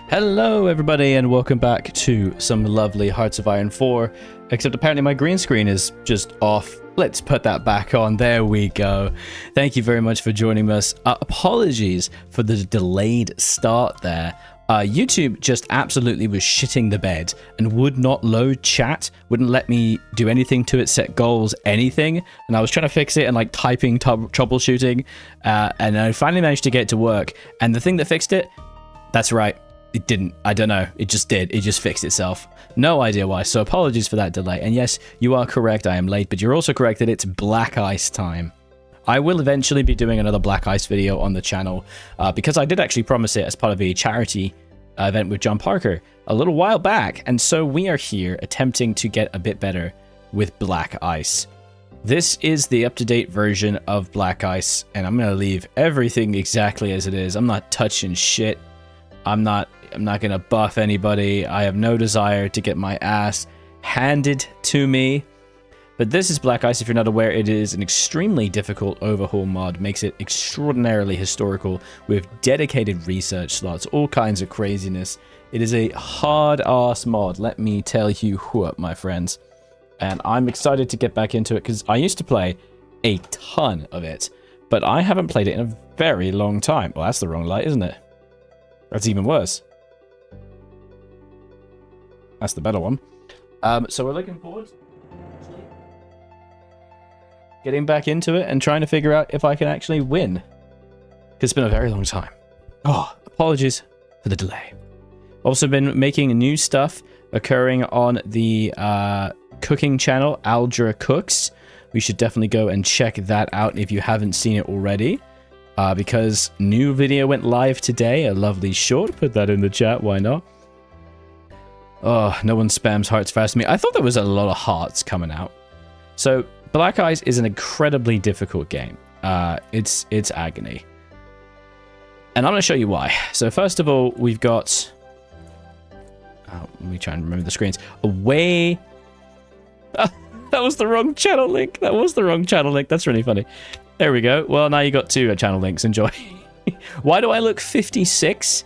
Hello everybody and welcome back to some lovely Hearts of Iron 4, except apparently my green screen is just off. Let's put that back on. There we go. Thank you very much for joining us. Apologies for the delayed start there. YouTube just absolutely was shitting the bed and would not load chat, wouldn't let me do anything to it, set goals, anything. And I was trying to fix it and like typing, troubleshooting, and I finally managed to get it to work. And the thing that fixed it, that's right, it didn't. I don't know. It just did. It just fixed itself. No idea why. So apologies for that delay. And yes, you are correct. I am late, but you're also correct that it's Black Ice time. I will eventually be doing another Black Ice video on the channel because I did actually promise it as part of a charity event with John Parker a little while back. And so we are here attempting to get a bit better with Black Ice. This is the up-to-date version of Black Ice, and I'm going to leave everything exactly as it is. I'm not touching shit. I'm not gonna buff anybody. I have no desire to get my ass handed to me. But this is Black Ice. If you're not aware, it is an extremely difficult overhaul mod. Makes it extraordinarily historical with dedicated research slots, all kinds of craziness. It is a hard-ass mod, let me tell you what, my friends. And I'm excited to get back into it because I used to play a ton of it, but I haven't played it in a very long time. Well, that's the wrong light, isn't it? That's even worse. That's the better one. So we're looking forward to getting back into it and trying to figure out if I can actually win. Because it's been a very long time. Oh, apologies for the delay. Also been making new stuff occurring on the cooking channel, Aldra Cooks. We should definitely go and check that out if you haven't seen it already. Because new video went live today, a lovely short. Put that in the chat, why not? Oh, no one spams hearts fast to me. I thought there was a lot of hearts coming out. So, Black Ice is an incredibly difficult game. It's agony. And I'm going to show you why. So, first of all, we've got... Oh, let me try and remember the screens. Away... Oh, that was the wrong channel link. That was the wrong channel link. That's really funny. There we go. Well, now you got two channel links. Enjoy. Why do I look 56?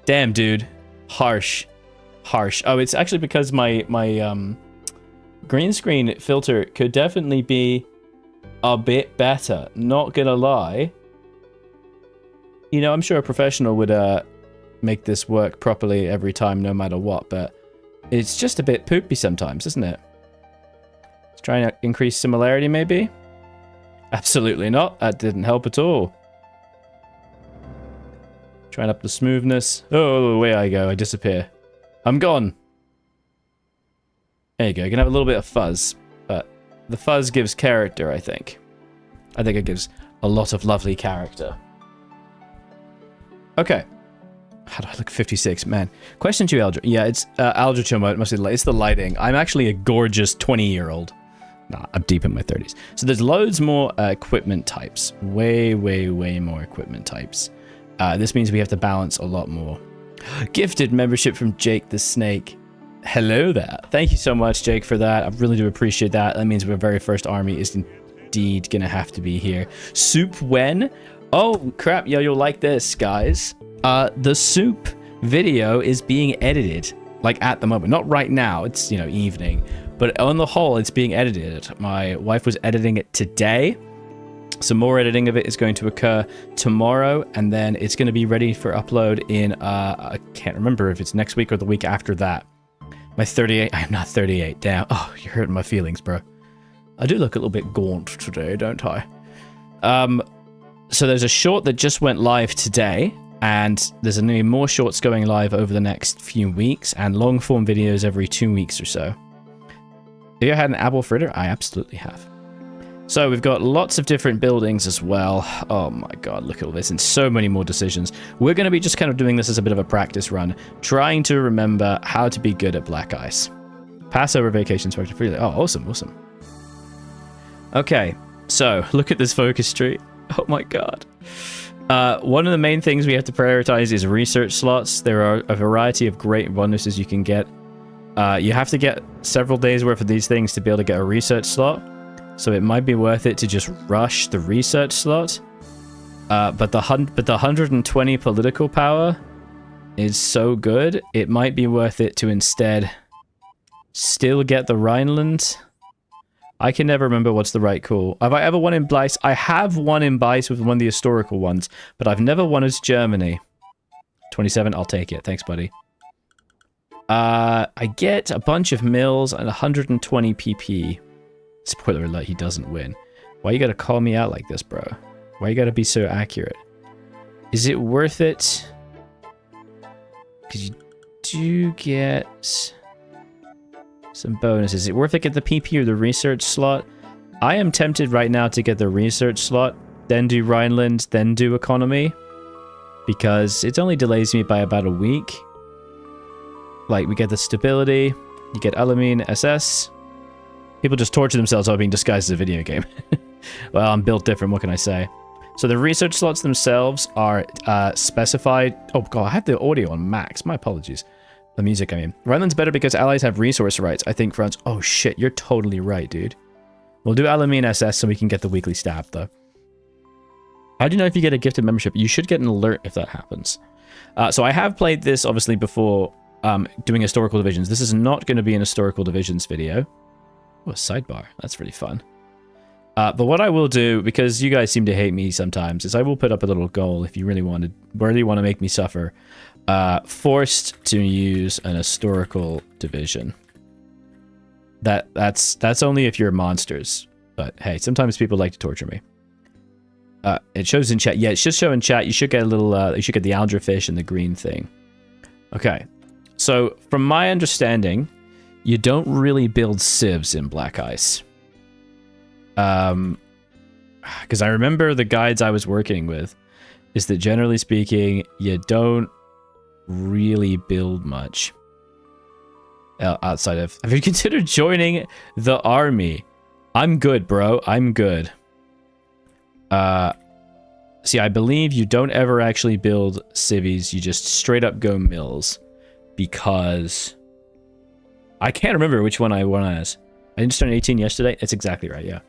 Damn, dude. Harsh. Harsh. Oh, it's actually because my green screen filter could definitely be a bit better. Not gonna lie. You know, I'm sure a professional would make this work properly every time, no matter what, but it's just a bit poopy sometimes, isn't it? Let's try and increase similarity, maybe? Absolutely not. That didn't help at all. Trying up the smoothness. Oh, away I go. I disappear. I'm gone. There you go. You can have a little bit of fuzz, but the fuzz gives character, I think. I think it gives a lot of lovely character. Okay. How do I look 56? Man. Question to you, Aldra. Yeah, it's Aldra Chomo. It must be it's the lighting. I'm actually a gorgeous 20-year-old. Nah, I'm deep in my 30s. So there's loads more equipment types. Way more equipment types. This means we have to balance a lot more. Gifted membership from Jake the Snake. Hello there. Thank you so much, Jake, for that. I really do appreciate that. That means our very first army is indeed going to have to be here. Soup when? Oh, crap. Yo, you'll like this, guys. The soup video is being edited. Like, at the moment. Not right now. It's, you know, evening. But on the whole, it's being edited. My wife was editing it today. Some more editing of it is going to occur tomorrow. And then it's going to be ready for upload in, I can't remember if it's next week or the week after that. My 38, I am not 38, damn. Oh, you're hurting my feelings, bro. I do look a little bit gaunt today, don't I? So there's a short that just went live today. And there's going to be more shorts going live over the next few weeks. And long form videos every 2 weeks or so. Have you ever had an apple fritter? I absolutely have. So we've got lots of different buildings as well. Oh my god, look at all this, and so many more decisions. We're going to be just kind of doing this as a bit of a practice run, trying to remember how to be good at Black Ice. Passover vacations worked freely. Oh, awesome, awesome. Okay, so look at this focus tree. Oh my god. One of the main things we have to prioritize is research slots. There are a variety of great bonuses you can get. You have to get several days worth of these things to be able to get a research slot. So it might be worth it to just rush the research slot. But the 120 political power is so good, it might be worth it to instead still get the Rhineland. I can never remember what's the right call. Have I ever won in BICE? I have won in BICE with one of the historical ones, but I've never won as Germany. 27, I'll take it. Thanks, buddy. I get a bunch of mills and 120 PP. Spoiler alert, he doesn't win. Why you gotta call me out like this, bro? Why you gotta be so accurate? Is it worth it? Because you do get some bonuses. Is it worth it to get the PP or the research slot? I am tempted right now to get the research slot, then do Rhineland, then do economy. Because it only delays me by about a week. Like, we get the stability, you get Alamine SS. People just torture themselves by being disguised as a video game. Well, I'm built different, what can I say? So the research slots themselves are specified. Oh god, I have the audio on max. My apologies. The music, I mean. Rhineland's better because allies have resource rights. I think France... Oh shit, you're totally right, dude. We'll do Alamine SS so we can get the weekly staff, though. How do you know if you get a gifted membership? You should get an alert if that happens. So I have played this, obviously, before doing historical divisions. This is not going to be an historical divisions video. Oh, a sidebar. That's really fun. But what I will do, because you guys seem to hate me sometimes, is I will put up a little goal if you really want to make me suffer. Forced to use an historical division. That's only if you're monsters. But hey, sometimes people like to torture me. It shows in chat. Yeah, it should show in chat. You should get a little. You should get the aldrafish and the green thing. Okay. So from my understanding, you don't really build civs in Black Ice. Because I remember the guides I was working with is that generally speaking, you don't really build much outside of... Have you considered joining the army? I'm good, bro. I'm good. See, I believe you don't ever actually build civies. You just straight up go mills. Because... I can't remember which one I won as. I didn't turn 18 yesterday. That's exactly right, yeah.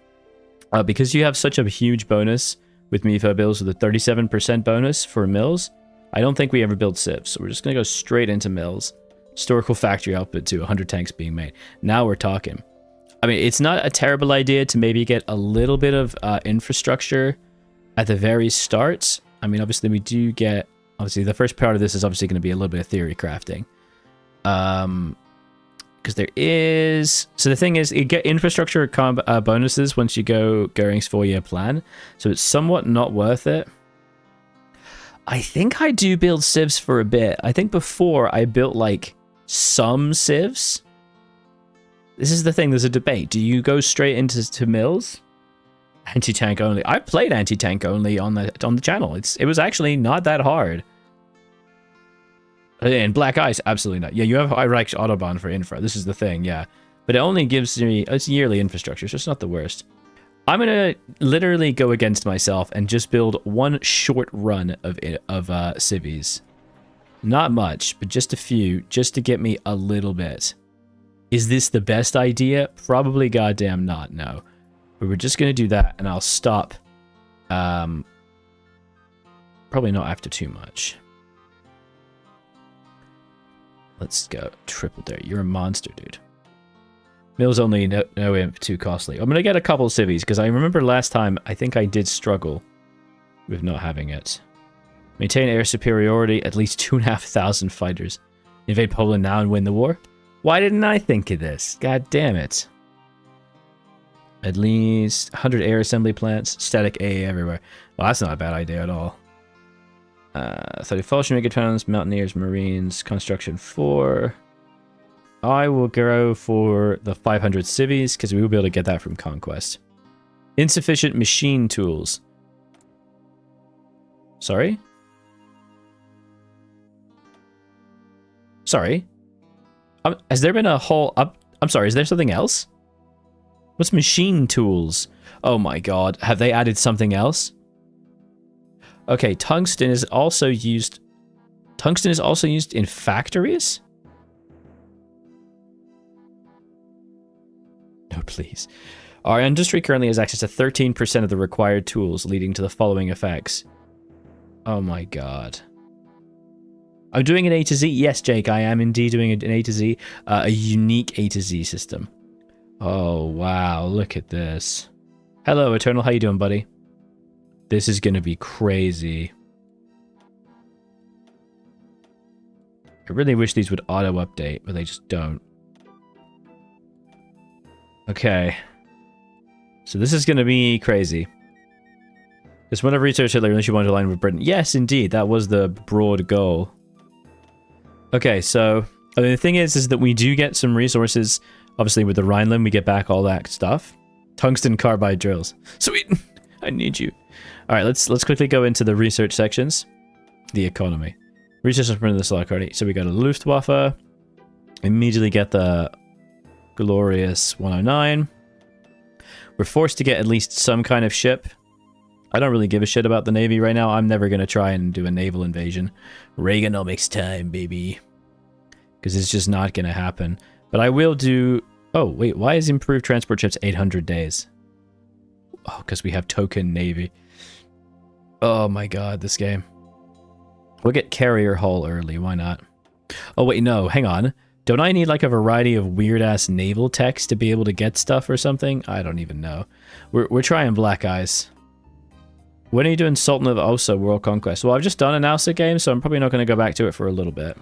Because you have such a huge bonus with MIFO builds with a 37% bonus for mills, I don't think we ever build civs. So we're just going to go straight into mills. Historical factory output to 100 tanks being made. Now we're talking. I mean, it's not a terrible idea to maybe get a little bit of infrastructure at the very start. I mean, obviously we do get... Obviously, the first part of this is obviously going to be a little bit of theory crafting. Because there is... So the thing is, you get infrastructure bonuses once you go Goering's 4-year plan. So it's somewhat not worth it. I think I do build civs for a bit. I think before I built like some civs. This is the thing, there's a debate. Do you go straight into mills? Anti-tank only. I've played anti-tank only on the channel. It was actually not that hard. In Black Ice, absolutely not. Yeah, you have Reich's Autobahn for infra. This is the thing, yeah. But it only gives me... It's yearly infrastructure, so it's not the worst. I'm going to literally go against myself and just build one short run of civies. Not much, but just a few, just to get me a little bit. Is this the best idea? Probably goddamn not, no. But we're just going to do that, and I'll stop. Probably not after too much. Let's go. Triple dare. You're a monster, dude. Mills only, no imp, too costly. I'm going to get a couple civies, because I remember last time, I think I did struggle with not having it. Maintain air superiority, at least 2,500 fighters. Invade Poland now and win the war? Why didn't I think of this? God damn it. At least 100 air assembly plants, static AA everywhere. Well, that's not a bad idea at all. 30 Falchion Megatons, Mountaineers, Marines, Construction 4. I will go for the 500 civies, because we will be able to get that from Conquest. Insufficient machine tools. Sorry? Sorry? Has there been a whole... I'm sorry, is there something else? What's machine tools? Oh my god, have they added something else? Okay, tungsten is also used... Tungsten is also used in factories? No, please. Our industry currently has access to 13% of the required tools, leading to the following effects. Oh my god. I'm doing an A to Z. Yes, Jake, I am indeed doing an A to Z. A unique A to Z system. Oh, wow. Look at this. Hello, Eternal. How you doing, buddy? This is going to be crazy. I really wish these would auto-update, but they just don't. Okay. So this is going to be crazy. Just want to research Hitler unless you want to align with Britain. Yes, indeed. That was the broad goal. Okay, so the thing is that we do get some resources. Obviously, with the Rhineland, we get back all that stuff. Tungsten carbide drills. Sweet. I need you. All right, let's quickly go into the research sections. The economy. Research is printed the Solar Cardi. So we got a Luftwaffe. Immediately get the Glorious 109. We're forced to get at least some kind of ship. I don't really give a shit about the Navy right now. I'm never going to try and do a naval invasion. Reaganomics time, baby. Because it's just not going to happen. But I will do... Oh, wait. Why is improved transport ships 800 days? Oh, because we have token Navy. Oh my god, this game. We'll get carrier hull early. Why not? Oh, wait. No, hang on. Don't I need like a variety of weird-ass naval techs to be able to get stuff or something? I don't even know. We're trying Black Eyes. When are you doing Sultan of Osa World Conquest? Well, I've just done an Osa game, so I'm probably not going to go back to it for a little bit.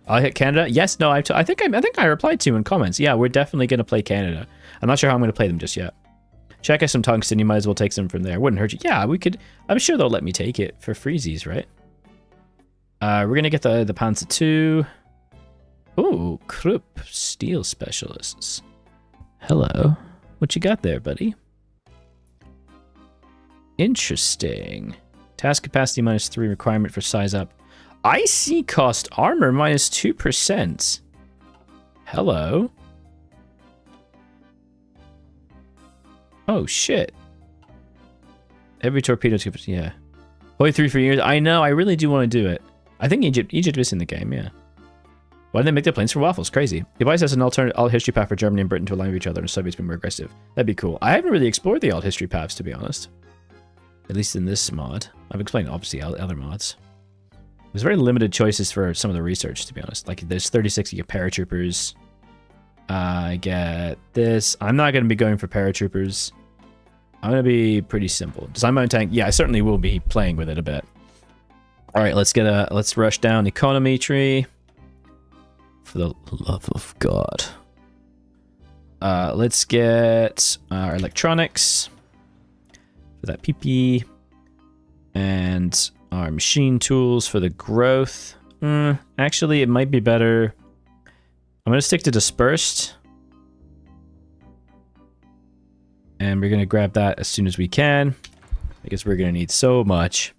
I'll hit Canada. Yes, no, I think I replied to you in comments. Yeah, we're definitely going to play Canada. I'm not sure how I'm going to play them just yet. Check out some tungsten. You might as well take some from there. Wouldn't hurt you. Yeah, we could. I'm sure they'll let me take it for freezies, right? We're going to get the Panzer II. Ooh, Krupp Steel Specialists. Hello. What you got there, buddy? Interesting. Task capacity -3, requirement for size up. IC cost armor -2%. Hello. Oh shit. Every torpedo, yeah. Only 3 for years. I know. I really do want to do it. I think Egypt is in the game. Yeah. Why didn't they make the planes for waffles? Crazy. The BICE has an alternate alt history path for Germany and Britain to align with each other, and the Soviets be more aggressive. That'd be cool. I haven't really explored the alt history paths, to be honest. At least in this mod. I've explained, obviously, other mods. There's very limited choices for some of the research, to be honest. Like, there's 36, you get paratroopers. I get this. I'm not going to be going for paratroopers. I'm going to be pretty simple. Design my own tank. Yeah, I certainly will be playing with it a bit. All right, let's rush down economy tree. For the love of God. Let's get our electronics. For that PP. And our machine tools for the growth. Actually, it might be better. I'm going to stick to dispersed. And we're going to grab that as soon as we can. Because we're going to need so much.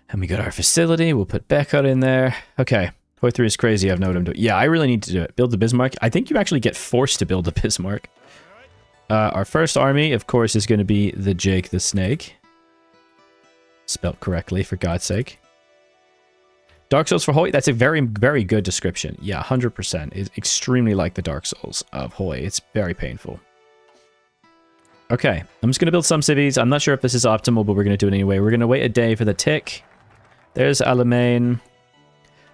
And we got our facility. We'll put Beckett in there. Okay. Hoi 3 is crazy. I know what I'm doing. Yeah, I really need to do it. Build the Bismarck. I think you actually get forced to build the Bismarck. Our first army, of course, is going to be the Jake the Snake. Spelt correctly, for God's sake. Dark Souls for Hoi. That's a very, very good description. Yeah, 100%. It's extremely like the Dark Souls of Hoi. It's very painful. Okay, I'm just going to build some cities. I'm not sure if this is optimal, but we're going to do it anyway. We're going to wait a day for the tick. There's Alamein.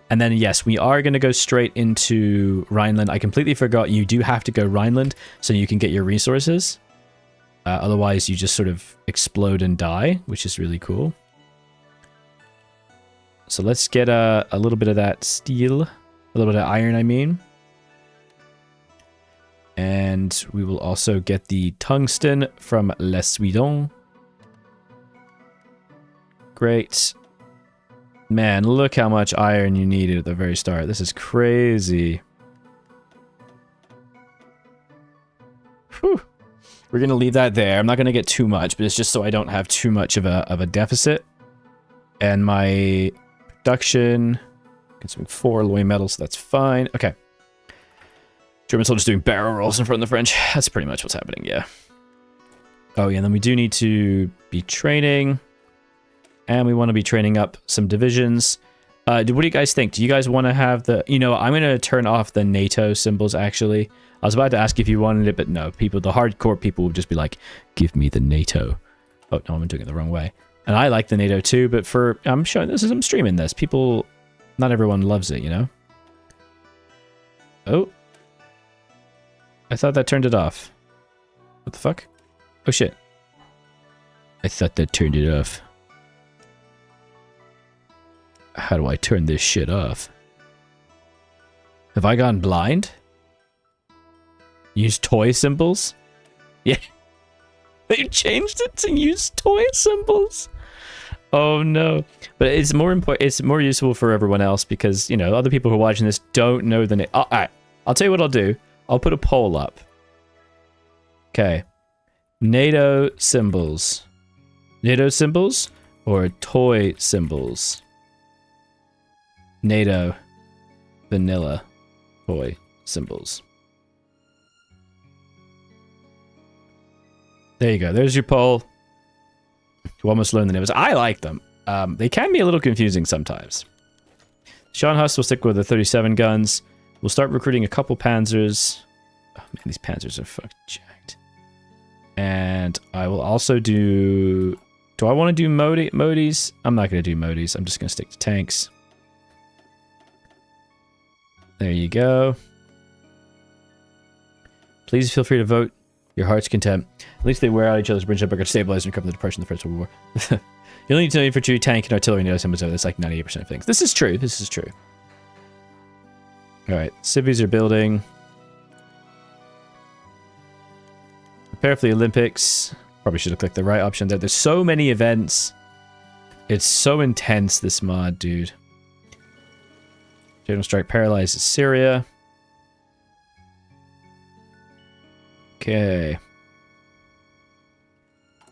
And then, yes, we are going to go straight into Rhineland. I completely forgot you do have to go Rhineland so you can get your resources. Otherwise, you just sort of explode and die, which is really cool. So let's get a little bit of that steel. A little bit of iron, I mean. And we will also get the tungsten from Les Swidon. Great. Man, look how much iron you needed at the very start. This is crazy. Whew. We're going to leave that there. I'm not going to get too much, but it's just so I don't have too much of a deficit. And my production... consuming 4 alloy metals, so that's fine. Okay. German soldiers doing barrel rolls in front of the French. That's pretty much what's happening, yeah. Oh, yeah, and then we do need to be training. And we want to be training up some divisions. What do you guys think? Do you guys want to have the... You know, I'm going to turn off the NATO symbols, actually. I was about to ask if you wanted it, but no. The hardcore people would just be like, give me the NATO. Oh, no, I'm doing it the wrong way. And I like the NATO too, but I'm showing this as I'm streaming this. People, not everyone loves it, you know? Oh. I thought that turned it off. What the fuck? Oh shit. I thought that turned it off. How do I turn this shit off? Have I gone blind? Use toy symbols? Yeah. They changed it to use toy symbols. Oh no. But it's more important. It's more useful for everyone else because, you know, other people who are watching this don't know the name. Alright. I'll tell you what I'll do. I'll put a poll up. Okay. NATO symbols. NATO symbols or toy symbols? NATO vanilla toy symbols. There you go. There's your poll. You almost learned the names. I like them. They can be a little confusing sometimes. Sean Huss will stick with the 37 guns. We'll start recruiting a couple panzers. Oh man, these panzers are fucking jacked. And I will also do... Do I want to do Modis? I'm not going to do Modis. I'm just going to stick to tanks. There you go. Please feel free to vote your heart's content. At least they wear out each other's bridge up, stabilize and recover the depression of the First World War. You only need to know infantry, tank, and artillery NATO symbols. That's like 98% of things. This is true. This is true. Alright, civvies are building. Prepare for the Olympics. Probably should have clicked the right option there. There's so many events. It's so intense, this mod, dude. General strike paralyzes Syria. Okay.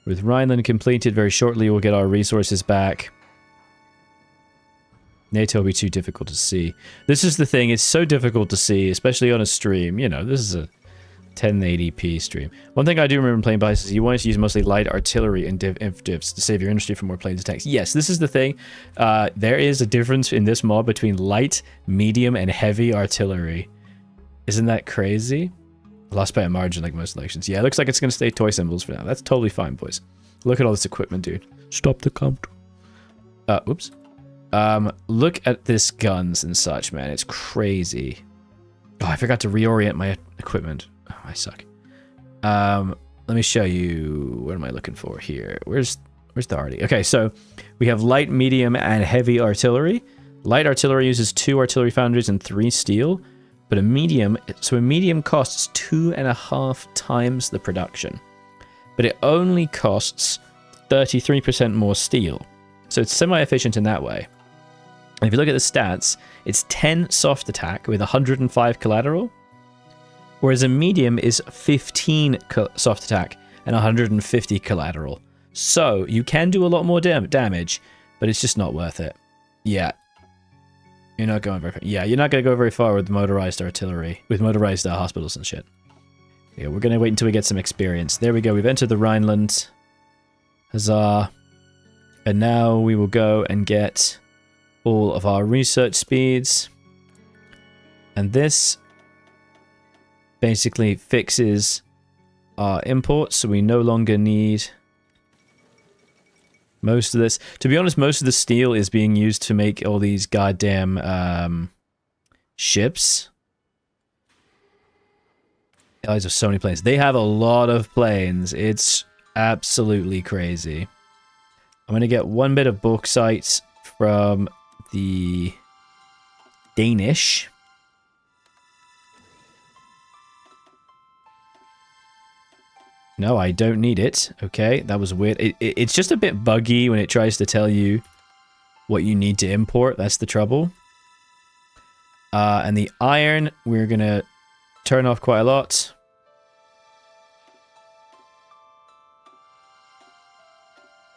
With Rhineland completed very shortly, we'll get our resources back. NATO will be too difficult to see. This is the thing, it's so difficult to see, especially on a stream. You know, this is a 1080p stream. One thing I do remember playing BICE is you wanted to use mostly light artillery and inf divs to save your industry from more planes and tanks. Yes, this is the thing. There is a difference in this mod between light, medium, and heavy artillery. Isn't that crazy? Lost by a margin like most elections. Yeah, it looks like it's going to stay toy symbols for now. That's totally fine, boys. Look at all this equipment, dude. Stop the count. Oops. Look at this guns and such, man. It's crazy. Oh, I forgot to reorient my equipment. Oh, I suck. Let me show you. What am I looking for here? Where's the arty? Okay, so we have light, medium, and heavy artillery. Light artillery uses 2 artillery foundries and 3 steel. But a medium costs 2.5 times the production. But it only costs 33% more steel. So it's semi-efficient in that way. And if you look at the stats, it's 10 soft attack with 105 collateral. Whereas a medium is 15 soft attack and 150 collateral. So you can do a lot more damage, but it's just not worth it. Yeah. You're not going very far. Yeah, you're not going to go very far with motorized artillery, with motorized hospitals and shit. Yeah, we're going to wait until we get some experience. There we go. We've entered the Rhineland. Huzzah. And now we will go and get all of our research speeds. And this basically fixes our imports, so we no longer need most of this. To be honest, most of the steel is being used to make all these goddamn ships. Allies have so many planes. They have a lot of planes. It's absolutely crazy. I'm going to get one bit of bauxite from the Danish. No, I don't need it. Okay, that was weird. It's just a bit buggy when it tries to tell you what you need to import. That's the trouble. And the iron, we're going to turn off quite a lot.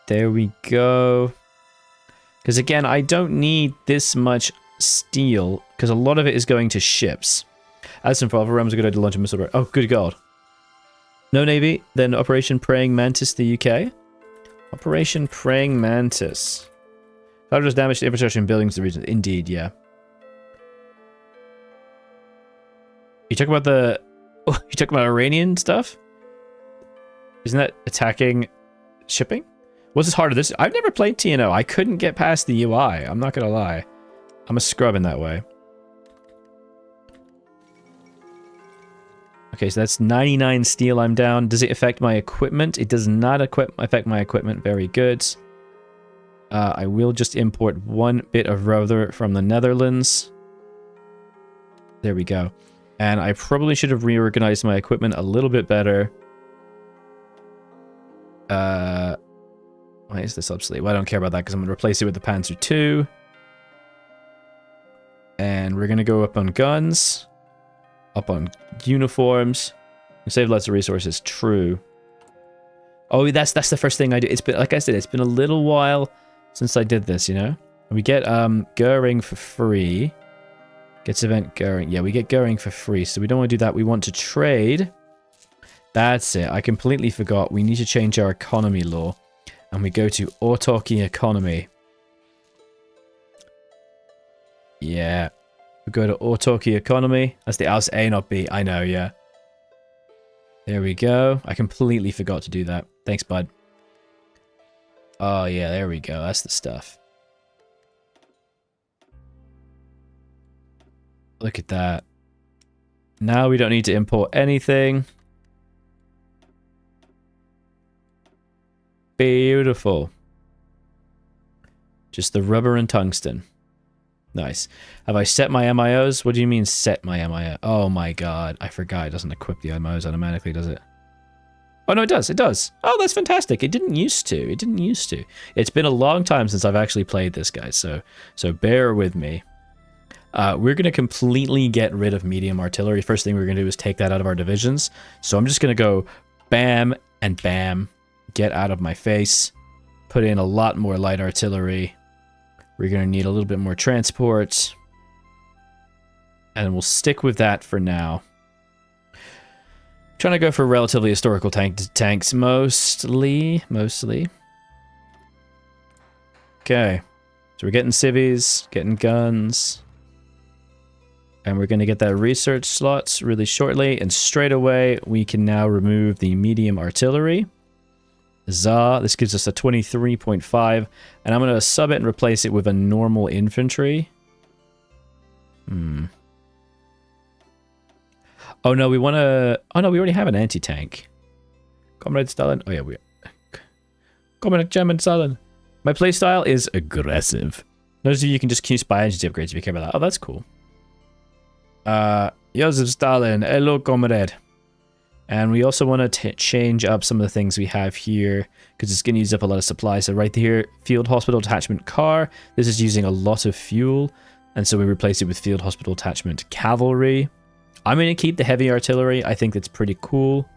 There we go. Because again, I don't need this much steel, because a lot of it is going to ships. Addison for Alpha Ram's a good idea to launch a missile. Oh, good God. No Navy, then Operation Praying Mantis, the UK. Operation Praying Mantis. How does damage to infrastructure and buildings in the region? Indeed, yeah. You talk about the... Oh, you talk about Iranian stuff? Isn't that attacking shipping? Was this harder? This I've never played TNO. I couldn't get past the UI. I'm not gonna lie. I'm a scrub in that way. Okay, so that's 99 steel I'm down. Does it affect my equipment? It does not affect my equipment. Very good. I will just import one bit of rubber from the Netherlands. There we go. And I probably should have reorganized my equipment a little bit better. Why is this obsolete? Well, I don't care about that because I'm going to replace it with the Panzer II. And we're going to go up on guns. Up on uniforms. We save lots of resources. True. Oh, that's the first thing I do. It's been, like I said, it's been a little while since I did this, you know? We get Goering for free. Gets event Goering. Yeah, we get Goering for free, so we don't want to do that. We want to trade. That's it. I completely forgot. We need to change our economy law. And we go to autarky economy. Yeah. We go to autarky economy. That's the house A, not B. I know, yeah. There we go. I completely forgot to do that. Thanks, bud. Oh, yeah, there we go. That's the stuff. Look at that. Now we don't need to import anything. Beautiful. Just the rubber and tungsten. Nice. Have I set my MIOs? What do you mean set my MIO? Oh my god. I forgot it doesn't equip the MIOs automatically, does it? Oh no, it does. It does. Oh, that's fantastic. It didn't used to. It didn't used to. It's been a long time since I've actually played this, guys. So bear with me. We're going to completely get rid of medium artillery. First thing we're going to do is take that out of our divisions. So I'm just going to go bam and bam. Get out of my face. Put in a lot more light artillery. We're going to need a little bit more transport. And we'll stick with that for now. Trying to go for relatively historical tanks mostly. Okay. So we're getting civvies, getting guns. And we're going to get that research slots really shortly. And straight away, we can now remove the medium artillery. Huzzah. This gives us a 23.5. And I'm going to sub it and replace it with a normal infantry. Oh no, we want to... Oh no, we already have an anti-tank. Comrade Stalin. Oh yeah, we... Comrade German Stalin. My playstyle is aggressive. Notice you can just use by energy upgrades if you care about that. Oh, that's cool. Joseph Stalin. Hello, comrade. And we also want to change up some of the things we have here because it's going to use up a lot of supplies. So right here, Field Hospital Attachment Car. This is using a lot of fuel. And so we replace it with Field Hospital Attachment Cavalry. I'm going to keep the heavy artillery. I think that's pretty cool.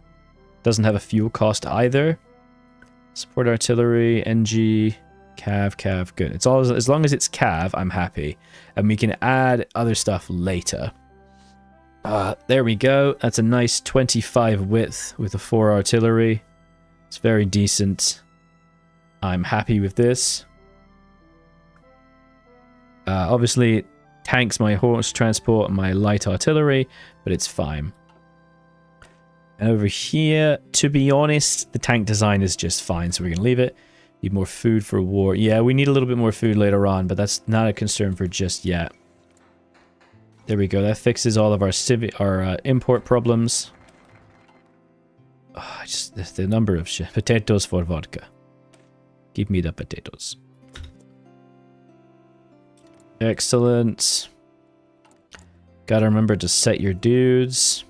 Doesn't have a fuel cost either. Support artillery, NG, Cav, good. It's all as long as it's Cav, I'm happy. And we can add other stuff later. There we go. That's a nice 25 width with the 4 artillery. It's very decent. I'm happy with this. Obviously, tanks my horse transport and my light artillery, but it's fine. And over here, to be honest, the tank design is just fine, so we're going to leave it. Need more food for war. Yeah, we need a little bit more food later on, but that's not a concern for just yet. There we go. That fixes all of our import problems. Oh, just the number of shit. Potatoes for vodka. Give me the potatoes. Excellent. Gotta remember to set your dudes.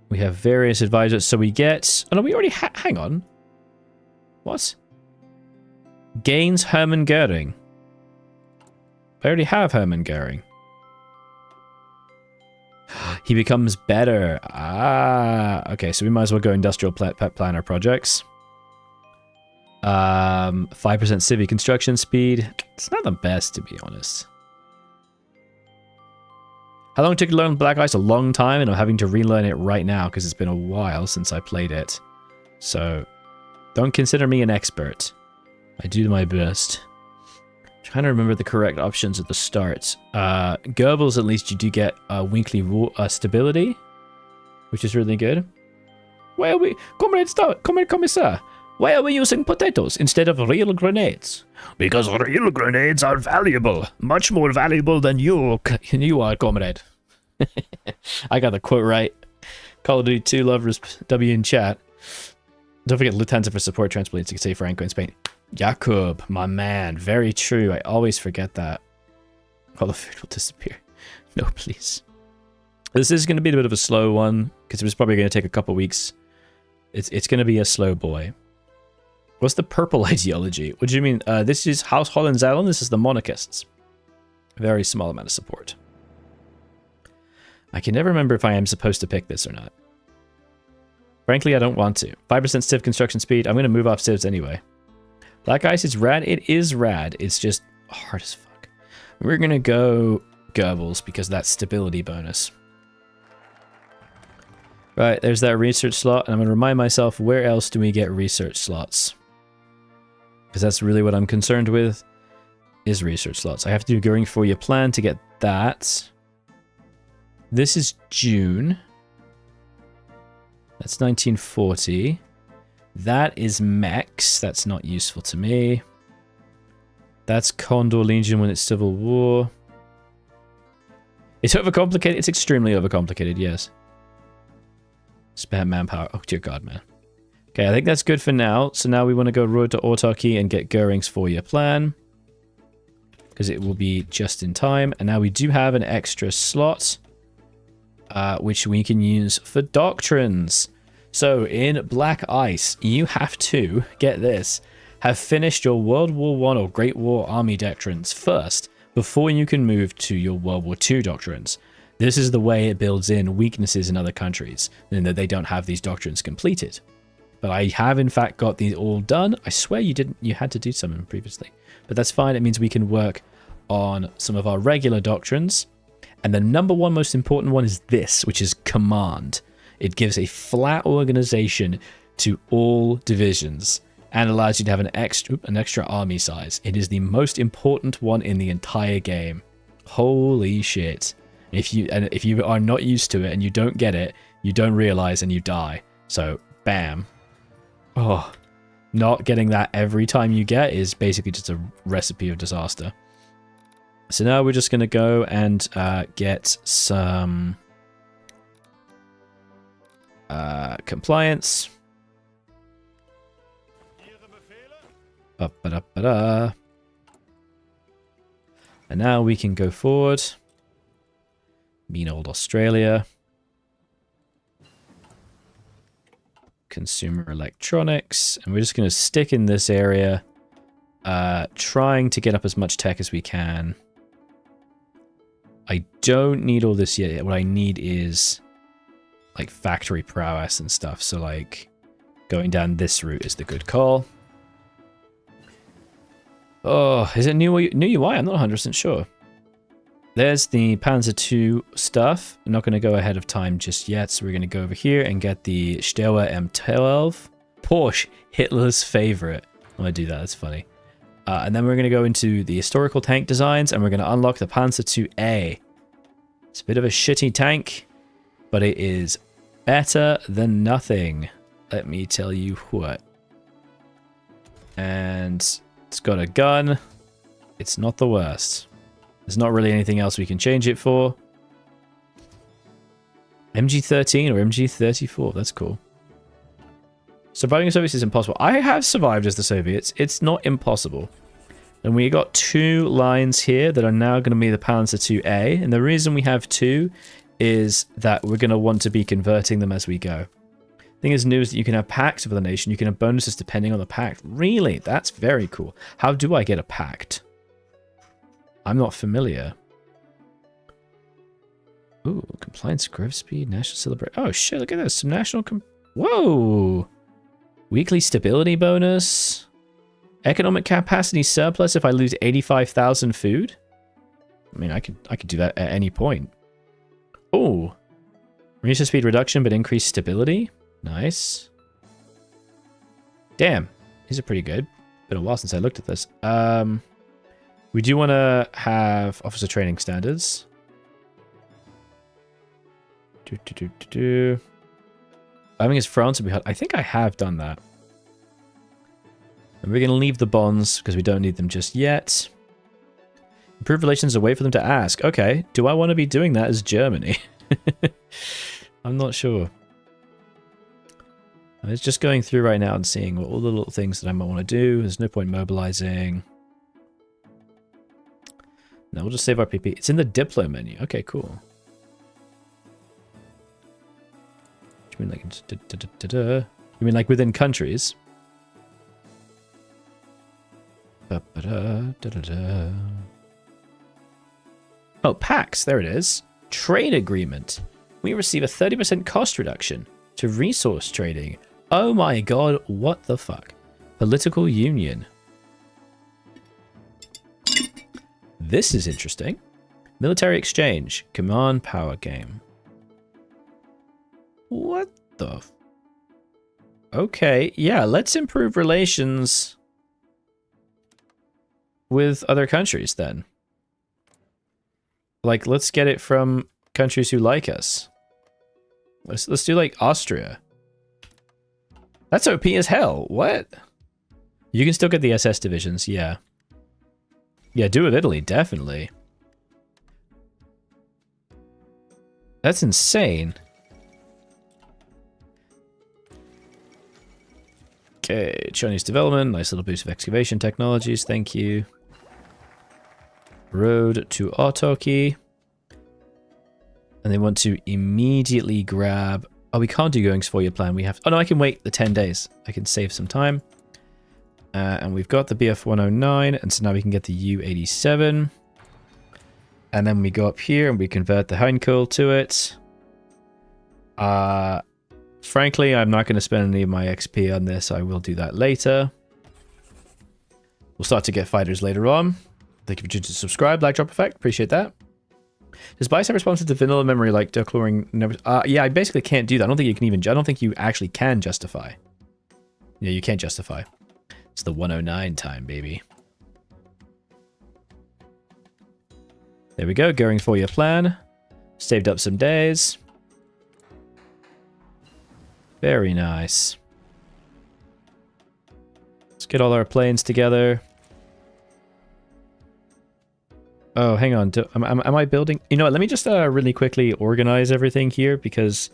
We have various advisors. So we get... Oh no, we already hang on. What? Gains Hermann Goering. I already have Hermann Goering. He becomes better. Ah, okay. So we might as well go industrial planner projects. 5% civic construction speed. It's not the best, to be honest. How long took you to learn Black Ice? A long time, and I'm having to relearn it right now because it's been a while since I played it. So, don't consider me an expert. I do my best. Trying to remember the correct options at the start. Goebbels, at least you do get weekly stability, which is really good. Well, Comrade Commissar, Why are we using potatoes instead of real grenades? Because real grenades are valuable. Much more valuable than you are, comrade. I got the quote right. Call of Duty 2 lovers W in chat. Don't forget Lufthansa for support transplant to say Franco in Spain. Jakub, my man. Very true. I always forget that. All the food will disappear. No, please. This is going to be a bit of a slow one because it was probably going to take a couple weeks. It's going to be a slow boy. What's the purple ideology? What do you mean? This is House Hohenzollern. This is the monarchists. Very small amount of support. I can never remember if I am supposed to pick this or not. Frankly, I don't want to. 5% civ construction speed. I'm going to move off civs anyway. Black Ice is rad. It is rad. It's just hard as fuck. We're going to go Goebbels because that's stability bonus. Right, there's that research slot. And I'm going to remind myself, where else do we get research slots? Because that's really what I'm concerned with, is research slots. I have to do going for your plan to get that. This is June. That's 1940. That is mechs. That's not useful to me. That's Condor Legion when it's Civil War. It's overcomplicated. It's extremely overcomplicated, yes. Spam manpower. Oh, dear God, man. Okay, I think that's good for now. So now we want to go road to autarky and get Goering's 4-year plan. Because it will be just in time. And now we do have an extra slot. Which we can use for doctrines. So in Black Ice, you have to, get this, have finished your World War I or Great War Army doctrines first, before you can move to your World War II doctrines. This is the way it builds in weaknesses in other countries, in that they don't have these doctrines completed. But I have in fact got these all done. I swear you had to do some of them previously. But that's fine, it means we can work on some of our regular doctrines. And the number one most important one is this, which is command. It gives a flat organization to all divisions and allows you to have an extra army size. It is the most important one in the entire game. Holy shit. If you are not used to it and you don't get it, you don't realize and you die. So, bam. Oh, not getting that every time you get is basically just a recipe of disaster. So now we're just going to go and get some compliance. Ba-ba-da-ba-da. And now we can go forward. Mean old Australia. Consumer electronics. And we're just going to stick in this area, trying to get up as much tech as we can. I don't need all this yet. What I need is like factory prowess and stuff. So like going down this route is the good call. Oh, is it new UI? I'm not 100% sure. There's the Panzer II stuff. I'm not going to go ahead of time just yet. So we're going to go over here and get the Steaua M12. Porsche, Hitler's favorite. I'm going to do that. That's funny. And then we're going to go into the historical tank designs, and we're going to unlock the Panzer IIA. It's a bit of a shitty tank, but it is better than nothing. Let me tell you what. And it's got a gun. It's not the worst. There's not really anything else we can change it for. MG13 or MG34. That's cool. Surviving the Soviets is impossible. I have survived as the Soviets. It's not impossible. And we got 2 lines here that are now going to be the Panzer IIA. And the reason we have 2 is that we're going to want to be converting them as we go. Thing is new is that you can have pacts for the nation. You can have bonuses depending on the pact. Really? That's very cool. How do I get a pact? I'm not familiar. Ooh, compliance, growth speed, national celebration. Oh shit, look at this. Some national... Whoa! Weekly stability bonus. Economic capacity surplus if I lose 85,000 food. I mean, I could do that at any point. Oh, research speed reduction but increased stability. Nice. Damn, these are pretty good. Been a while since I looked at this. We do want to have officer training standards. I think it's France would be hard. I think I have done that. And we're going to leave the bonds because we don't need them just yet. Improve relations and wait for them to ask. Okay, do I want to be doing that as Germany? I'm not sure. I was just going through right now and seeing what all the little things that I might want to do. There's no point mobilizing. No, we'll just save our PP. It's in the Diplo menu. Okay, cool. You mean like, you mean like within countries? Oh, PAX, there it is. Trade agreement. We receive a 30% cost reduction to resource trading. Oh my god, what the fuck? Political union. This is interesting. Military exchange. Command power game. What the... Okay, yeah, let's improve relations with other countries then. Like, let's get it from countries who like us. Let's do like Austria. That's OP as hell. What? You can still get the SS divisions, yeah. Yeah, do with Italy, definitely. That's insane. Okay, Chinese development, nice little boost of excavation technologies, thank you. Road to autarky. And they want to immediately grab... Oh, we can't do goings for your plan. We have... Oh, no, I can wait the 10 days. I can save some time. And we've got the BF-109, and so now we can get the U-87. And then we go up here and we convert the Heinkel to it. Frankly, I'm not going to spend any of my XP on this. I will do that later. We'll start to get fighters later on. Thank you for choosing to subscribe. Like, drop effect. Appreciate that. Does BICE have responses to vanilla memory like declaring never? Yeah, I basically can't do that. I don't think you can even... I don't think you actually can justify. Yeah, you can't justify. It's the 109 time, baby. There we go. Going for your plan. Saved up some days. Very nice. Let's get all our planes together. Oh, hang on. Am I building? You know what? Let me just really quickly organize everything here because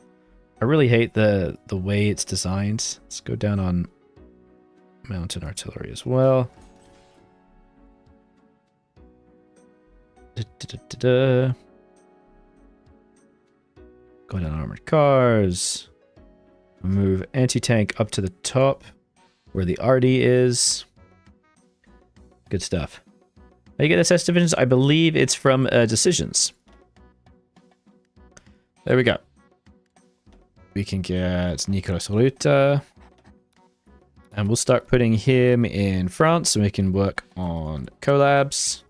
I really hate the way it's designed. Let's go down on mountain artillery as well. Go down armored cars. Move anti-tank up to the top where the RD is. Good stuff. How you get SS divisions? I believe it's from decisions. There we go. We can get Nikos Ruta. And we'll start putting him in France so we can work on collabs.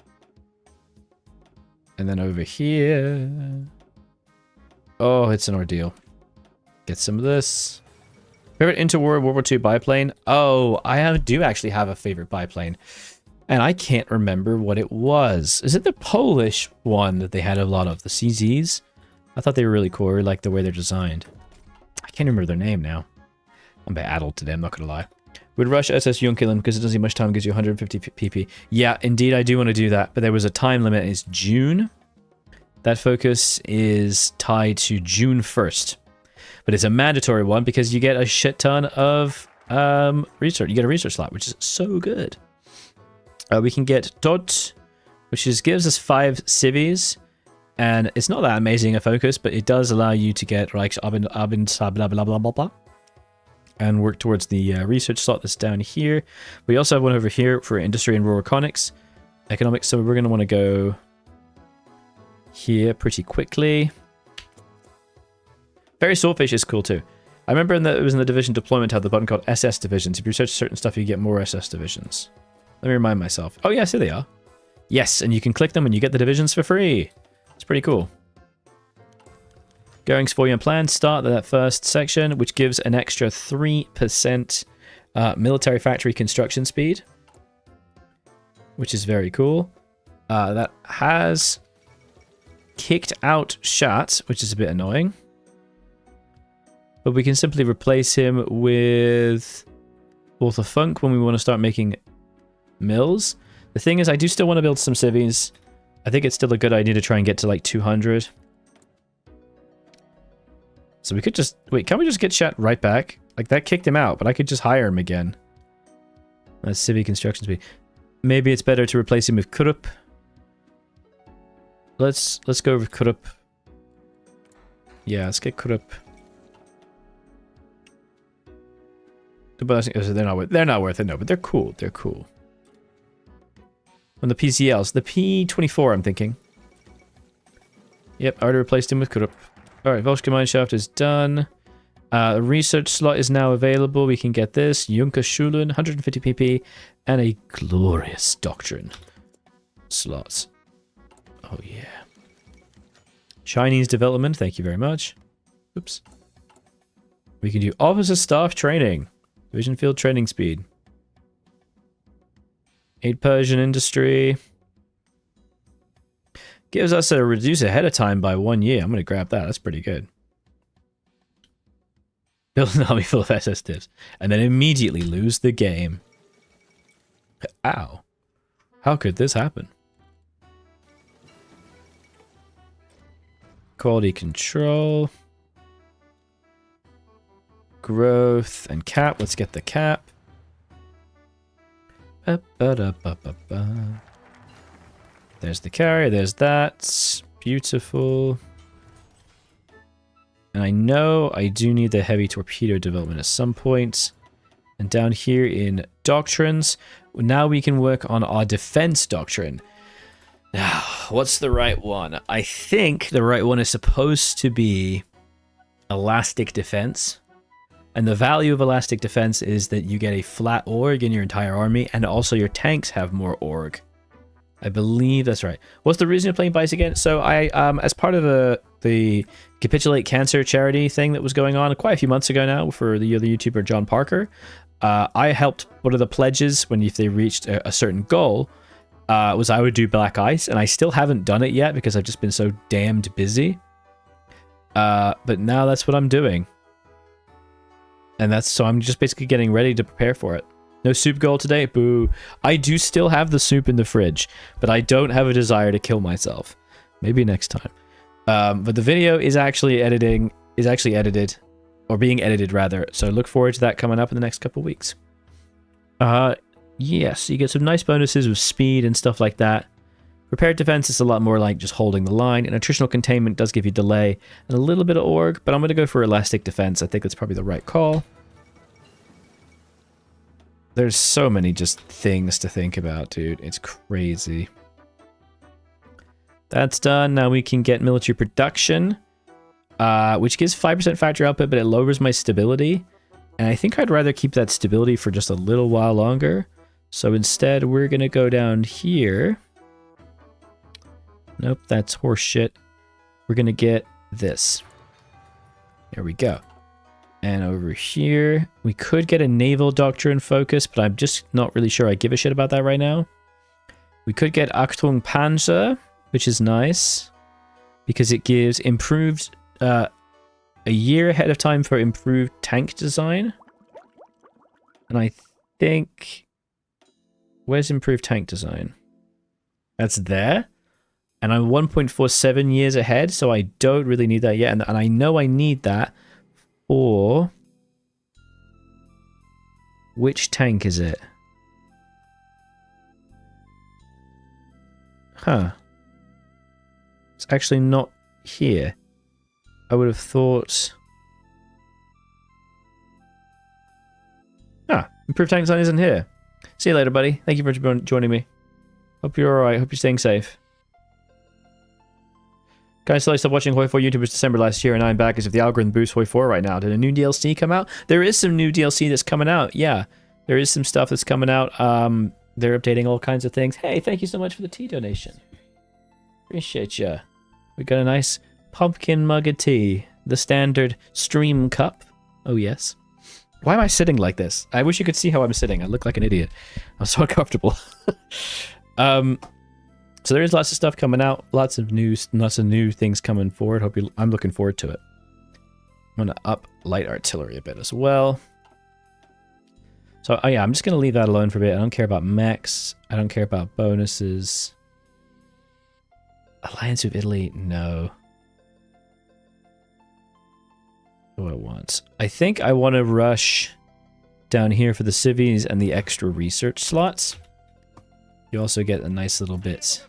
And then over here. Oh, it's an ordeal. Get some of this. Favorite interwar World War II biplane? Oh, I do actually have a favorite biplane. And I can't remember what it was. Is it the Polish one that they had a lot of? The CZs? I thought they were really cool. I really like the way they're designed. I can't remember their name now. I'm a bit addled today, I'm not going to lie. Would rush SS Junkilen because it doesn't need much time, gives you 150 PP. Yeah, indeed I do want to do that. But there was a time limit. It's June. That focus is tied to June 1st. But it's a mandatory one because you get a shit ton of research. You get a research slot, which is so good. We can get Dot, which gives us 5 civies. And it's not that amazing a focus, but it does allow you to get Reichsabend, blah, blah, blah, blah, blah. And work towards the research slot that's down here. We also have one over here for industry and rural economics. So we're going to want to go here pretty quickly. Very Swordfish is cool too. I remember it was in the division deployment had the button called SS divisions. If you search certain stuff, you get more SS divisions. Let me remind myself. Oh yes, here they are. Yes, and you can click them and you get the divisions for free. It's pretty cool. Going for your plan, start that first section, which gives an extra 3% military factory construction speed, which is very cool. That has kicked out Schatz, which is a bit annoying. But we can simply replace him with... author funk when we want to start making mills. The thing is, I do still want to build some civies. I think it's still a good idea to try and get to like 200. So we could just... Wait, can't we just get Chat right back? Like, that kicked him out, but I could just hire him again. That's civic construction speed. Maybe it's better to replace him with Kurup. Let's go with Kurup. Yeah, let's get Kurup. But they're not worth it, no, but they're cool. They're cool. On the PCLs, the P24, I'm thinking. Yep, I already replaced him with Kurup. Alright, Volshka Mineshaft is done. A research slot is now available. We can get this. Junker Schulen, 150 PP, and a glorious Doctrine slot. Oh, yeah. Chinese development, thank you very much. Oops. We can do officer staff training. Division field training speed. 8 Persian industry. Gives us a reduce ahead of time by 1 year. I'm going to grab that. That's pretty good. Build an army full of SS divs. And then immediately lose the game. Ow. How could this happen? Quality control. Growth and cap. Let's get the cap. There's the carrier. There's that. Beautiful. And I know I do need the heavy torpedo development at some point. And down here in Doctrines, now we can work on our defense doctrine. Now, what's the right one? I think the right one is supposed to be elastic defense. And the value of elastic defense is that you get a flat org in your entire army, and also your tanks have more org. I believe that's right. What's the reason you're playing BICE again? So I, as part of the Capitulate Cancer charity thing that was going on quite a few months ago now for the other YouTuber John Parker, I helped one of the pledges when if they reached a certain goal, was I would do Black Ice, and I still haven't done it yet because I've just been so damned busy. But now that's what I'm doing. And so I'm just basically getting ready to prepare for it. No soup goal today? Boo. I do still have the soup in the fridge, but I don't have a desire to kill myself. Maybe next time. But the video is actually edited, or being edited rather, so look forward to that coming up in the next couple of weeks. Yes, you get some nice bonuses with speed and stuff like that. Prepared defense is a lot more like just holding the line, and attritional containment does give you delay and a little bit of org, but I'm going to go for elastic defense. I think that's probably the right call. There's so many just things to think about, dude. It's crazy. That's done. Now we can get military production, which gives 5% factory output, but it lowers my stability. And I think I'd rather keep that stability for just a little while longer. So instead, we're going to go down here. Nope, that's horse shit. We're going to get this. There we go. And over here, we could get a naval doctrine focus, but I'm just not really sure I give a shit about that right now. We could get Achtung Panzer, which is nice, because it gives improved, a year ahead of time for improved tank design. And I think, where's improved tank design? That's there. And I'm 1.47 years ahead, so I don't really need that yet. And I know I need that. Or which tank is it? Huh. It's actually not here. I would have thought... Ah, improved tank design isn't here. See you later, buddy. Thank you for joining me. Hope you're alright. Hope you're staying safe. Guys, I stopped watching Hoi 4 YouTubers December last year, and I'm back as if the algorithm boosts Hoi 4 right now. Did a new DLC come out? There is some new DLC that's coming out, yeah. There is some stuff that's coming out. They're updating all kinds of things. Hey, thank you so much for the tea donation. Appreciate ya. We got a nice pumpkin mug of tea. The standard stream cup. Oh, yes. Why am I sitting like this? I wish you could see how I'm sitting. I look like an idiot. I'm so uncomfortable. So there is lots of stuff coming out, lots of new things coming forward. I'm looking forward to it. I'm gonna up light artillery a bit as well. So, oh yeah, I'm just going to leave that alone for a bit. I don't care about mechs. I don't care about bonuses. Alliance with Italy? No. What do I want? I think I want to rush down here for the civies and the extra research slots. You also get a nice little bit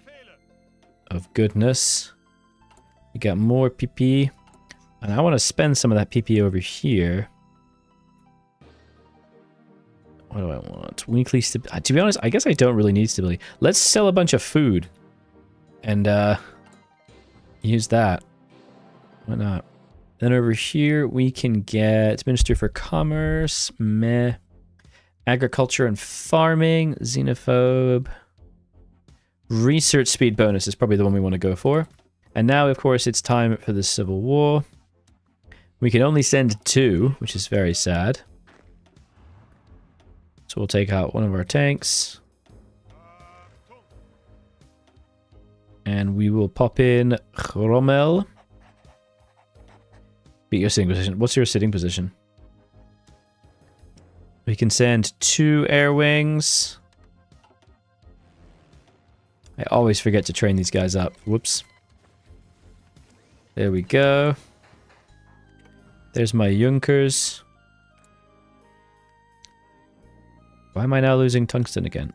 of goodness. You got more PP. And I want to spend some of that PP over here. What do I want? Weekly stability. To be honest, I guess I don't really need stability. Let's sell a bunch of food. And use that. Why not? Then over here we can get Minister for Commerce. Meh. Agriculture and Farming. Xenophobe. Research speed bonus is probably the one we want to go for. And now, of course, it's time for the Civil War. We can only send 2, which is very sad. So we'll take out one of our tanks. And we will pop in Rommel. Beat your sitting position. What's your sitting position? We can send 2 air wings. I always forget to train these guys up. Whoops. There we go. There's my Junkers. Why am I now losing tungsten again?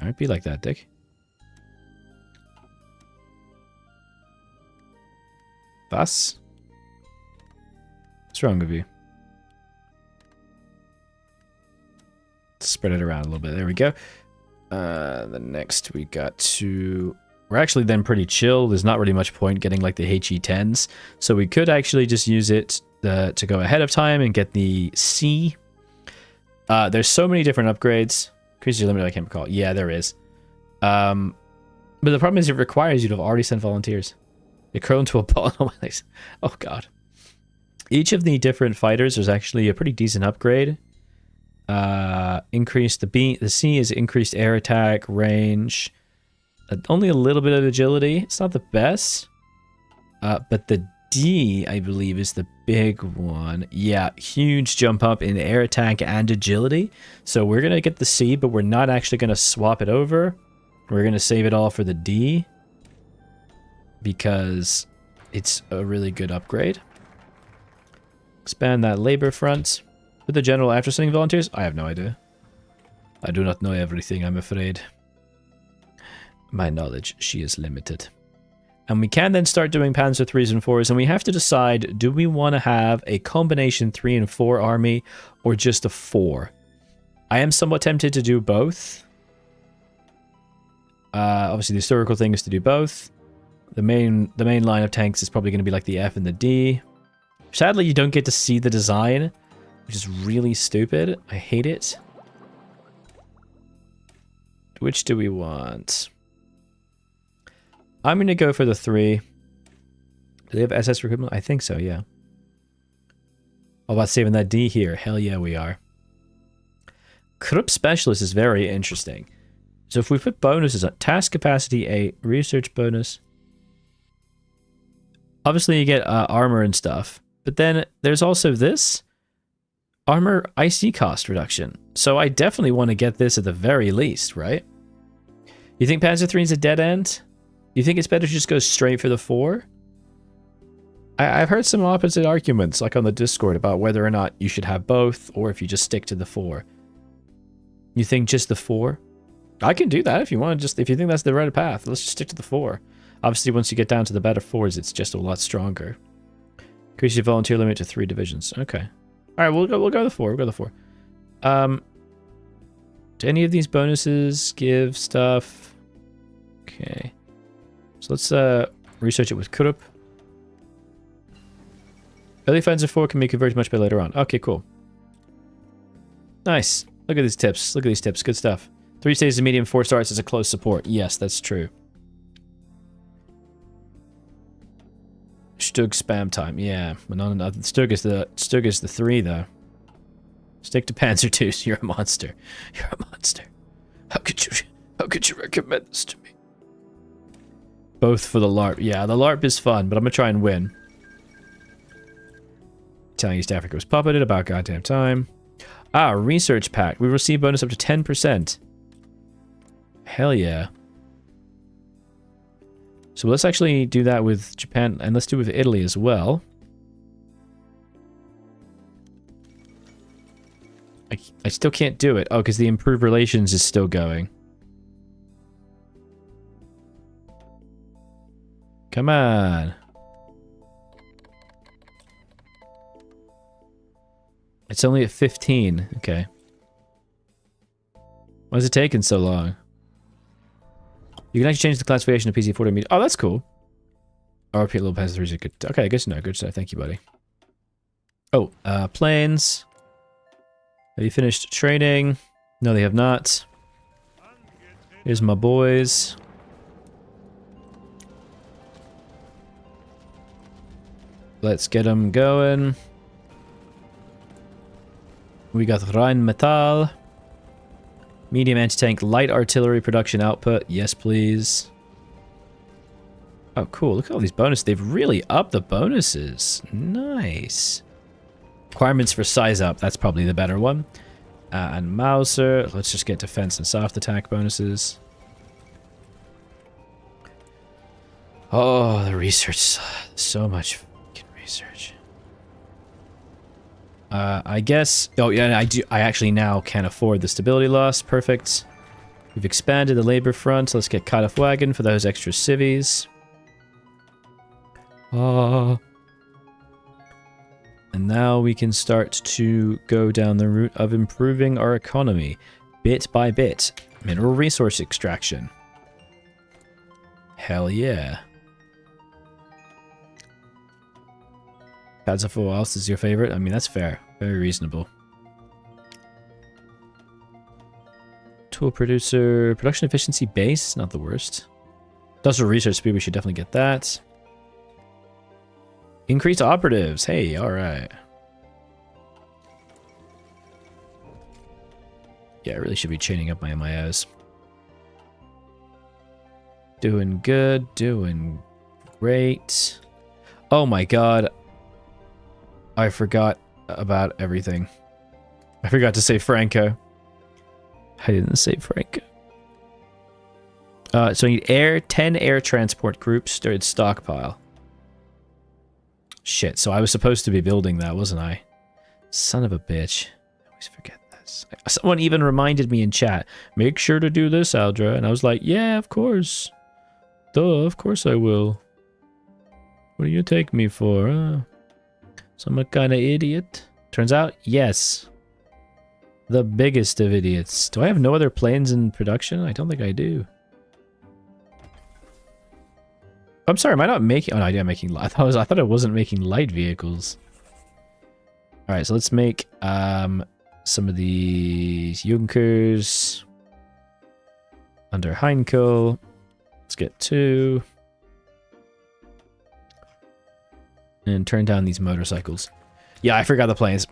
Don't be like that, Dick. Was? What's wrong with you? Let's spread it around a little bit. There we go. The next we got to... We're actually then pretty chill. There's not really much point getting like the HE10s. So we could actually just use it to go ahead of time and get the C. There's so many different upgrades. Increase your limit, I can't recall. Yeah, there is. But the problem is it requires you to have already sent volunteers. They curl into a ball. Oh, my legs. Oh, God. Each of the different fighters is actually a pretty decent upgrade. Increase the C is increased air attack, range. Only a little bit of agility. It's not the best. But the D, I believe, is the big one. Yeah, huge jump up in air attack and agility. So we're going to get the C, but we're not actually going to swap it over. We're going to save it all for the D. Because it's a really good upgrade. Expand that labor front. With the general after sending volunteers? I have no idea. I do not know everything, I'm afraid. My knowledge, she is limited. And we can then start doing Panzer 3s and 4s, and we have to decide, do we want to have a combination 3 and 4 army, or just a 4? I am somewhat tempted to do both. Obviously, the historical thing is to do both. The main line of tanks is probably going to be like the F and the D. Sadly, you don't get to see the design, which is really stupid. I hate it. Which do we want? I'm going to go for the 3. Do they have SS recruitment? I think so, yeah. How about saving that D here? Hell yeah, we are. Krupp Specialist is very interesting. So if we put bonuses on task capacity 8, research bonus. Obviously you get armor and stuff. But then there's also this. Armor IC cost reduction. So I definitely want to get this at the very least, right? You think Panzer 3 is a dead end? You think it's better to just go straight for the 4? I've heard some opposite arguments, like on the Discord, about whether or not you should have both, or if you just stick to the 4. You think just the 4? I can do that if you want. Just if you think that's the right path, let's just stick to the 4. Obviously, once you get down to the better 4s, it's just a lot stronger. Increase your volunteer limit to 3 divisions. Okay. All right, we'll go the 4. We'll go the 4. Do any of these bonuses give stuff? Okay. So let's research it with Krupp. Early Panzer 4 can be converted much better later on. Okay, cool. Nice. Look at these tips. Look at these tips. Good stuff. 3 stages of medium, 4 stars as a close support. Yes, that's true. Stug spam time. Yeah, but not another. Stug is the 3 though. Stick to Panzer 2s. You're a monster. You're a monster. How could you recommend this to me? Both for the LARP. Yeah, the LARP is fun, but I'm gonna try and win. Telling East Africa was puppeted about goddamn time. Ah, research pack. We receive bonus up to 10%. Hell yeah. So let's actually do that with Japan, and let's do it with Italy as well. I still can't do it. Oh, because the improved relations is still going. Come on. It's only at 15. Okay. Why is it taking so long? You can actually change the classification of PC-40 meter. Oh, that's cool. RP little passengers are good. Okay, good to know. Good to know. Thank you, buddy. Oh, planes. Have you finished training? No, they have not. Here's my boys. Let's get them going. We got Rheinmetall. Medium anti-tank light artillery production output. Yes, please. Oh, cool. Look at all these bonuses. They've really upped the bonuses. Nice. Requirements for size up. That's probably the better one. And Mauser. Let's just get defense and soft attack bonuses. Oh, the research. So much fucking research. I guess... Oh, yeah, I actually now can afford the stability loss. Perfect. We've expanded the labor front. Let's get Wagon for those extra civies. And now we can start to go down the route of improving our economy. Bit by bit. Mineral resource extraction. Hell yeah. Pazafo House is your favorite? I mean, that's fair. Very reasonable. Tool producer. Production efficiency base. Not the worst. Industrial research speed. We should definitely get that. Increased operatives. Hey, alright. Yeah, I really should be chaining up my MIOs. Doing good. Doing great. Oh my god. I forgot about everything. I forgot to say Franco. I didn't say Franco. So you need 10 air transport groups started stockpile. Shit, so I was supposed to be building that, wasn't I? Son of a bitch. I always forget this. Someone even reminded me in chat, make sure to do this, Aldra. And I was like, yeah, of course. Duh, of course I will. What do you take me for? Some kind of idiot? Turns out, yes. The biggest of idiots. Do I have no other planes in production? I don't think I do. I'm sorry, am I not making... Oh, no, I am making... I thought I wasn't making light vehicles. Alright, so let's make some of these Junkers under Heinkel. Let's get 2. And turn down these motorcycles. Yeah, I forgot the planes.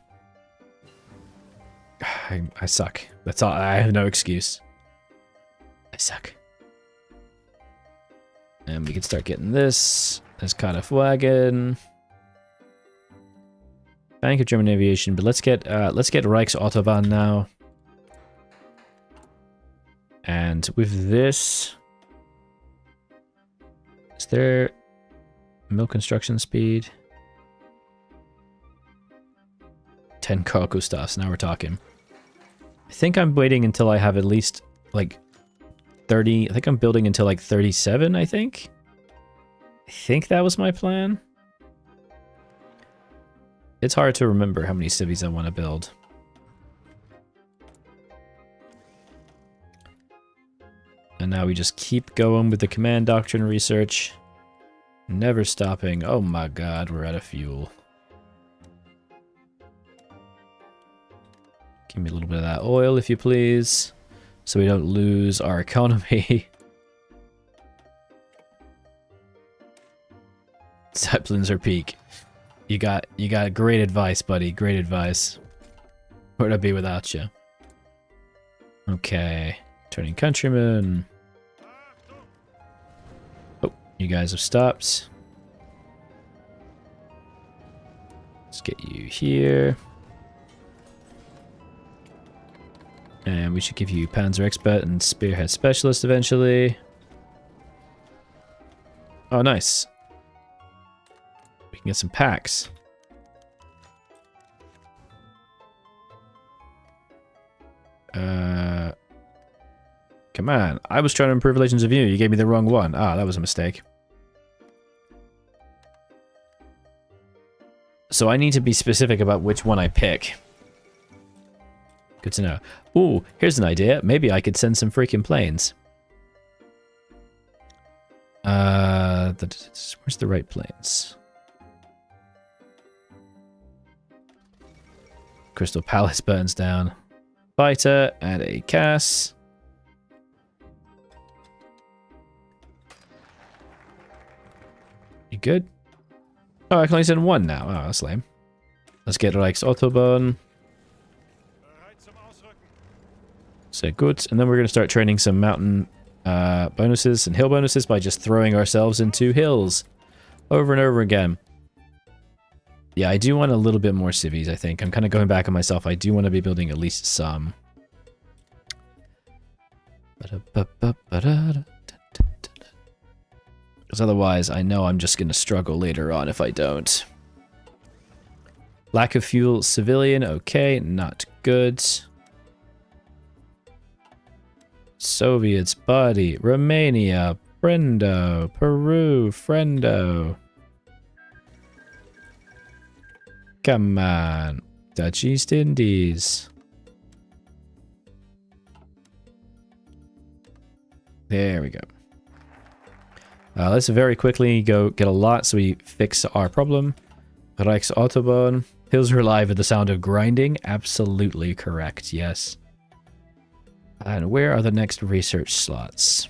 I suck. That's all. I have no excuse. I suck. And we can start getting this. There's Wagon. Bank of German Aviation, but let's get Reichsautobahn now. And with this, is there mill construction speed? 10 Carl Gustavs. Now we're talking. I think I'm waiting until I have at least like 30. I think I'm building until like 37, I think. I think that was my plan. It's hard to remember how many civies I want to build. And now we just keep going with the command doctrine research. Never stopping. Oh my god, we're out of fuel. Give me a little bit of that oil, if you please, so we don't lose our economy. Zeppelins are peak. You got great advice, buddy. Great advice. Where'd I be without you? Okay. Turning countrymen. Oh, you guys have stopped. Let's get you here. And we should give you Panzer Expert and Spearhead Specialist eventually. Oh, nice. We can get some packs. Come on. I was trying to improve relations of you. You gave me the wrong one. Ah, that was a mistake. So I need to be specific about which one I pick. Good to know. Ooh, here's an idea. Maybe I could send some freaking planes. Where's the right planes? Crystal Palace burns down. Fighter and a Cass. You good? Oh, I can only send one now. Oh, that's lame. Let's get Reichs Autobahn. So good. And then we're going to start training some mountain bonuses and hill bonuses by just throwing ourselves into hills over and over again. Yeah, I do want a little bit more civies, I think. I'm kind of going back on myself. I do want to be building at least some. Because otherwise, I know I'm just going to struggle later on if I don't. Lack of fuel, civilian. Okay, not good. Soviets, buddy. Romania, friendo. Peru, friendo. Come on. Dutch East Indies. There we go. Let's very quickly go get a lot so we fix our problem. Reichs Autobahn. Hills are alive at the sound of grinding. Absolutely correct, yes. And where are the next research slots?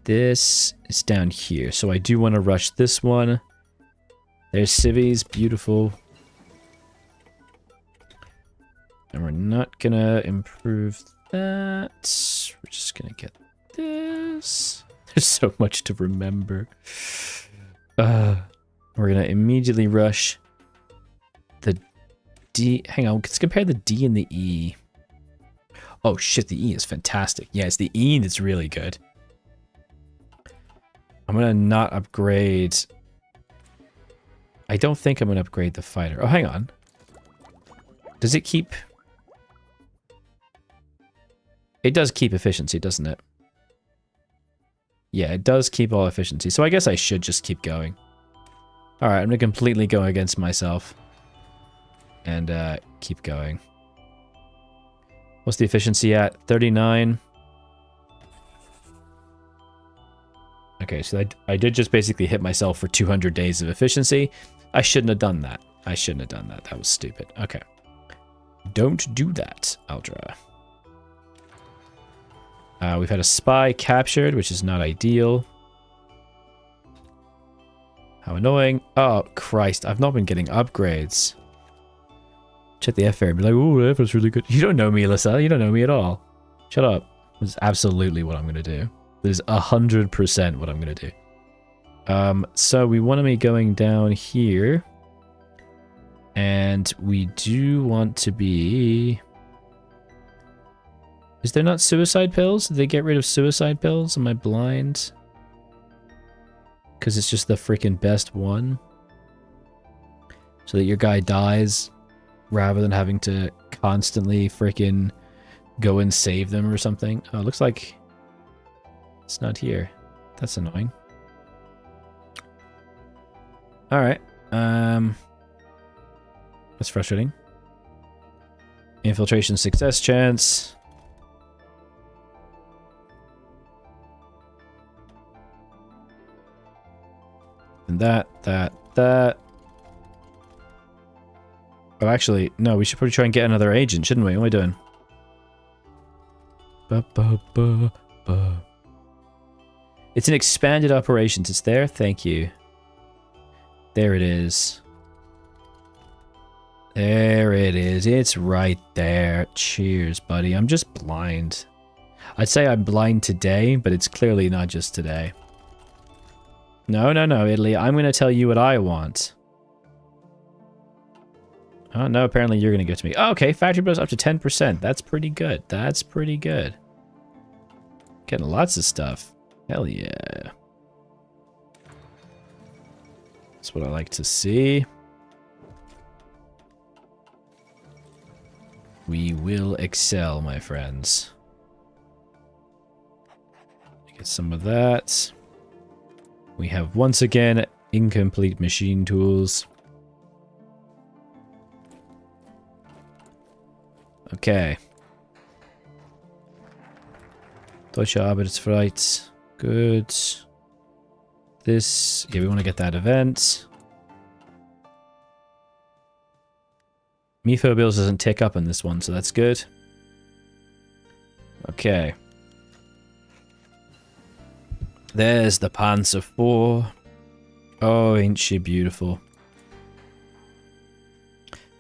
This is down here, so I do want to rush this one. There's civies, beautiful. And we're not gonna improve that. We're just gonna get this. There's so much to remember. We're gonna immediately rush the D. Hang on, let's compare the D and the E. Oh shit, the E is fantastic. Yeah, it's the E that's really good. I'm gonna not upgrade. I don't think I'm gonna upgrade the fighter. Oh, hang on. Does it keep... It does keep efficiency, doesn't it? Yeah, it does keep all efficiency. So I guess I should just keep going. Alright, I'm gonna completely go against myself. And keep going. What's the efficiency at? 39. Okay, so I did just basically hit myself for 200 days of efficiency. I shouldn't have done that. I shouldn't have done that. That was stupid. Okay. Don't do that, Aldra. We've had a spy captured, which is not ideal. How annoying. Oh, Christ. I've not been getting upgrades. Check the F-Fair and be like, oh, the F-Fair's really good. You don't know me, Alyssa. You don't know me at all. Shut up. That's absolutely what I'm going to do. That is 100% what I'm going to do. So we want to be going down here. And we do want to be... Is there not suicide pills? Did they get rid of suicide pills? Am I blind? Because it's just the freaking best one. So that your guy dies rather than having to constantly freaking go and save them or something. Oh, it looks like it's not here. That's annoying. Alright. That's frustrating. Infiltration success chance. And that. Oh, actually, no, we should probably try and get another agent, shouldn't we? What am I doing? It's an expanded operations. It's there. Thank you. There it is. There it is. It's right there. Cheers, buddy. I'm just blind. I'd say I'm blind today, but it's clearly not just today. No, no, no, Italy. I'm going to tell you what I want. Oh, no, apparently you're going to give it to me. Oh, okay, factory bonus up to 10%. That's pretty good. That's pretty good. Getting lots of stuff. Hell yeah. That's what I like to see. We will excel, my friends. Get some of that. We have, once again, incomplete machine tools. Okay. Deutsche Arbeitsfreiheit. Good. This... Yeah, we want to get that event. Mifo bills doesn't tick up in this one, so that's good. Okay. There's the Panzer IV. Oh, ain't she beautiful.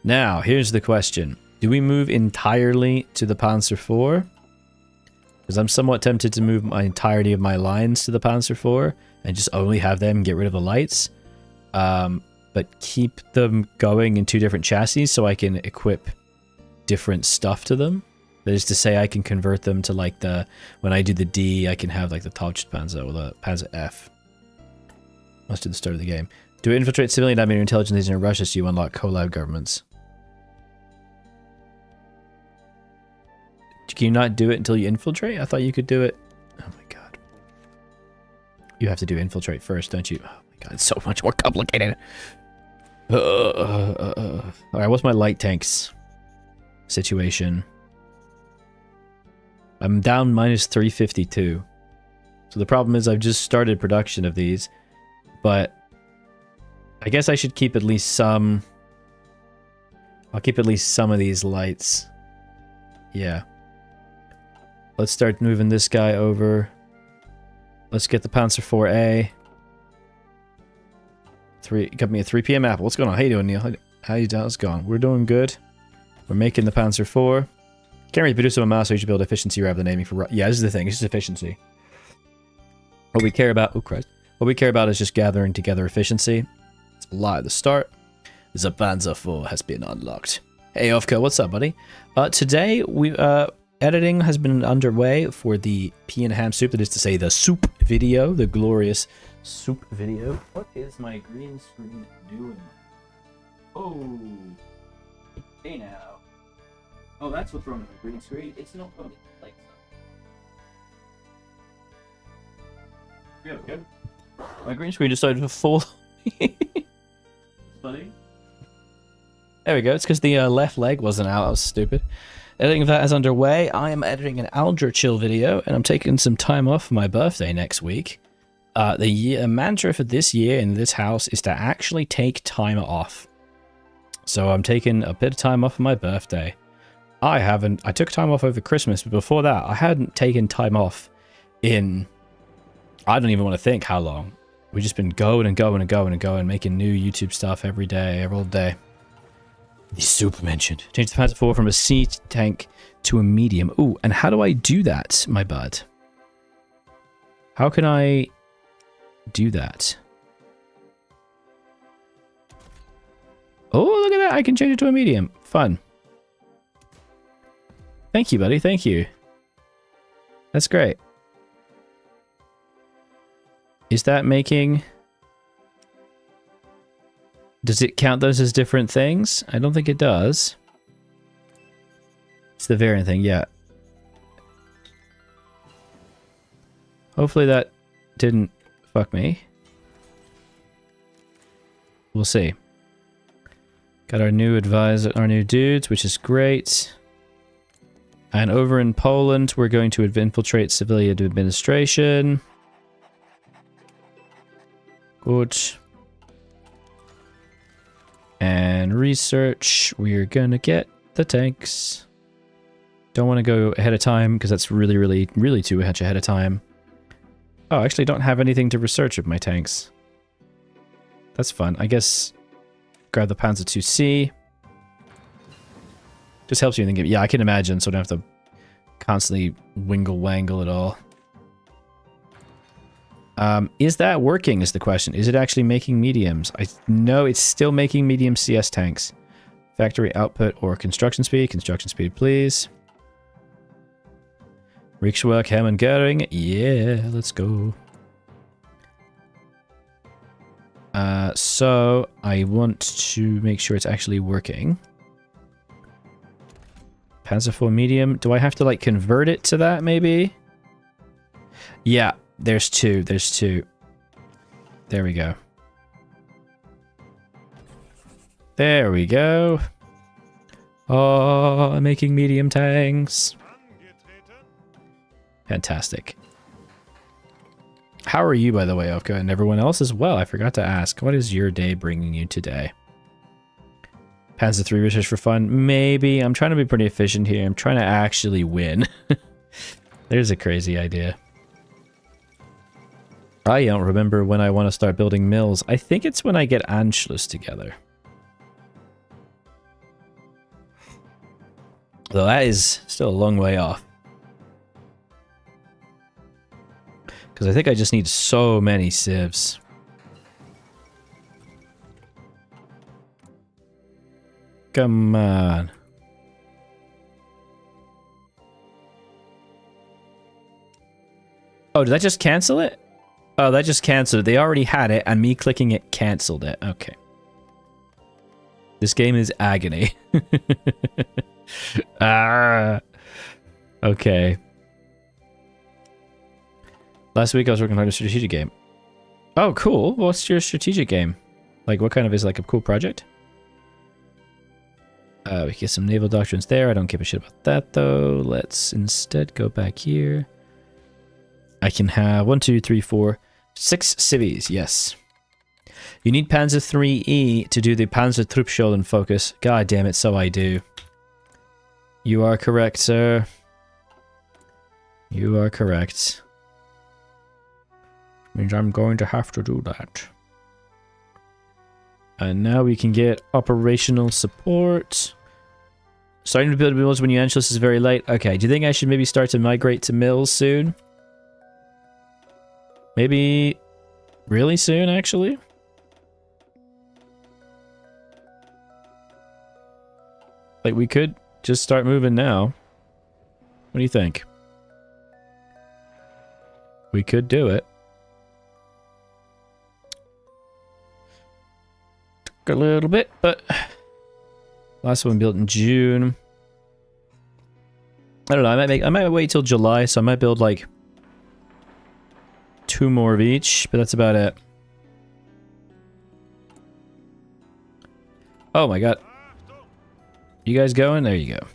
Now, here's the question. Do we move entirely to the Panzer IV? Because I'm somewhat tempted to move my entirety of my lines to the Panzer IV and just only have them get rid of the lights. But keep them going in two different chassis so I can equip different stuff to them. That is to say, I can convert them to like the... When I do the D, I can have like the Panzer or the Panzer F. Must do the start of the game. Do infiltrate civilian admin intelligence agents in Russia so you unlock collab governments. Can you not do it until you infiltrate? I thought you could do it. Oh my god. You have to do infiltrate first, don't you? Oh my god, it's so much more complicated. Alright, what's my light tanks situation? I'm down minus 352. So the problem is I've just started production of these. But I guess I should keep at least some... I'll keep at least some of these lights. Yeah. Let's start moving this guy over. Let's get the Panzer IV-A. Got me a 3 p.m. apple. What's going on? How you doing, Neil? How you doing? How's it going? We're doing good. We're making the Panzer IV. Can't really produce them on mouse, so you should build efficiency rather than aiming for... Yeah, this is the thing. It's just efficiency. What we care about... Oh, Christ. What we care about is just gathering together efficiency. It's a lot at the start. The Panzer IV has been unlocked. Hey, Ofka, what's up, buddy? Today, editing has been underway for the pea and ham soup, that is to say the soup video, the glorious soup video. What is my green screen doing? Oh, hey now. Oh, that's what's wrong with the green screen. It's not going like that. Good. My green screen decided to fall. Funny. There we go. It's because the left leg wasn't out. I was stupid. Editing of that is underway. I am editing an Alger Chill video, and I'm taking some time off for my birthday next week. The mantra for this year in this house is to actually take time off. So I'm taking a bit of time off for my birthday. I took time off over Christmas, but before that, I hadn't taken time off in... I don't even want to think how long. We've just been going and going and going and going, making new YouTube stuff every day, every day. The soup mentioned. Change the Panzer IV from a C tank to a medium. Ooh, and how do I do that, my bud? How can I do that? Oh, look at that. I can change it to a medium. Fun. Thank you, buddy. Thank you. That's great. Is that making... Does it count those as different things? I don't think it does. It's the variant thing, yeah. Hopefully that didn't fuck me. We'll see. Got our new advisor, our new dudes, which is great. And over in Poland, we're going to infiltrate civilian administration. Good. And research, we're gonna get the tanks. Don't want to go ahead of time, because that's really, really, really too much ahead of time. Oh, I actually don't have anything to research with my tanks. That's fun. I guess grab the Panzer II-C. Just helps you in the game. Yeah, I can imagine, so I don't have to constantly wingle-wangle it all. Is that working is the question. Is it actually making mediums? I know it's still making medium CS tanks. Factory output or construction speed. Construction speed, please. Rikswerk, Hammond, Goering. Yeah, let's go. So I want to make sure it's actually working. Panzer IV medium. Do I have to like convert it to that maybe? Yeah, there's two. There's two. There we go. There we go. Oh, I'm making medium tanks. Fantastic. How are you, by the way, Ovka, and everyone else as well? I forgot to ask. What is your day bringing you today? Panzer III research for fun? Maybe. I'm trying to be pretty efficient here. I'm trying to actually win. There's a crazy idea. I don't remember when I want to start building mills. I think it's when I get Anschluss together. Though that is still a long way off. Because I think I just need so many civs. Come on. Oh, did that just cancel it? Oh, that just canceled it. They already had it, and me clicking it canceled it. Okay. This game is agony. Ah. Okay. Last week I was working on a strategic game. Oh, cool. What's your strategic game? Like, what kind of is like a cool project? We get some naval doctrines there. I don't give a shit about that, though. Let's instead go back here. I can have 1, 2, 3, 4, 6 civies. Yes. You need Panzer IIIe to do the Panzertruppschulden focus. God damn it, so I do. You are correct, sir. You are correct. Means I'm going to have to do that. And now we can get operational support. Starting to build mills when you Anschluss is very late. Okay, do you think I should maybe start to migrate to mills soon? Maybe really soon, actually? Like, we could just start moving now. What do you think? We could do it. Took a little bit, but last one built in June. I don't know. I might wait till July, so I might build like 2 more of each, but that's about it. Oh my god. You guys going? There you go.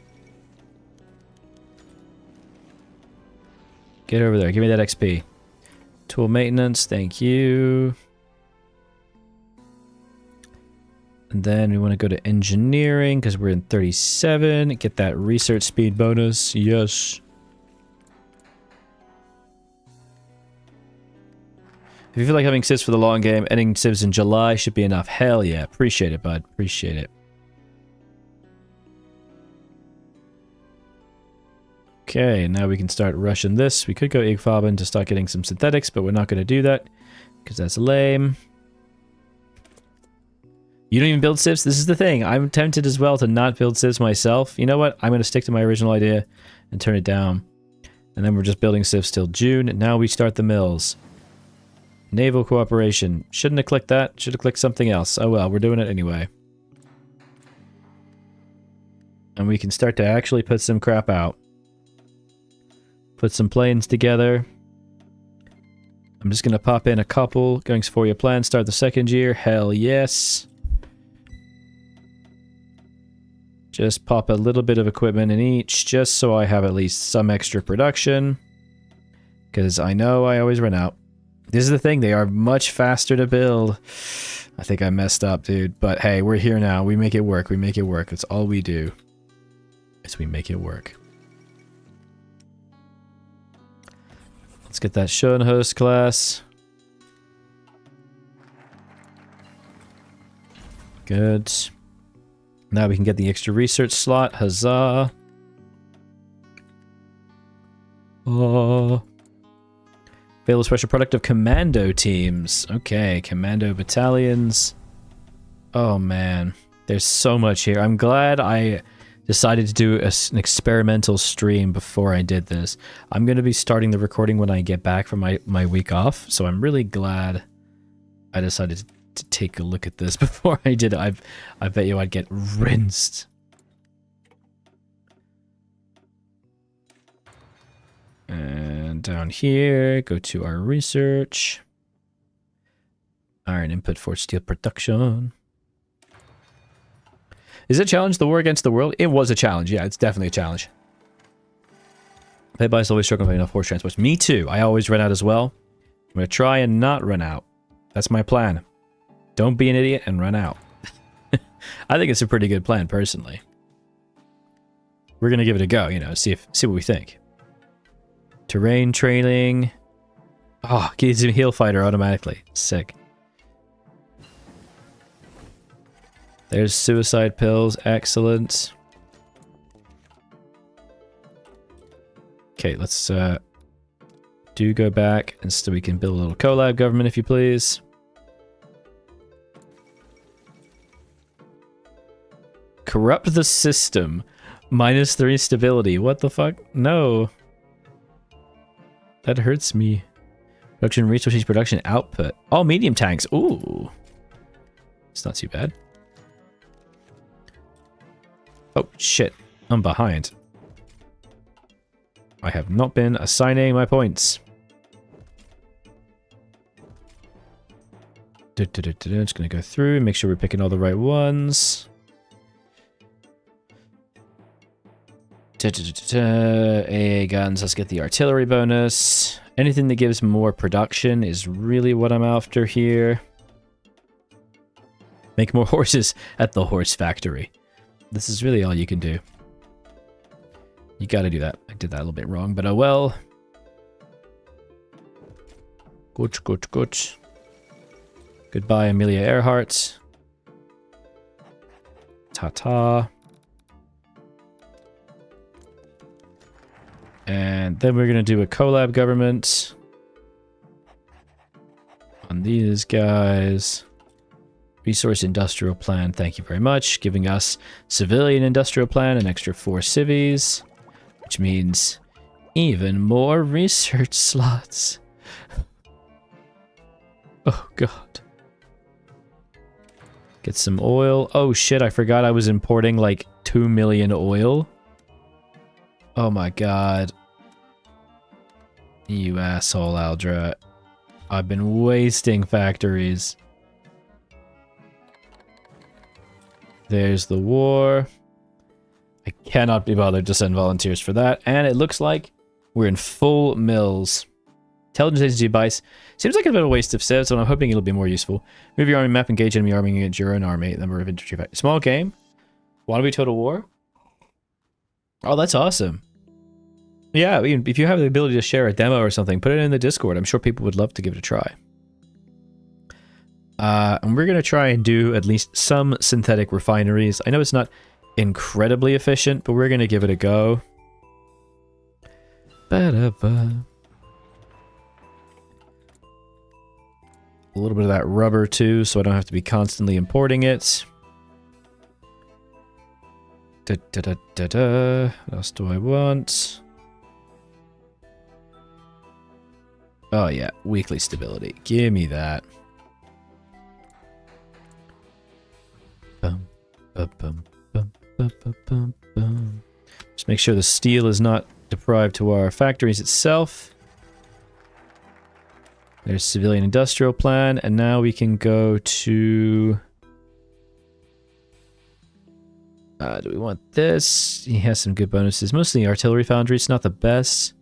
Get over there. Give me that XP. Tool maintenance. Thank you. And then we want to go to engineering because we're in 37. Get that research speed bonus. Yes. If you feel like having civs for the long game, ending civs in July should be enough. Hell yeah. Appreciate it, bud. Appreciate it. Okay, now we can start rushing this. We could go Igfaben to start getting some synthetics, but we're not going to do that because that's lame. You don't even build civs? This is the thing. I'm tempted as well to not build civs myself. You know what? I'm going to stick to my original idea and turn it down. And then we're just building civs till June. And now we start the mills. Naval cooperation. Shouldn't have clicked that. Should have clicked something else. Oh well, we're doing it anyway. And we can start to actually put some crap out. Put some planes together. I'm just going to pop in a couple. Going for your plan. Start the second year. Hell yes. Just pop a little bit of equipment in each. Just so I have at least some extra production. Because I know I always run out. This is the thing. They are much faster to build. I think I messed up, dude. But hey, we're here now. We make it work. We make it work. That's all we do. Is we make it work. Let's get that Schoenhost class. Good. Now we can get the extra research slot. Huzzah. Oh. Available special product of commando teams. Okay, commando battalions. Oh man, there's so much here. I'm glad I decided to do an experimental stream before I did this. I'm going to be starting the recording when I get back from my week off, so I'm really glad I decided to take a look at this before I did it. I bet you I'd get rinsed. And down here, go to our research. Iron input for steel production. Is it a challenge, the war against the world? It was a challenge, yeah, it's definitely a challenge. BICE always struggling with enough horse transports. Me too, I always run out as well. I'm going to try and not run out. That's my plan. Don't be an idiot and run out. I think it's a pretty good plan, personally. We're going to give it a go, you know, see what we think. Terrain training. Oh, gives him heal fighter automatically. Sick. There's suicide pills. Excellent. Okay, let's go back and so we can build a little collab government, if you please. Corrupt the system. -3 stability. What the fuck? No. That hurts me. Production resources, production output. Oh, medium tanks. Ooh. It's not too bad. Oh, shit. I'm behind. I have not been assigning my points. Just gonna go through, make sure we're picking all the right ones. AA guns, let's get the artillery bonus. Anything that gives more production is really what I'm after here. Make more horses at the horse factory. This is really all you can do. You gotta do that. I did that a little bit wrong, but oh well. Good. Goodbye, Amelia Earhart. Ta-ta. And then we're going to do a collab government on these guys. Resource industrial plan, thank you very much. Giving us civilian industrial plan, an extra 4 civies, which means even more research slots. Oh god. Get some oil. Oh shit, I forgot I was importing like 2 million oil. Oh my god. You asshole, Aldra. I've been wasting factories. There's the war. I cannot be bothered to send volunteers for that. And it looks like we're in full mills. Intelligence Agency BICE. Seems like a bit of a waste of civs, so I'm hoping it'll be more useful. Move your army map, engage enemy army against your own army. Number of infantry factories. Small game. Wanna be total war? Oh, that's awesome. Yeah, if you have the ability to share a demo or something, put it in the Discord. I'm sure people would love to give it a try. And we're going to try and do at least some synthetic refineries. I know it's not incredibly efficient, but we're going to give it a go. Ba-da-ba. A little bit of that rubber too, so I don't have to be constantly importing it. Da-da-da-da-da. What else do I want? Oh yeah, weekly stability. Give me that. Bum, bum, bum, bum, bum, bum, bum. Just make sure the steel is not deprived to our factories itself. There's civilian industrial plan, and now we can go to... do we want this? He has some good bonuses. Mostly artillery foundry, it's not the best.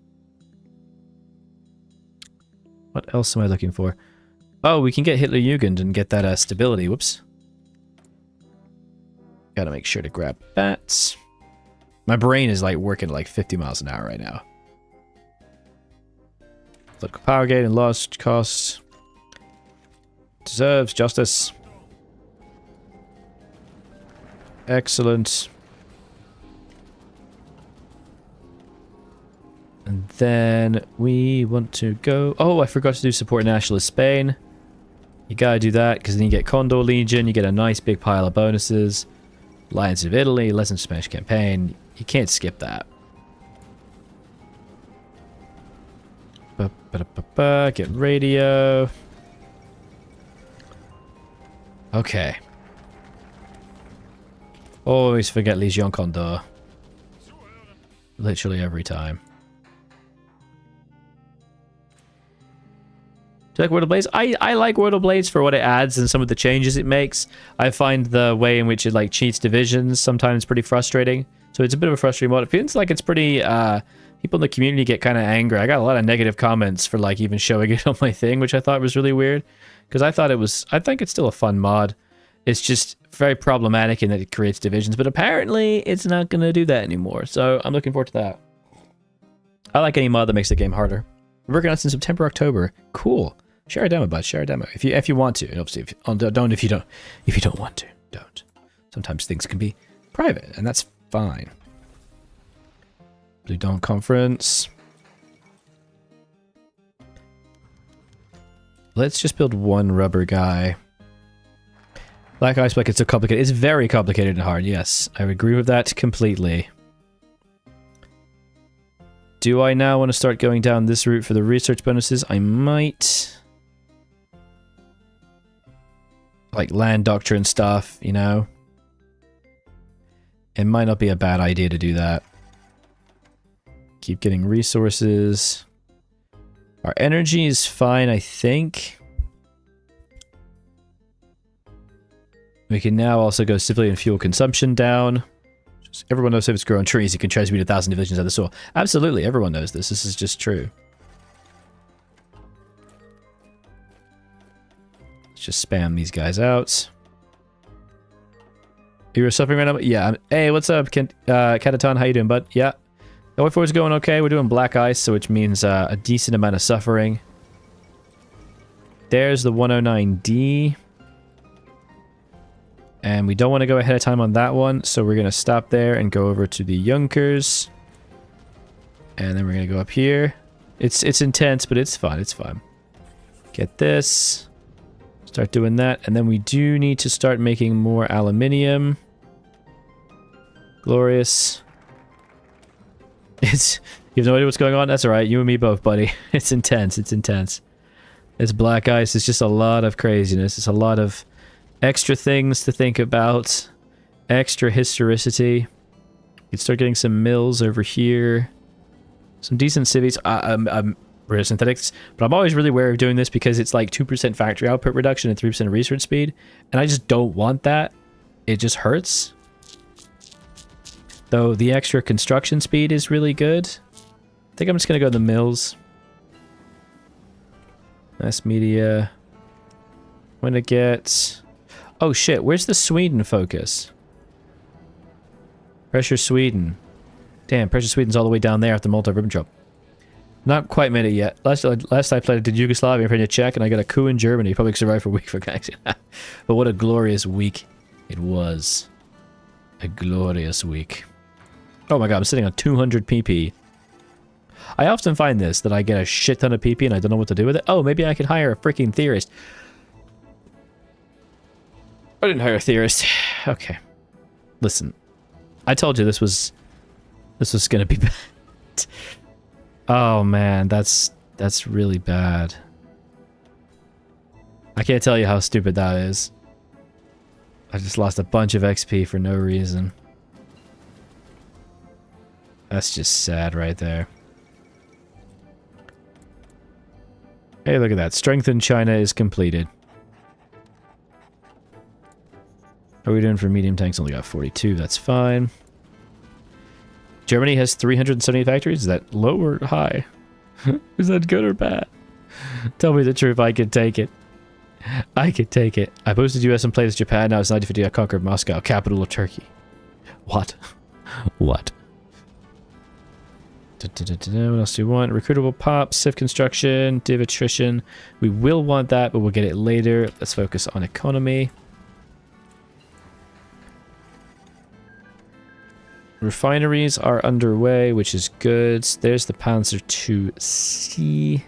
What else am I looking for? Oh, we can get Hitler Jugend and get that stability. Whoops. Gotta make sure to grab that. My brain is like working like 50 miles an hour right now. Political power gate and lost costs. Deserves justice. Excellent. And And then we want to go... Oh, I forgot to do support nationalist Spain. You gotta do that, because then you get Condor Legion, you get a nice big pile of bonuses. Alliance of Italy, Lesson Spanish Campaign. You can't skip that. Get radio. Okay. Always forget Legion Condor. Literally every time. Do you like Word of Blades? I like Word of Blades for what it adds and some of the changes it makes. I find the way in which it like cheats divisions sometimes pretty frustrating. So it's a bit of a frustrating mod. It feels like it's pretty... people in the community get kind of angry. I got a lot of negative comments for like even showing it on my thing, which I thought was really weird. Because I thought it was... I think it's still a fun mod. It's just very problematic in that it creates divisions. But apparently it's not going to do that anymore. So I'm looking forward to that. I like any mod that makes the game harder. We're working on it since September, October. Cool. Share a demo, bud. Share a demo if you want to. And obviously, don't if you don't want to. Don't. Sometimes things can be private, and that's fine. Blue Dawn Conference. Let's just build one rubber guy. Black Ice Black, it's so complicated. It's very complicated and hard, yes. I would agree with that completely. Do I now want to start going down this route for the research bonuses? I might. Like land doctrine stuff, you know? It might not be a bad idea to do that. Keep getting resources. Our energy is fine, I think. We can now also go civilian fuel consumption down. Just, everyone knows if it's growing trees, you can transmute 1,000 divisions out of the soil. Absolutely, everyone knows this. This is just true. Let's just spam these guys out. You're suffering right now? Yeah. Hey, what's up, Cataton? How you doing, bud? Yeah. The way forward's going okay. We're doing black ice, so which means a decent amount of suffering. There's the 109D. And we don't want to go ahead of time on that one, so we're going to stop there and go over to the Junkers. And then we're going to go up here. It's intense, but it's fun. It's fun. Get this. Start doing that. And then we do need to start making more aluminium. Glorious. You have no idea what's going on? That's alright. You and me both, buddy. It's intense. It's intense. It's black ice. It's just a lot of craziness. It's a lot of extra things to think about. Extra historicity. You start getting some mills over here. Some decent civies. Rare synthetics. But I'm always really wary of doing this because it's like 2% factory output reduction and 3% research speed. And I just don't want that. It just hurts. Though the extra construction speed is really good. I think I'm just going to go to the mills. Mass media. I'm going to get... Oh shit, where's the Sweden focus? Pressure Sweden. Damn, Pressure Sweden's all the way down there after Malta-Ribbentrop. Not quite made it yet. Last I played, I did Yugoslavia, I played Czech, and I got a coup in Germany. Probably survived for a week for guys. But what a glorious week it was. A glorious week. Oh my god, I'm sitting on 200 PP. I often find this, that I get a shit ton of PP and I don't know what to do with it. Oh, maybe I could hire a freaking theorist. I didn't hire a theorist. Okay. Listen. I told you this was gonna be bad. Oh man, that's really bad. I can't tell you how stupid that is. I just lost a bunch of XP for no reason. That's just sad right there. Hey, look at that. Strengthen China is completed. How are we doing for medium tanks? Only got 42. That's fine. Germany has 370 factories. Is that low or high? Is that good or bad? Tell me the truth. I could take it. I could take it. I boasted US and played as Japan. Now it's 1950. I conquered Moscow, capital of Turkey. What? What? What else do we want? Recruitable pops, civ construction, div attrition. We will want that, but we'll get it later. Let's focus on economy. Refineries are underway, which is good. There's the Panzer II-C.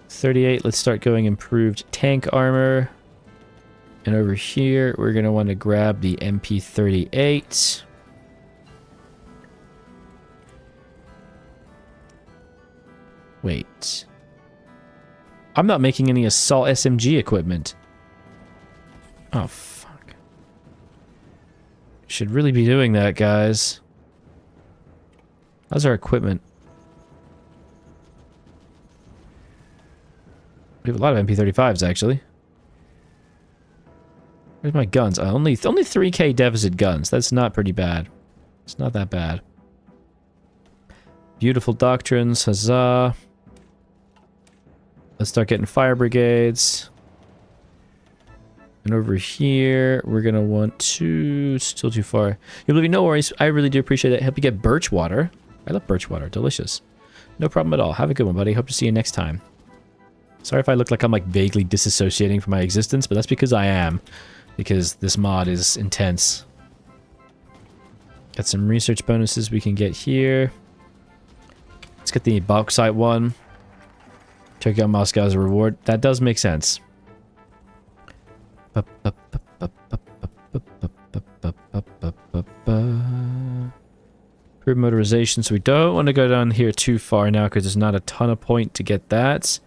38, let's start going improved tank armor. And over here, we're going to want to grab the MP38. Wait. I'm not making any assault SMG equipment. Oh, fuck. Should really be doing that, guys. How's our equipment? We have a lot of MP35s, actually. Where's my guns? Only 3k deficit guns. That's not pretty bad. It's not that bad. Beautiful doctrines. Huzzah. Let's start getting fire brigades. And over here, we're going to want to... Still too far. You'll be no worries. I really do appreciate that. Help you get birch water. I love birch water. Delicious. No problem at all. Have a good one, buddy. Hope to see you next time. Sorry if I look like I'm like vaguely disassociating from my existence, but that's because I am. Because this mod is intense. Got some research bonuses we can get here. Let's get the bauxite one. Check out Moscow as a reward. That does make sense. Improved motorization, so we don't want to go down here too far now because there's not a ton of point to get that.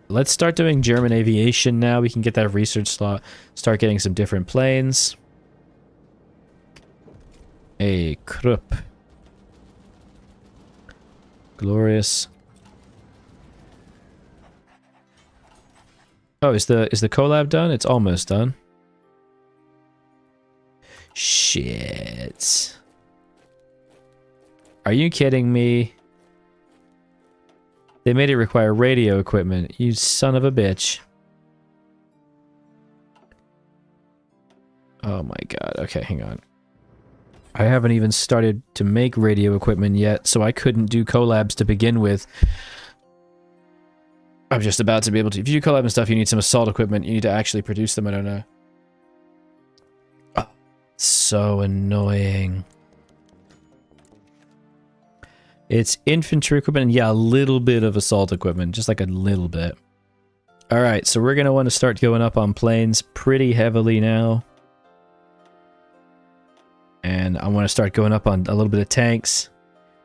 Let's start doing German aviation now. We can get that research slot, start getting some different planes. A Krupp. Glorious. Oh, is the collab done? It's almost done. Shit. Are you kidding me? They made it require radio equipment. You son of a bitch. Oh my god. Okay, hang on. I haven't even started to make radio equipment yet, so I couldn't do collabs to begin with. I'm just about to be able to... If you do collab and stuff, you need some assault equipment. You need to actually produce them. I don't know. Oh, so annoying. It's infantry equipment and yeah, a little bit of assault equipment. Just like a little bit. Alright, so we're going to want to start going up on planes pretty heavily now. And I want to start going up on a little bit of tanks.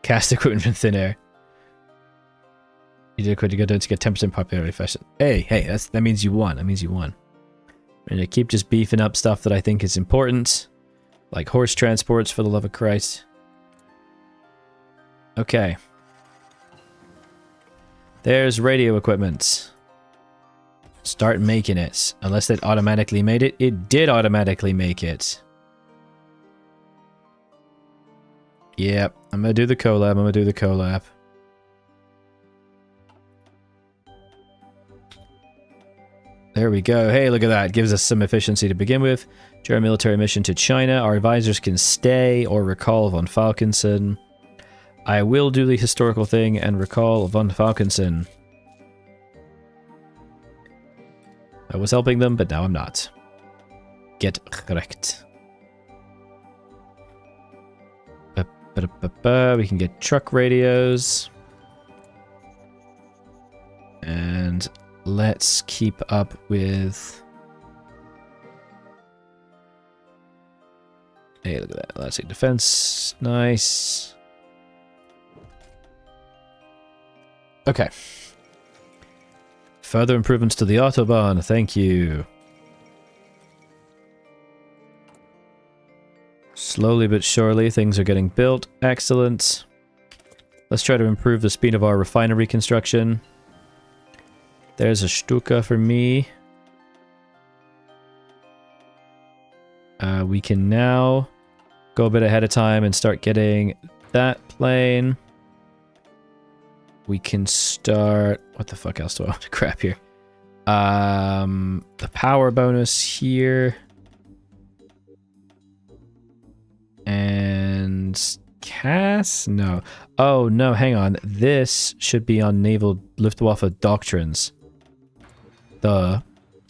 Cast equipment from thin air. You did quit to go down to get 10% popularity fashion. Hey, that means you won. That means you won. I'm going to keep just beefing up stuff that I think is important. Like horse transports, for the love of Christ. Okay. There's radio equipment. Start making it. Unless it automatically made it. It did automatically make it. Yep. I'm going to do the collab. There we go. Hey, look at that. Gives us some efficiency to begin with. German military mission to China. Our advisors can stay or recall von Falkenson. I will do the historical thing and recall von Falkenson. I was helping them, but now I'm not. Get wrecked. We can get truck radios. And let's keep up with... Hey, look at that. Let's take defense. Nice. Okay. Further improvements to the Autobahn. Thank you. Slowly but surely, things are getting built. Excellent. Let's try to improve the speed of our refinery construction. There's a Stuka for me. We can now go a bit ahead of time and start getting that plane. We can start... What the fuck else do I want to grab here? The power bonus here. And... Cass? No. Oh, no, hang on. This should be on Naval Luftwaffe Doctrines. Duh.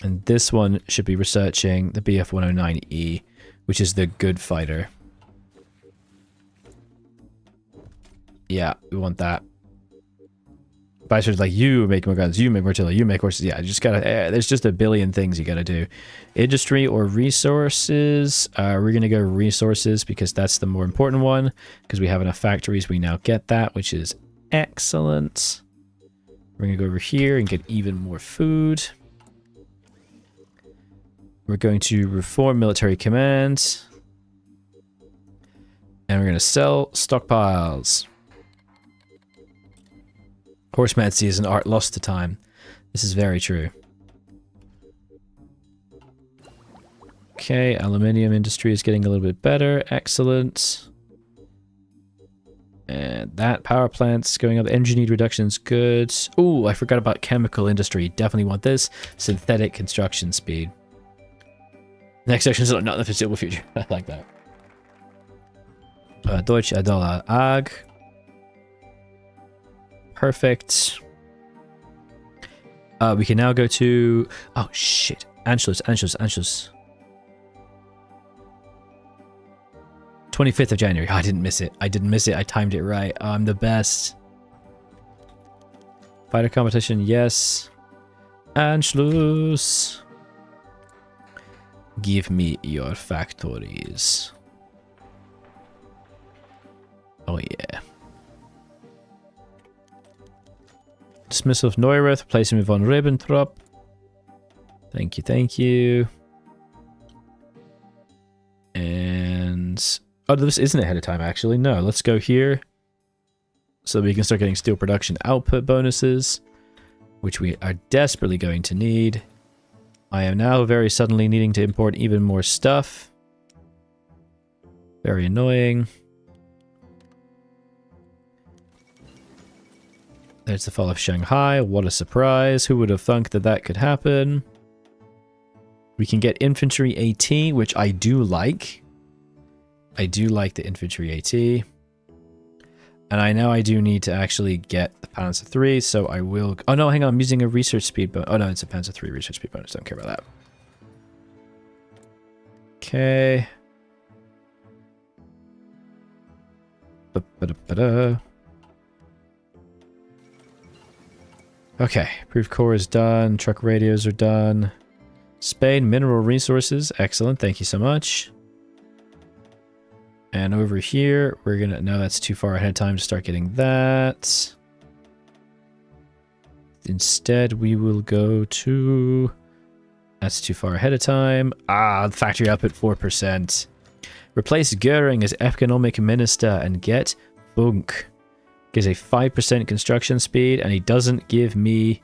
And this one should be researching the BF-109E, which is the good fighter. Yeah, we want that. BICE is like, you make more guns, you make more artillery, you make horses. Yeah, you just gotta, there's just a billion things you gotta do. Industry or resources. We're gonna go resources because that's the more important one. Because we have enough factories, we now get that, which is excellent. We're gonna go over here and get even more food. We're going to reform military command. And we're gonna sell stockpiles. Horsemancy is an art lost to time. This is very true. Okay, aluminium industry is getting a little bit better. Excellent. And that power plant's going up. Energy need reduction's good. Ooh, I forgot about chemical industry. Definitely want this. Synthetic construction speed. Next section is not in the foreseeable future. I like that. Deutsche Dollar AG. Perfect. We can now go to... Oh, shit. Anschluss. 25th of January. Oh, I didn't miss it. I timed it right. Oh, I'm the best. Fighter competition, yes. Anschluss. Give me your factories. Oh, yeah. Dismissal of Neurath, replacing with von Ribbentrop. Thank you. And... Oh, this isn't ahead of time, actually. No, let's go here. So we can start getting steel production output bonuses, which we are desperately going to need. I am now very suddenly needing to import even more stuff. Very annoying. There's the fall of Shanghai. What a surprise. Who would have thunk that that could happen? We can get infantry AT, which I do like. I do like the infantry AT. And I do need to actually get the Panzer 3, so I will... Oh no, hang on, I'm using a research speed bonus. Oh no, it's a Panzer 3 research speed bonus. Don't care about that. Okay. Ba-ba-da-ba-da. Okay, proof core is done. Truck radios are done. Spain, mineral resources. Excellent, thank you so much. And over here, we're gonna... No, that's too far ahead of time to start getting that. Instead, we will go to... That's too far ahead of time. Ah, factory up at 4%. Replace Goering as economic minister and get Funk. Gives a 5% construction speed, and he doesn't give me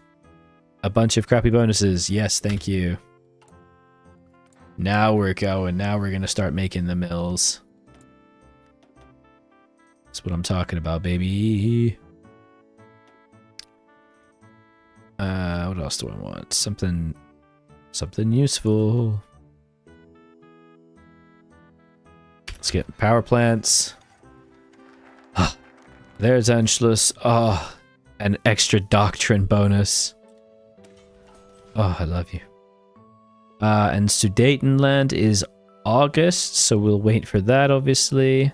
a bunch of crappy bonuses. Yes, thank you. Now we're going. Now we're going to start making the mills. That's what I'm talking about, baby. What else do I want? Something useful. Let's get power plants. There's Anschluss. Oh, an extra Doctrine bonus. Oh, I love you. And Sudetenland is August, so we'll wait for that, obviously.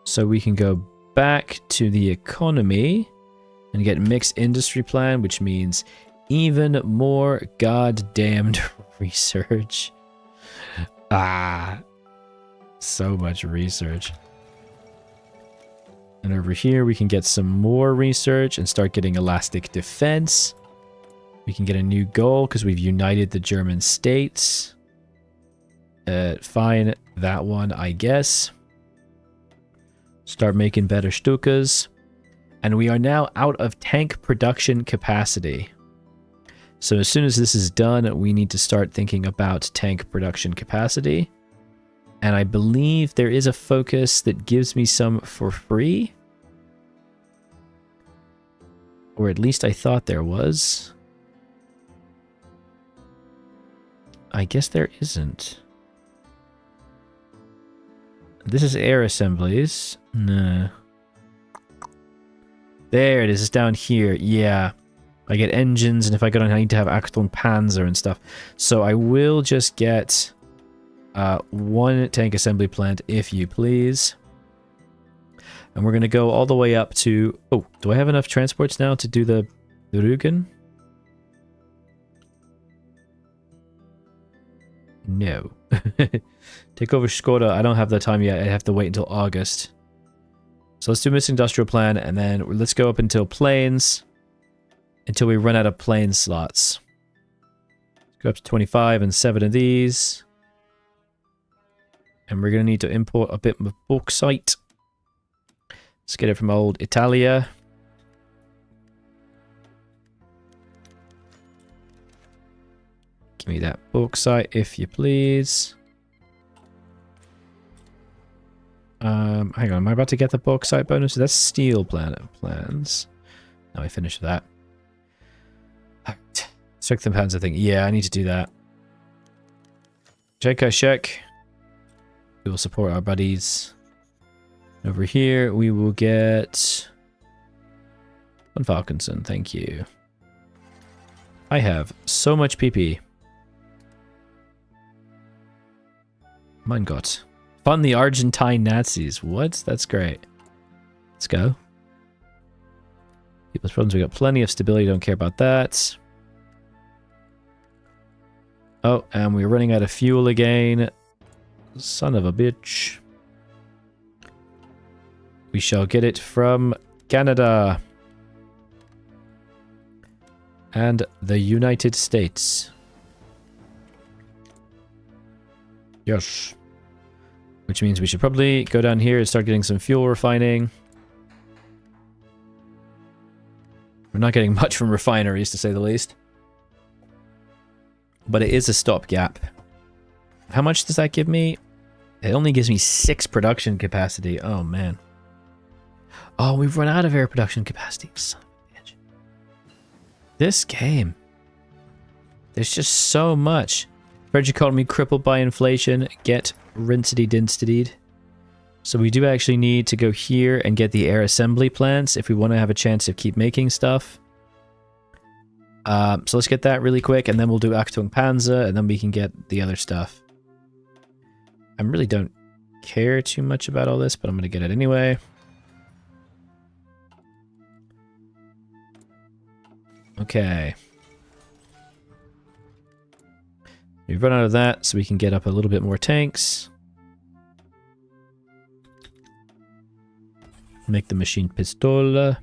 So we can go back to the economy and get mixed industry plan, which means even more goddamned research. Ah, so much research. And over here, we can get some more research and start getting elastic defense. We can get a new goal because we've united the German states. Fine, that one, I guess. Start making better Stukas. And we are now out of tank production capacity. So as soon as this is done, we need to start thinking about tank production capacity. And I believe there is a focus that gives me some for free. Or at least I thought there was. I guess there isn't. This is air assemblies. No. There it is. It's down here. Yeah. I get engines, and if I go down, I need to have Achtung Panzer and stuff. So I will just get one tank assembly plant, if you please. And we're going to go all the way up to... Oh, do I have enough transports now to do the Rügen? No. Take over Skoda. I don't have the time yet. I have to wait until August. So let's do Missing Industrial Plan, and then let's go up until Planes. Until we run out of plane slots. Let's go up to 25 and 7 of these. And we're going to need to import a bit of bauxite. Let's get it from old Italia. Give me that bauxite, if you please. Hang on, am I about to get the bauxite bonus? That's steel plans. No, I finished that. Alright. Strength and Panzer thing. Yeah, I need to do that. Check. We will support our buddies. Over here, we will get... Von Falkenson, thank you. I have so much PP. Mein Gott. Fund the Argentine Nazis. What? That's great. Let's go. People's problems. We got plenty of stability. Don't care about that. Oh, and we're running out of fuel again. Son of a bitch. We shall get it from Canada. And the United States. Yes. Which means we should probably go down here and start getting some fuel refining. We're not getting much from refineries, to say the least. But it is a stopgap. How much does that give me? It only gives me 6 production capacity. Oh, man. Oh, we've run out of air production capacity. Son of a bitch. This game. There's just so much. Frederick called me crippled by inflation. Get rinsity dinstity. So we do actually need to go here and get the air assembly plants if we want to have a chance to keep making stuff. So let's get that really quick, and then we'll do Achtung Panzer, and then we can get the other stuff. I really don't care too much about all this, but I'm going to get it anyway. Okay. We've run out of that, so we can get up a little bit more tanks. Make the machine pistol.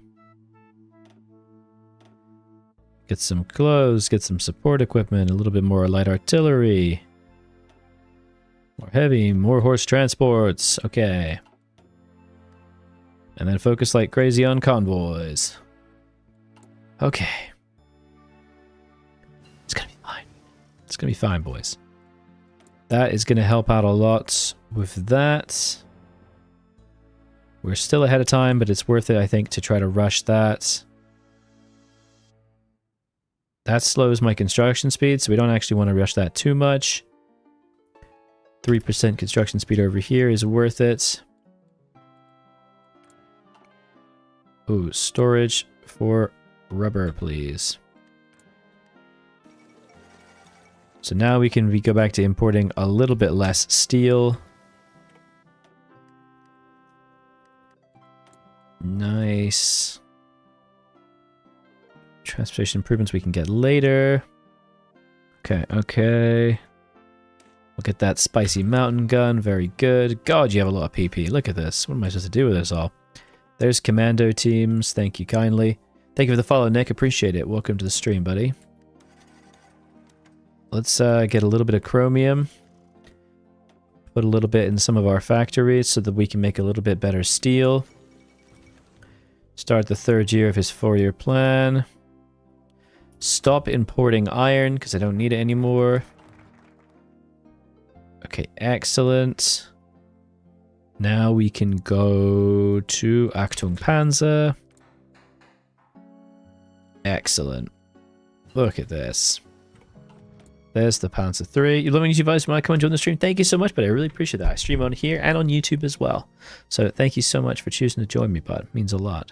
Get some clothes, get some support equipment, a little bit more light artillery. More heavy, more horse transports. Okay. And then focus like crazy on convoys. Okay. It's gonna be fine. It's gonna be fine, boys. That is gonna help out a lot with that. We're still ahead of time, but it's worth it, I think, to try to rush that. That slows my construction speed, so we don't actually want to rush that too much. 3% construction speed over here is worth it. Ooh, storage for rubber, please. So now we go back to importing a little bit less steel. Nice. Transportation improvements we can get later. Okay. We'll get that spicy mountain gun. Very good. God, you have a lot of PP. Look at this. What am I supposed to do with this all? There's commando teams. Thank you kindly. Thank you for the follow, Nick. Appreciate it. Welcome to the stream, buddy. Let's get a little bit of chromium. Put a little bit in some of our factories so that we can make a little bit better steel. Start the 3rd year of his 4-year plan. Stop importing iron because I don't need it anymore. Okay, excellent. Now we can go to Achtung Panzer. Excellent. Look at this. There's the Panzer 3. You love me, you guys, when I come and join the stream. Thank you so much, but I really appreciate that. I stream on here and on YouTube as well. So thank you so much for choosing to join me, bud. It means a lot.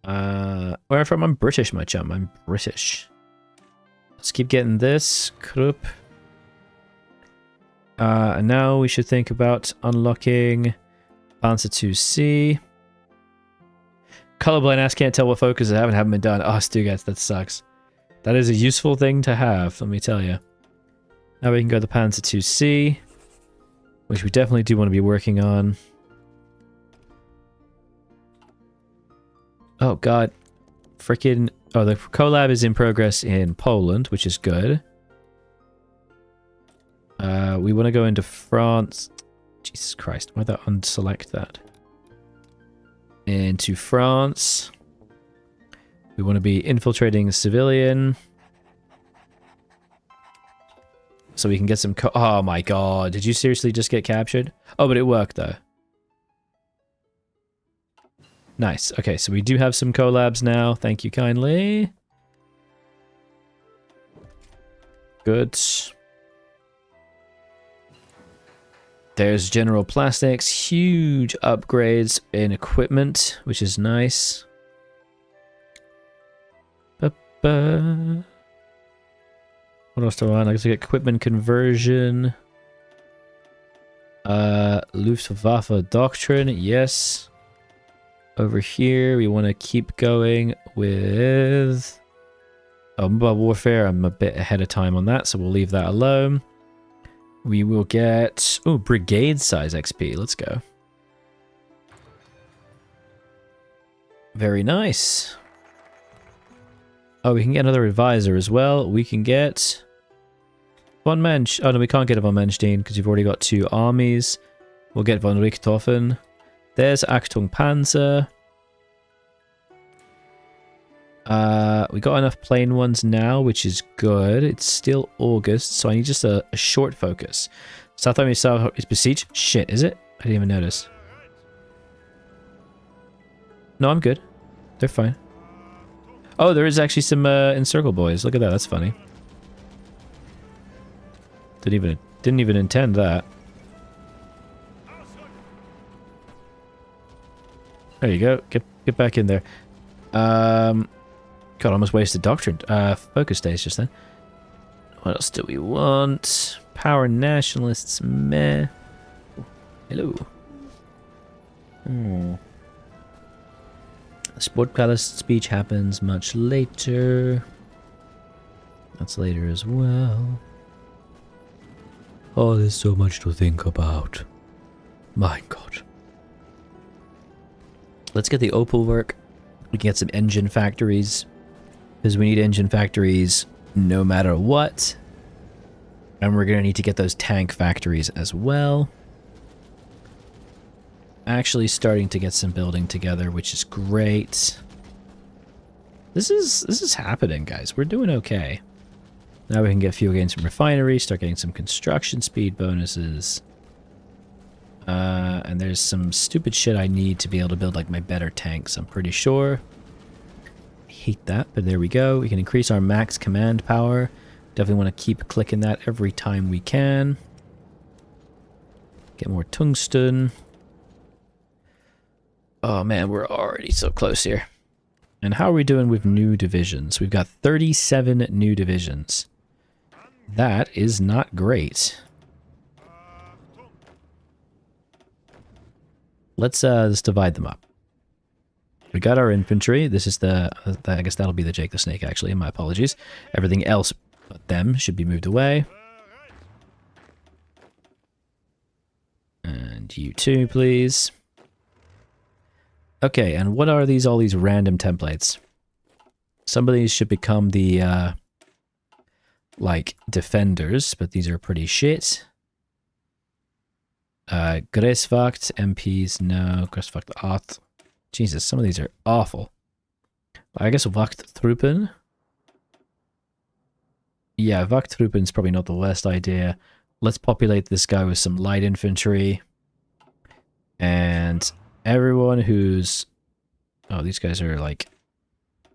Where I'm from? I'm British, my chum. I'm British. Let's keep getting this. Krupp. And now we should think about unlocking Panzer 2C. Colorblind ass can't tell what focuses haven't been done. Oh, Stugats, that sucks. That is a useful thing to have, let me tell you. Now we can go to Panzer 2C, which we definitely do want to be working on. Oh god. Freaking... Oh, the collab is in progress in Poland, which is good. We want to go into France. Jesus Christ, why'd that unselect that? Into France. We want to be infiltrating civilian. So we can get some oh my god, did you seriously just get captured? Oh, but it worked though. Nice. Okay, so we do have some collabs now. Thank you kindly. Good. There's General Plastics. Huge upgrades in equipment, which is nice. Ba-ba. What else do I want? I get equipment conversion. Luftwaffe Doctrine, yes. Over here, we want to keep going with mobile warfare. I'm a bit ahead of time on that, so we'll leave that alone. We will get brigade size XP. Let's go. Very nice. Oh, we can get another advisor as well. We can get von Mensch. Oh no, we can't get a von Menstein because you've already got 2 armies. We'll get von Richthofen. There's Achtung Panzer. We got enough plain ones now, which is good. It's still August, so I need just a short focus. South Army South is besieged. Shit, is it? I didn't even notice. No, I'm good. They're fine. Oh, there is actually some encircle boys. Look at that. That's funny. Didn't even intend that. There you go. Get back in there. God, I almost wasted Doctrine. Focus days just then. What else do we want? Power nationalists, meh. Hello. The Sport Palace speech happens much later. That's later as well. Oh, there's so much to think about. My god. Let's get the Opal work. We can get some engine factories. Because we need engine factories no matter what. And we're going to need to get those tank factories as well. Actually starting to get some building together, which is great. This is happening, guys. We're doing okay. Now we can get fuel gains from refinery, start getting some construction speed bonuses. And there's some stupid shit I need to be able to build like my better tanks, I'm pretty sure. Hate that, but there we go. We can increase our max command power. Definitely want to keep clicking that every time we can. Get more tungsten. Oh man, we're already so close here. And how are we doing with new divisions? We've got 37 new divisions. That is not great. Let's divide them up. We got our infantry. This is the... I guess that'll be the Jake the Snake, actually. My apologies. Everything else but them should be moved away. And you too, please. Okay, and what are these? All these random templates. Some of these should become the, like, defenders, but these are pretty shit. Gresswacht, MPs, no. Gresswacht Art. Jesus, some of these are awful. I guess Wachttruppen. Yeah, Wachttruppen is probably not the worst idea. Let's populate this guy with some light infantry. And everyone who's... Oh, these guys are like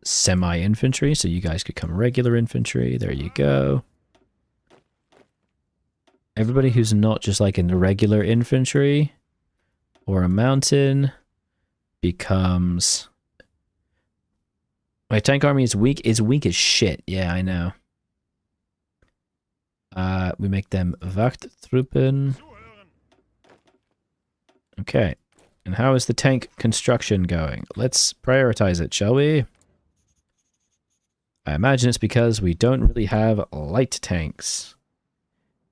semi-infantry, so you guys could come regular infantry. There you go. Everybody who's not just like in the regular infantry or a mountain becomes... My tank army is weak. It's weak as shit. Yeah, I know. We make them Wachttruppen. Okay. And how is the tank construction going? Let's prioritize it, shall we? I imagine it's because we don't really have light tanks.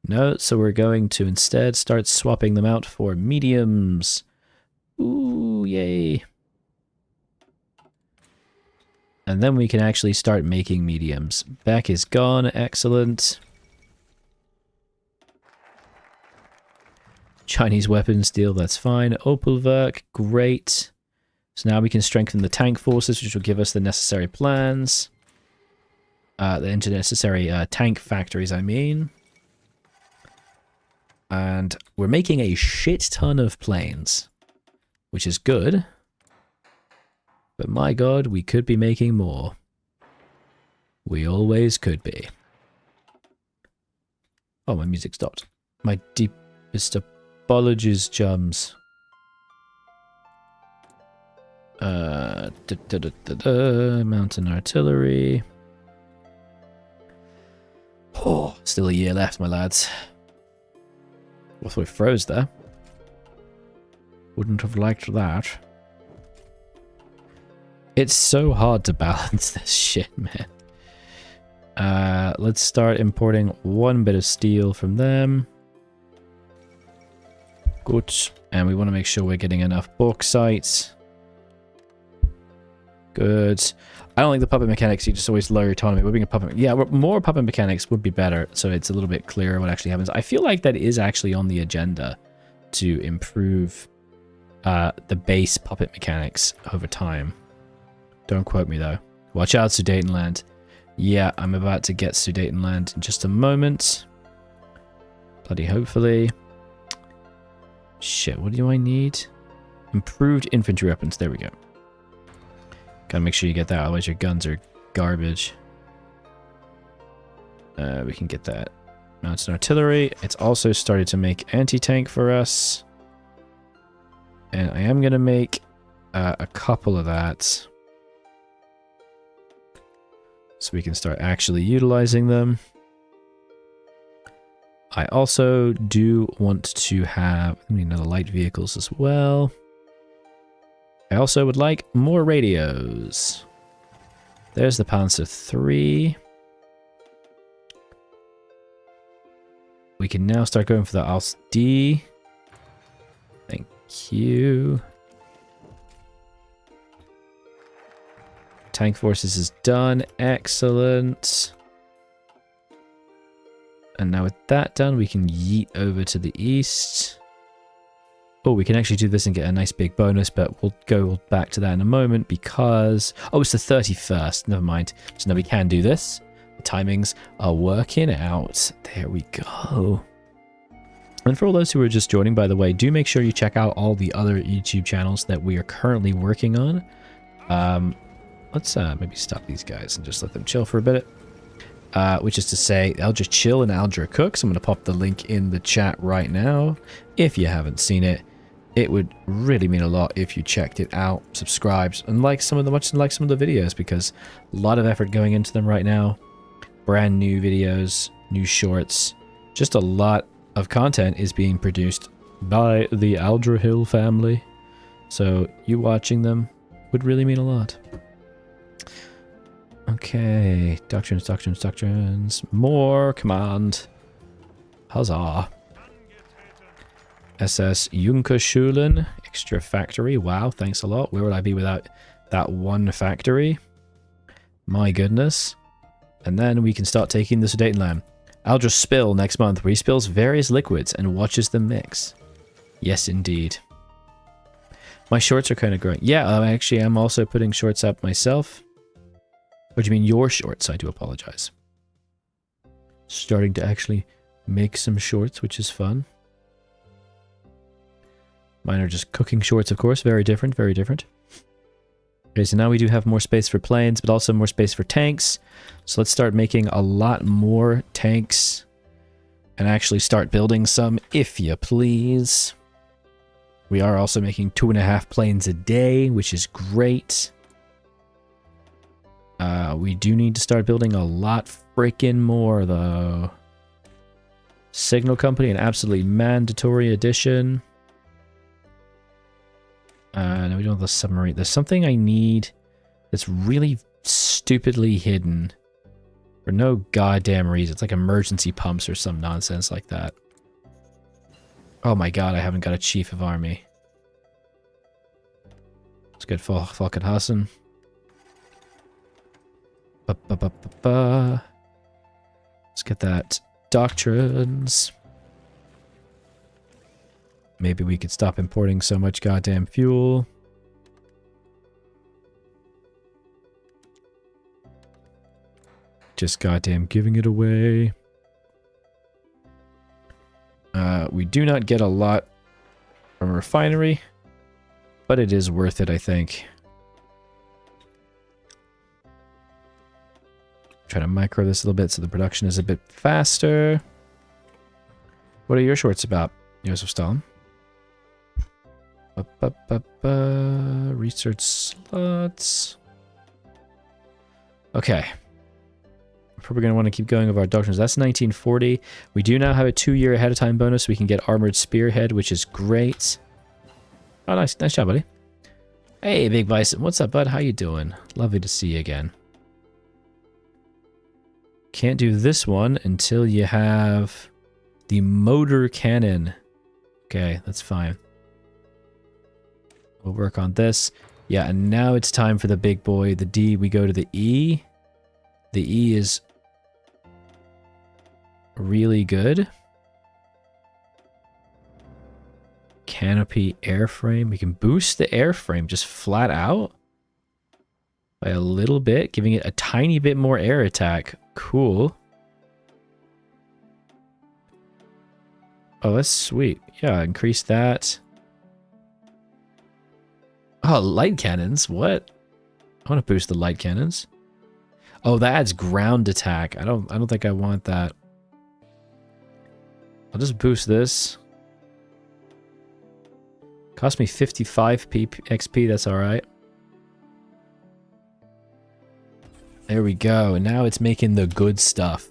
No, so we're going to instead start swapping them out for mediums. Ooh, yay. And then we can actually start making mediums. Beck is gone, excellent. Chinese weapons deal, that's fine. Opelwerk, great. So now we can strengthen the tank forces, which will give us the necessary plans. The necessary tank factories, I mean. And we're making a shit ton of planes, which is good. But my god, we could be making more. We always could be. Oh, my music stopped. My deepest apologies, chums. Mountain artillery. Oh, still a year left, my lads. I thought we froze there. Wouldn't have liked that. It's so hard to balance this shit, man. Let's start importing one bit of steel from them. Good. And we want to make sure we're getting enough bauxite. Good. I don't like the puppet mechanics. You just always lower your autonomy. We're being a puppet. Yeah, more puppet mechanics would be better, so it's a little bit clearer what actually happens. I feel like that is actually on the agenda to improve the base puppet mechanics over time. Don't quote me though. Watch out, Sudetenland. Yeah, I'm about to get Sudetenland in just a moment. Bloody hopefully. Shit, what do I need? Improved infantry weapons. There we go. Gotta make sure you get that, otherwise your guns are garbage. We can get that. Mountain artillery. It's also started to make anti-tank for us. And I am gonna make a couple of that. So we can start actually utilizing them. I also do want to have another light vehicles as well. I also would like more radios. There's the Panzer III. We can now start going for the Als D. Thank you. Tank forces is done. Excellent. And now with that done, we can yeet over to the east. Oh, we can actually do this and get a nice big bonus, but we'll go back to that in a moment because... Oh, it's the 31st. Never mind. So now we can do this. The timings are working out. There we go. And for all those who are just joining, by the way, do make sure you check out all the other YouTube channels that we are currently working on. Let's maybe stop these guys and just let them chill for a bit. Which is to say, Eldra Chill and Eldra Cooks. I'm going to pop the link in the chat right now. If you haven't seen it, it would really mean a lot if you checked it out, subscribed, and like some of the videos, because a lot of effort going into them right now. Brand new videos, new shorts, just a lot of content is being produced by the Eldra Hill family. So you watching them would really mean a lot. Okay, doctrines. More command. Huzzah. SS Junkerschulen, extra factory. Wow, thanks a lot. Where would I be without that one factory? My goodness. And then we can start taking the Sudetenland. Eldra Spill next month, where he spills various liquids and watches them mix. Yes, indeed. My shorts are kind of growing. Yeah, actually, I'm also putting shorts up myself. What do you mean your shorts? I do apologize. Starting to actually make some shorts, which is fun. Mine are just cooking shorts, of course. Very different, very different. Okay, so now we do have more space for planes, but also more space for tanks. So let's start making a lot more tanks and actually start building some, if you please. We are also making 2.5 planes a day, which is great. We do need to start building a lot freaking more, though. Signal Company, an absolutely mandatory addition. No, we don't have the submarine. There's something I need that's really stupidly hidden for no goddamn reason. It's like emergency pumps or some nonsense like that. Oh my god, I haven't got a chief of army. Let's get Falcon Hassan. Let's get that Doctrines. Maybe we could stop importing so much goddamn fuel. Just goddamn giving it away. We do not get a lot from a refinery, but it is worth it, I think. Try to micro this a little bit so the production is a bit faster. What are your shorts about, Joseph Stalin? Research slots. Okay. Probably going to want to keep going with our doctrines. That's 1940. We do now have a 2-year ahead of time bonus. We can get Armored Spearhead, which is great. Oh, nice job, buddy. Hey, Big Bison. What's up, bud? How you doing? Lovely to see you again. Can't do this one until you have the motor cannon. Okay, that's fine. We'll work on this. Yeah, and now it's time for the big boy. The D, we go to the E. The E is really good. Canopy airframe. We can boost the airframe just flat out by a little bit, giving it a tiny bit more air attack. Cool. Oh, that's sweet. Yeah, increase that. Oh, light cannons. What? I want to boost the light cannons. Oh, that adds ground attack. I don't think I want that. I'll just boost this. Cost me 55 XP, that's alright. There we go. And now it's making the good stuff.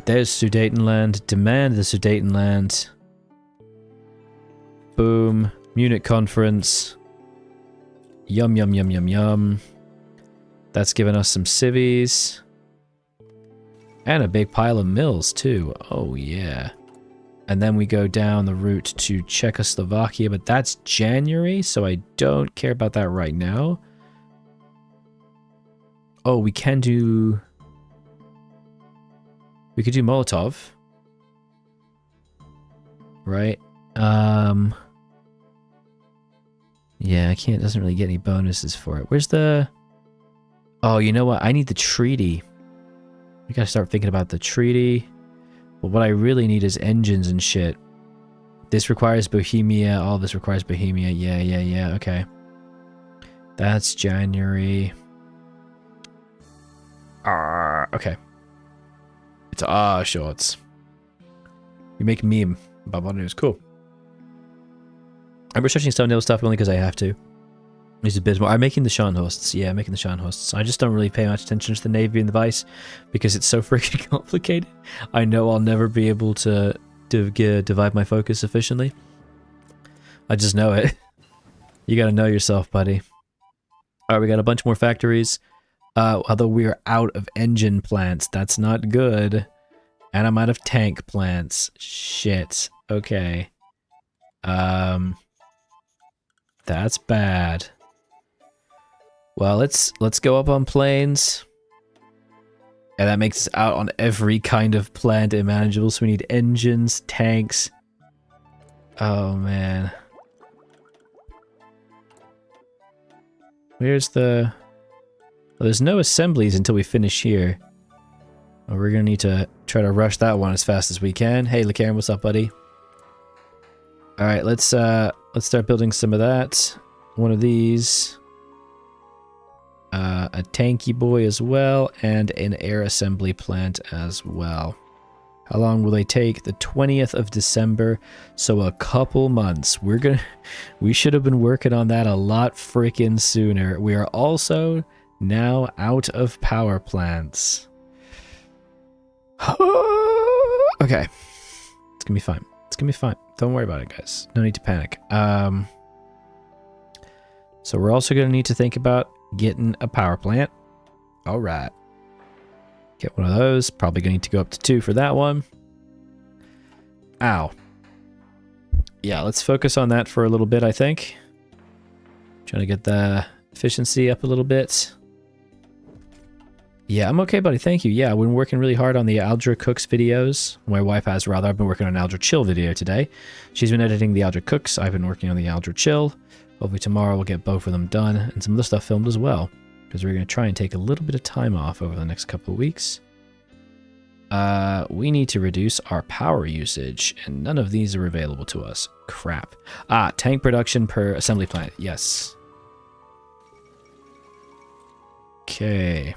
There's Sudetenland. Demand the Sudetenland. Boom. Munich Conference. Yum, yum, yum, yum, yum. That's given us some civvies. And a big pile of mills, too. Oh, yeah. And then we go down the route to Czechoslovakia, but that's January, so I don't care about that right now. Oh, we can do... We could do Molotov. Right? Yeah, I can't... Doesn't really get any bonuses for it. Where's the... Oh, you know what? I need the treaty. We gotta start thinking about the treaty. But what I really need is engines and shit. This requires Bohemia. All this requires Bohemia. Yeah. Okay. That's January. Okay. It's shorts. You make meme about what news. Cool. I'm researching thumbnail stuff only because I have to. It's a bit more. I'm making the Scharnhorsts. Yeah, I'm making the Scharnhorsts. I just don't really pay much attention to the Navy and the Vice because it's so freaking complicated. I know I'll never be able to divide my focus efficiently. I just know it. You gotta know yourself, buddy. Alright, we got a bunch more factories. Although we are out of engine plants. That's not good. And I'm out of tank plants. Shit. Okay. That's bad. Well, let's go up on planes. And that makes us out on every kind of plant imaginable. So we need engines, tanks. Oh, man. Where's the... Well, there's no assemblies until we finish here. Well, we're gonna need to try to rush that one as fast as we can. Hey, LeCaren, what's up, buddy? Alright, let's start building some of that. One of these. A tanky boy as well, and an air assembly plant as well. How long will they take? The 20th of December, so a couple months. We should have been working on that a lot freaking sooner. We are also now out of power plants. Okay. It's gonna be fine. It's gonna be fine. Don't worry about it, guys. No need to panic. So we're also gonna need to think about getting a power plant. All right. Get one of those. Probably gonna need to go up to 2 for that one. Ow. Yeah, let's focus on that for a little bit, I think. Trying to get the efficiency up a little bit. Yeah, I'm okay, buddy. Thank you. Yeah, we've been working really hard on the Aldra Cooks videos. My wife has, rather. I've been working on an Aldra Chill video today. She's been editing the Aldra Cooks. I've been working on the Aldra Chill. Hopefully tomorrow we'll get both of them done and some other stuff filmed as well. Because we're going to try and take a little bit of time off over the next couple of weeks. We need to reduce our power usage, and none of these are available to us. Crap. Ah, tank production per assembly plant. Yes. Okay.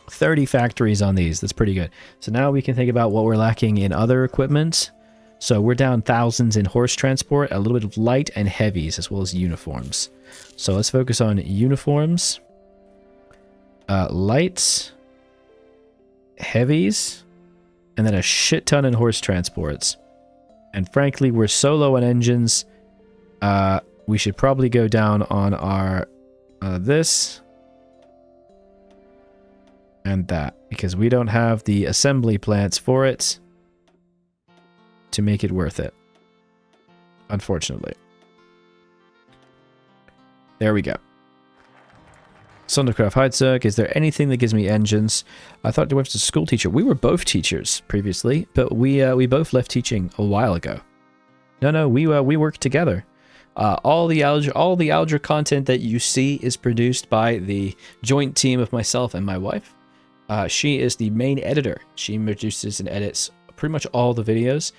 30 factories on these. That's pretty good. So now we can think about what we're lacking in other equipment. So we're down thousands in horse transport, a little bit of light and heavies, as well as uniforms. So let's focus on uniforms. Lights. Heavies. And then a shit ton in horse transports. And frankly, we're so low on engines. We should probably go down on our this and that, because we don't have the assembly plants for it to make it worth it, unfortunately. There we go. Sonderkraft Heitzerk, is there anything that gives me engines? I thought you were a school teacher. We were both teachers previously, but we both left teaching a while ago. No, we worked together. All the Aldra content that you see is produced by the joint team of myself and my wife. She is the main editor. She produces and edits pretty much all the videos,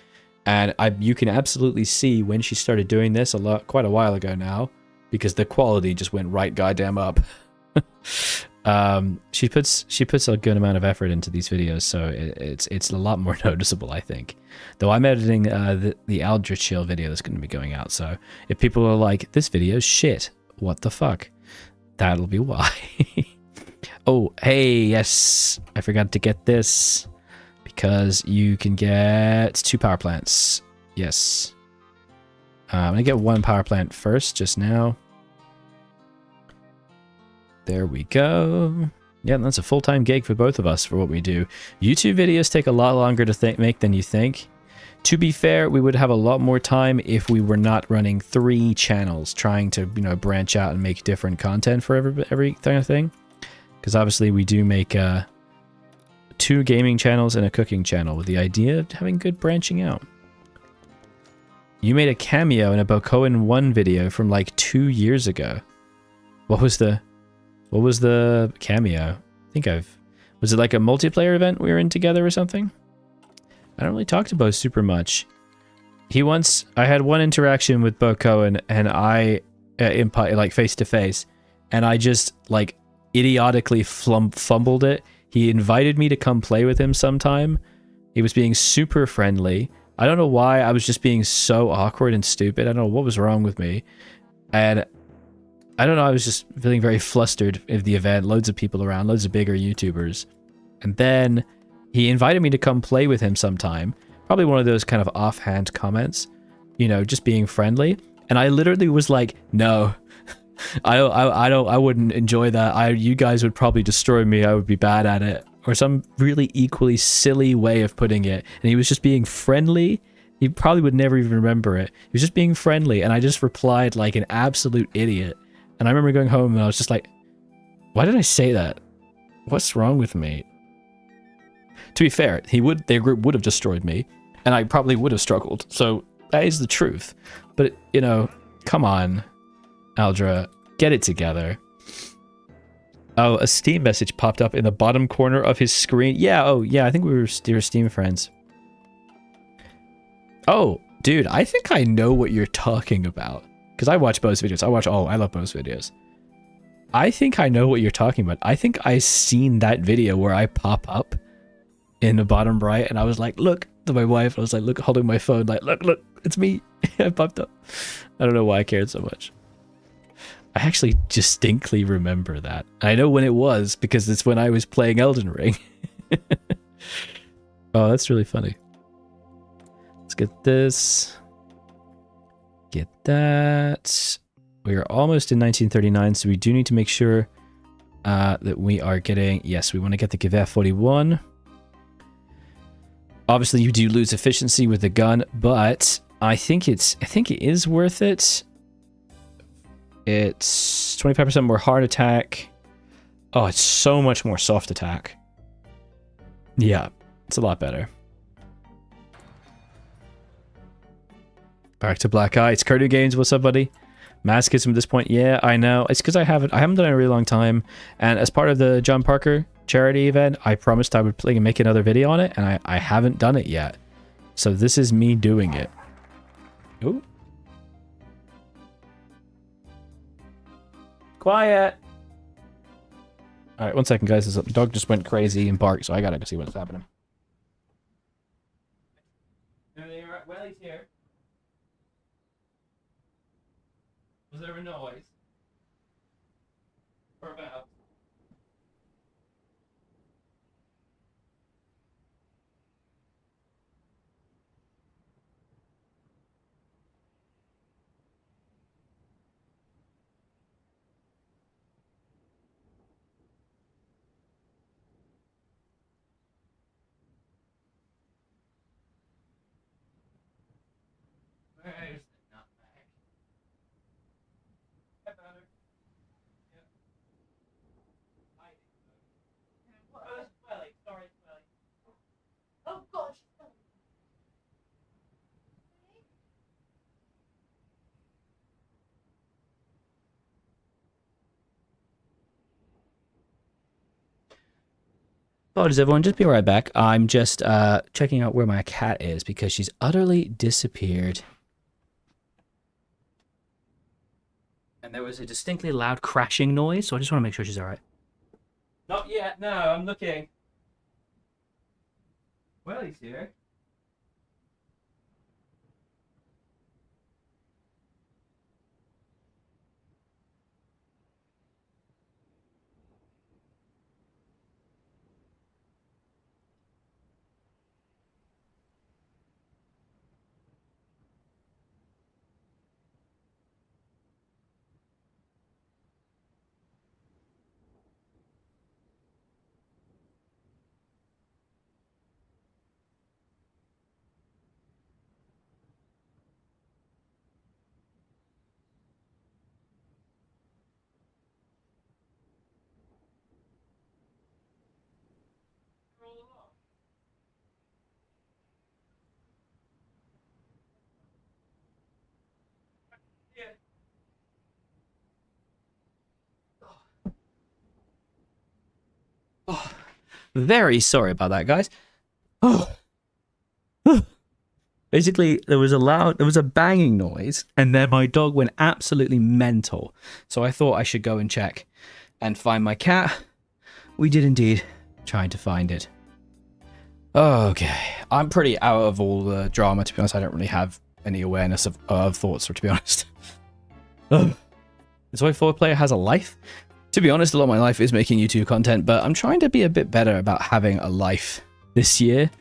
and you can absolutely see when she started doing this quite a while ago now, because the quality just went right goddamn up. She puts a good amount of effort into these videos, so it's a lot more noticeable, I think. Though I'm editing the Aldra Chill video that's going to be going out, so if people are like, this video's shit, what the fuck, that'll be why. Oh, hey, yes, I forgot to get this, because you can get 2 power plants. Yes. I'm going to get 1 power plant first, just now. There we go. Yeah, that's a full-time gig for both of us for what we do. YouTube videos take a lot longer to make than you think. To be fair, we would have a lot more time if we were not running 3 channels, trying to, branch out and make different content for every kind of thing. Because obviously we do make 2 gaming channels and a cooking channel with the idea of having good branching out. You made a cameo in a Bokoan 1 video from like 2 years ago. What was the cameo? Was it like a multiplayer event we were in together or something? I don't really talk to Bo super much. I had one interaction with Bo Cohen, and I, like face to face, and I just like idiotically fumbled it. He invited me to come play with him sometime. He was being super friendly. I don't know why. I was just being so awkward and stupid. I don't know what was wrong with me. And I don't know, I was just feeling very flustered at the event. Loads of people around, loads of bigger YouTubers. And then he invited me to come play with him sometime. Probably one of those kind of offhand comments, just being friendly. And I literally was like, no, I wouldn't enjoy that. You guys would probably destroy me. I would be bad at it. Or some really equally silly way of putting it. And he was just being friendly. He probably would never even remember it. He was just being friendly. And I just replied like an absolute idiot. And I remember going home and I was just like, why did I say that? What's wrong with me? To be fair, their group would have destroyed me, and I probably would have struggled. So that is the truth. But, come on, Aldra, get it together. Oh, a Steam message popped up in the bottom corner of his screen. Yeah, oh, yeah, I think we were Steam friends. Oh, dude, I think I know what you're talking about. Because I watch Bo's videos. I love Bo's videos. I think I know what you're talking about. I think I seen that video where I pop up in the bottom right, and I was like, look, to my wife. I was like, look, holding my phone, like, look, it's me. I popped up. I don't know why I cared so much. I actually distinctly remember that. I know when it was, because it's when I was playing Elden Ring. Oh, that's really funny. get this. Get that. We are almost in 1939, so we do need to make sure that we are getting... Yes, we want to get the Gewehr 41. Obviously, you do lose efficiency with the gun, but I think it is worth it. It's 25% more hard attack. Oh, it's so much more soft attack. Yeah, it's a lot better. Back to Black Eye. It's Cardo Games. What's up, buddy? Masochism at this point. Yeah, I know. It's because I haven't done it in a really long time. And as part of the John Parker charity event, I promised I would make another video on it, and I haven't done it yet. So this is me doing it. Ooh. Quiet. All right, 1 second, guys. This dog just went crazy and barked, so I gotta go see what's happening. Everything all right? Well, he's here. Was there a noise? Or about? Where's the nutmeg? Hi, Powder. Yep. Hiding. Oh, it's Welly. Sorry, it's Welly. Oh, gosh. Apologies, everyone. Just be right back. I'm just checking out where my cat is because she's utterly disappeared. And there was a distinctly loud crashing noise, so I just want to make sure she's all right. Not yet. No, I'm looking. Well, he's here. Oh, very sorry about that, guys. Oh. Basically, there was a banging noise, and then my dog went absolutely mental. So I thought I should go and check and find my cat. We did indeed, trying to find it. Okay, I'm pretty out of all the drama, to be honest. I don't really have any awareness of thoughts, or to be honest. This way forward player has a life. To be honest, a lot of my life is making YouTube content, but I'm trying to be a bit better about having a life this year.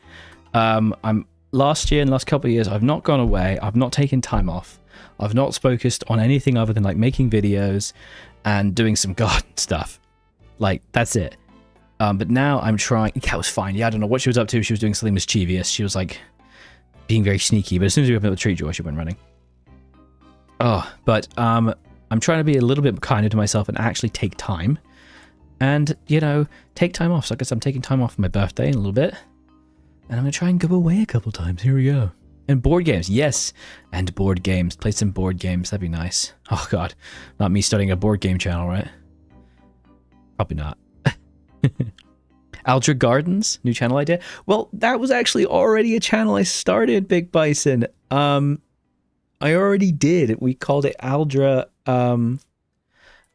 Last year and last couple of years, I've not gone away. I've not taken time off. I've not focused on anything other than like making videos and doing some garden stuff. Like, that's it. But now I'm trying. Cat was fine. Yeah, I don't know what she was up to. She was doing something mischievous. She was like being very sneaky. But as soon as we opened up the tree drawer, she went running. Oh, but I'm trying to be a little bit kinder to myself and actually take time. And, you know, take time off. So I guess I'm taking time off for my birthday in a little bit. And I'm going to try and go away a couple times. Here we go. And board games. Yes. And board games. Play some board games. That'd be nice. Oh, God. Not me starting a board game channel, right? Probably not. Aldra Gardens. New channel idea. Well, that was actually already a channel I started, Big Bison. I already did. We called it Aldra... oh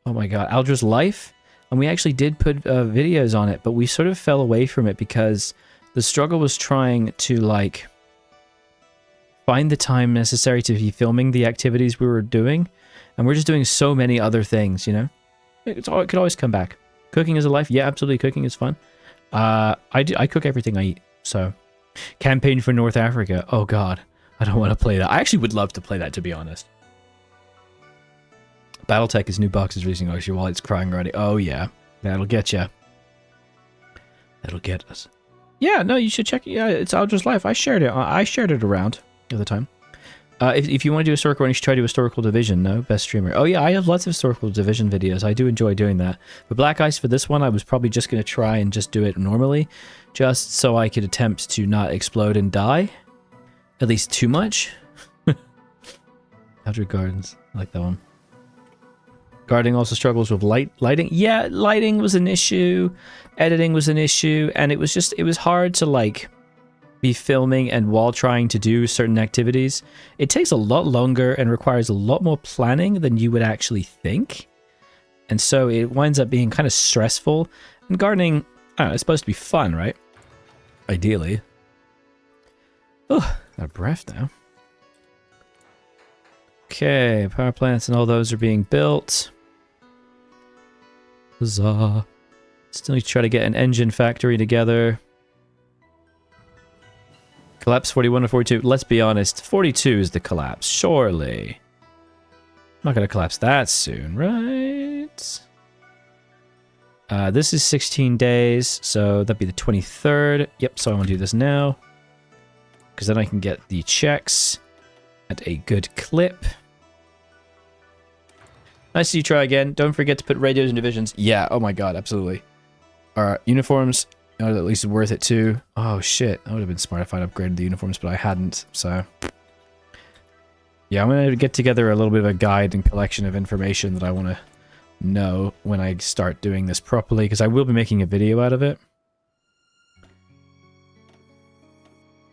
my God. Aldra's Life. And we actually did put videos on it, but we sort of fell away from it because... the struggle was trying to, like, find the time necessary to be filming the activities we were doing. And we're just doing so many other things, you know? It could always come back. Cooking is a life. Yeah, absolutely. Cooking is fun. I cook everything I eat, so. Campaign for North Africa. Oh, God. I don't want to play that. I actually would love to play that, to be honest. Battletech is new boxes releasing. Oh, your wallet's crying already. Oh, yeah. That'll get you. That'll get us. Yeah, no, you should check it. Yeah, it's Aldra's Life. I shared it around the other time. If you want to do historical, you should try to do historical division. No, best streamer. Oh yeah, I have lots of historical division videos. I do enjoy doing that. But Black Ice for this one, I was probably just going to try and just do it normally, just so I could attempt to not explode and die, at least too much. Aldred Gardens, I like that one. Guarding also struggles with lighting. Yeah, lighting was an issue. Editing was an issue, and it was hard to like be filming and while trying to do certain activities. It takes a lot longer and requires a lot more planning than you would actually think. And so it winds up being kind of stressful. And gardening, I don't know, it's supposed to be fun, right? Ideally. Oh, got a breath now. Okay, power plants and all those are being built. Huzzah. Still need to try to get an engine factory together. Collapse 41 or 42. Let's be honest, 42 is the collapse, surely. I'm not going to collapse that soon, right? This is 16 days, so that'd be the 23rd. Yep, so I want to do this now. Because then I can get the checks at a good clip. Nice to see you try again. Don't forget to put radios in divisions. Yeah, oh my god, absolutely. Alright, uniforms. At least worth it too. Oh shit, that would have been smart if I'd upgraded the uniforms, but I hadn't, so... Yeah, I'm going to get together a little bit of a guide and collection of information that I want to know when I start doing this properly, because I will be making a video out of it.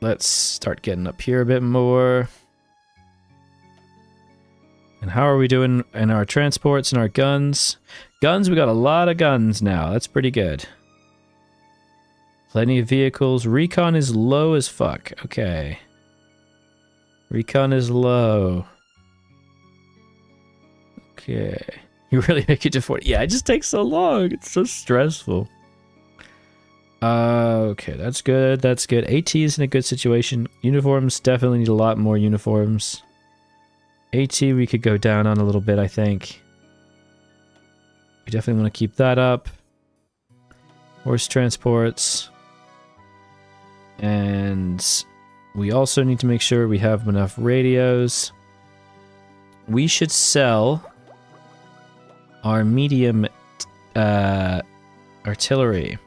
Let's start getting up here a bit more. And how are we doing in our transports and our guns? Guns, we got a lot of guns now. That's pretty good. Plenty of vehicles. Recon is low as fuck. Okay. Recon is low. Okay. You really make it to 40. Yeah, it just takes so long. It's so stressful. Okay, that's good. That's good. AT is in a good situation. Uniforms, definitely need a lot more uniforms. AT we could go down on a little bit, I think. We definitely want to keep that up. Horse transports. And we also need to make sure we have enough radios. We should sell our medium artillery.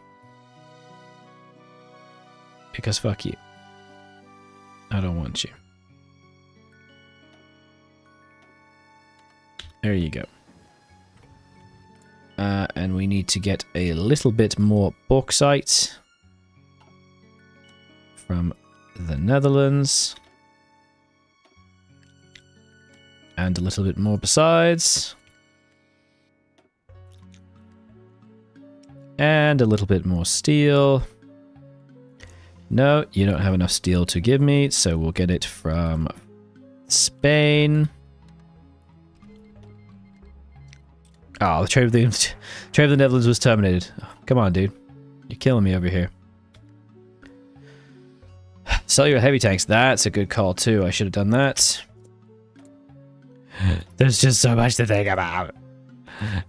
Because fuck you. I don't want you. There you go. And we need to get a little bit more bauxite from the Netherlands. And a little bit more besides. And a little bit more steel. No, you don't have enough steel to give me, so we'll get it from Spain. Oh, the trade of the Netherlands was terminated. Oh, come on, dude. You're killing me over here. Sell your heavy tanks. That's a good call, too. I should have done that. There's just so much to think about.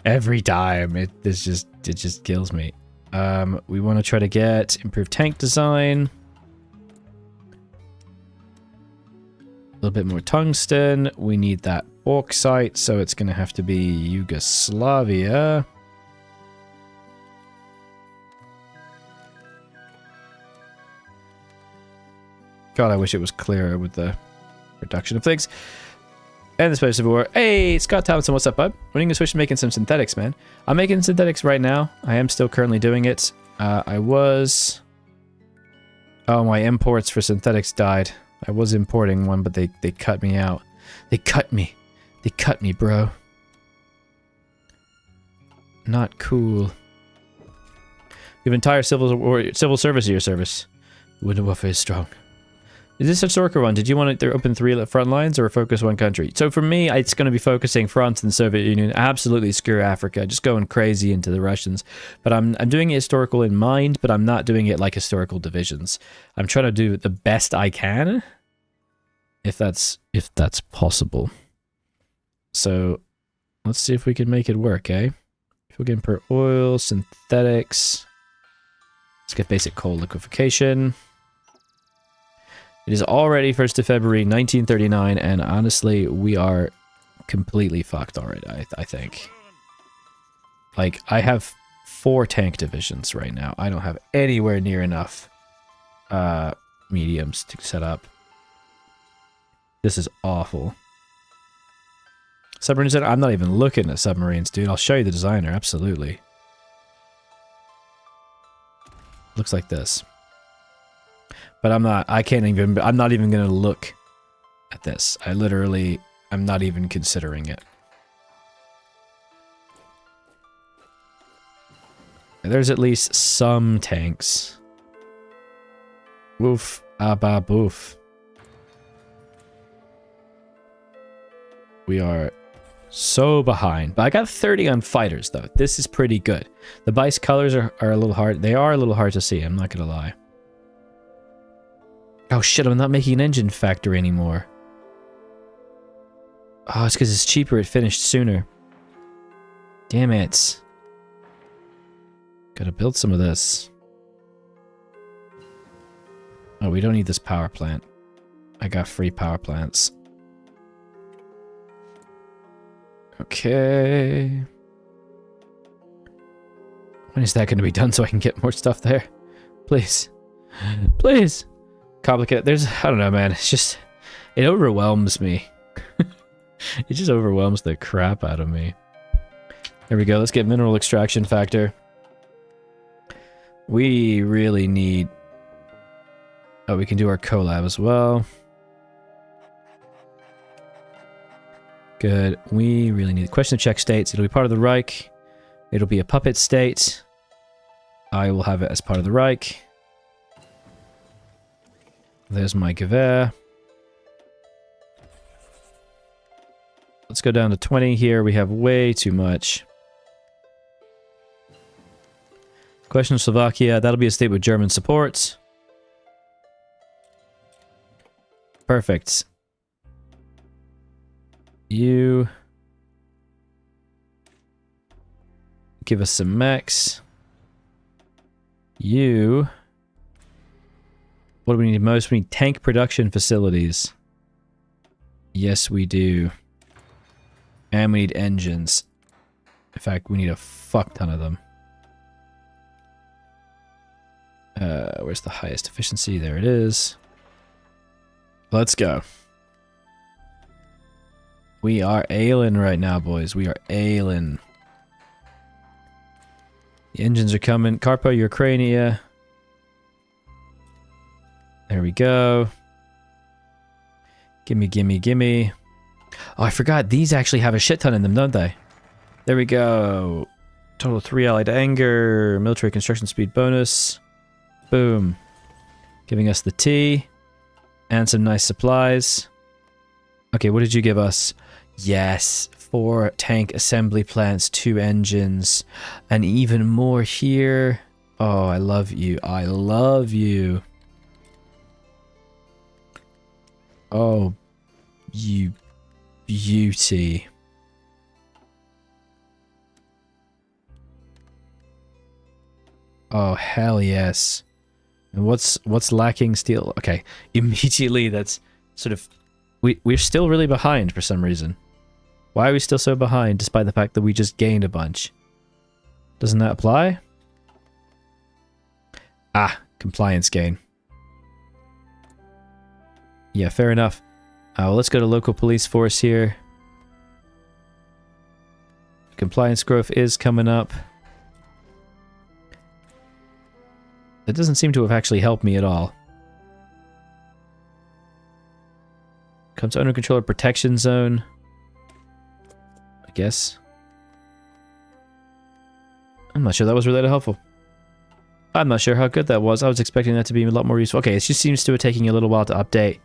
Every time. It just kills me. We want to try to get improved tank design. A little bit more tungsten. We need that bauxite, so it's going to have to be Yugoslavia. God, I wish it was clearer with the production of things. And the Space Civil War. Hey, Scott Thompson, what's up, bud? When are you going to switch to making some synthetics, man? I'm making synthetics right now. I am still currently doing it. I was... Oh, my imports for synthetics died. I was importing one, but they cut me out. They cut me. They cut me, bro. Not cool. You have entire civil service at your service. Winter warfare is strong. Is this a historical one? Did you want to open 3 front lines or focus one country? So for me, it's going to be focusing France and the Soviet Union. Absolutely screw Africa. Just going crazy into the Russians. But I'm doing it historical in mind, but I'm not doing it like historical divisions. I'm trying to do the best I can. if that's possible. So let's see if we can make it work, eh? Fuel gain per oil, synthetics. Let's get basic coal liquefaction. It is already 1st of February 1939, and honestly, we are completely fucked already, I think. Like, I have 4 tank divisions right now. I don't have anywhere near enough mediums to set up. This is awful. Submarines, I'm not even looking at submarines, dude. I'll show you the designer, absolutely. Looks like this. But I'm not even gonna look at this. I'm not even considering it. There's at least some tanks. Woof, abba boof. We are so behind. But I got 30 on fighters, though. This is pretty good. The BICE colors are a little hard. They are a little hard to see, I'm not gonna lie. Oh shit, I'm not making an engine factory anymore. Oh, it's because it's cheaper. It finished sooner. Damn it. Gotta build some of this. Oh, we don't need this power plant. I got free power plants. Okay. When is that going to be done so I can get more stuff there? Please. Please. Complicated. There's, I don't know, man. It's just, it overwhelms me. It just overwhelms the crap out of me. There we go. Let's get mineral extraction factor. We really need... Oh, we can do our collab as well. Good. We really need... Question of check states. It'll be part of the Reich. It'll be a puppet state. I will have it as part of the Reich. There's my Gewehr. Let's go down to 20 here. We have way too much. Question of Slovakia. That'll be a state with German support. Perfect. You give us some mechs. You. What do we need most? We need tank production facilities. Yes, we do. And we need engines. In fact, we need a fuck ton of them. Where's the highest efficiency? There it is. Let's go. We are ailing right now, boys. We are ailing. The engines are coming. Carpo, Ukrainia. There we go. Gimme, gimme, gimme. Oh, I forgot. These actually have a shit ton in them, don't they? There we go. Total 3 allied anger. Military construction speed bonus. Boom. Giving us the T. And some nice supplies. Okay, what did you give us? Yes. 4 tank assembly plants, 2 engines. And even more here. Oh, I love you. I love you. Oh, you beauty. Oh, hell yes. And what's lacking steel? Okay, immediately that's sort of... We're still really behind for some reason. Why are we still so behind despite the fact that we just gained a bunch? Doesn't that apply? Ah, compliance gain. Yeah, fair enough. Well, let's go to local police force here. Compliance growth is coming up. That doesn't seem to have actually helped me at all. Comes owner controller protection zone. I guess. I'm not sure that was really helpful. I'm not sure how good that was. I was expecting that to be a lot more useful. Okay, it just seems to be taking a little while to update.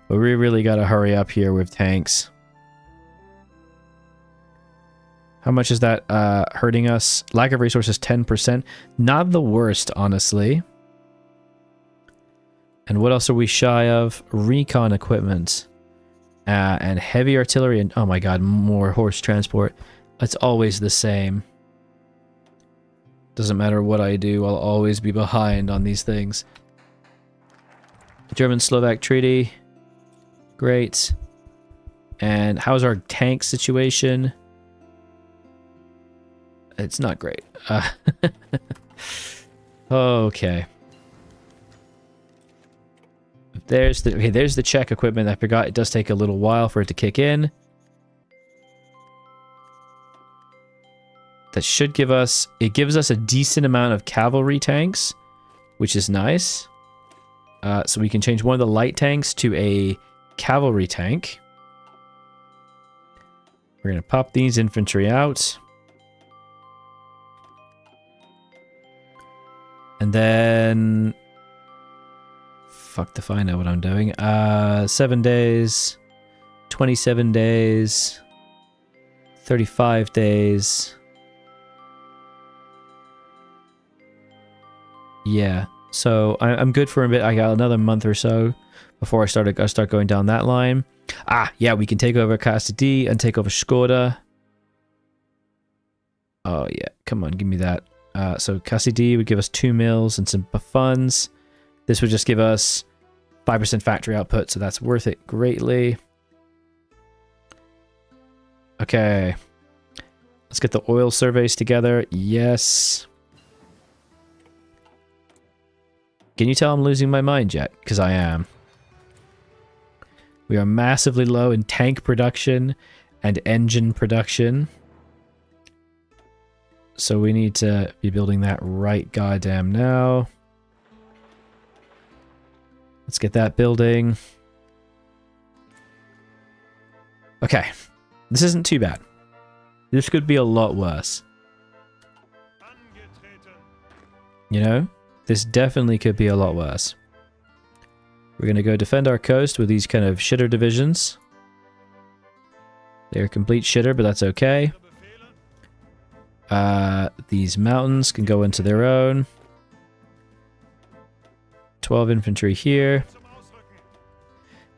But we really gotta hurry up here with tanks. How much is that hurting us? Lack of resources, 10%. Not the worst, honestly. And what else are we shy of? Recon equipment. And heavy artillery and, oh my god, more horse transport. It's always the same. Doesn't matter what I do, I'll always be behind on these things. German-Slovak treaty. Great. And how's our tank situation? It's not great. Okay. There's the Czech equipment. I forgot it does take a little while for it to kick in. That should give us... It gives us a decent amount of cavalry tanks, which is nice. So we can change one of the light tanks to a cavalry tank. We're going to pop these infantry out. And then... Fuck if I know what I'm doing. 7 days. 27 days. 35 days. Yeah. So I'm good for a bit. I got another month or so before I start going down that line. Ah, yeah, we can take over Cassidy and take over Skoda. Oh yeah, come on, give me that. So Cassidy would give us 2 mils and some funds. This would just give us 5% factory output, so that's worth it greatly. Okay. Let's get the oil surveys together. Yes. Can you tell I'm losing my mind yet? Because I am. We are massively low in tank production and engine production. So we need to be building that right goddamn now. Let's get that building. Okay. This isn't too bad. This could be a lot worse. You know? This definitely could be a lot worse. We're going to go defend our coast with these kind of shitter divisions. They're complete shitter, but that's okay. These mountains can go into their own. 12 infantry here.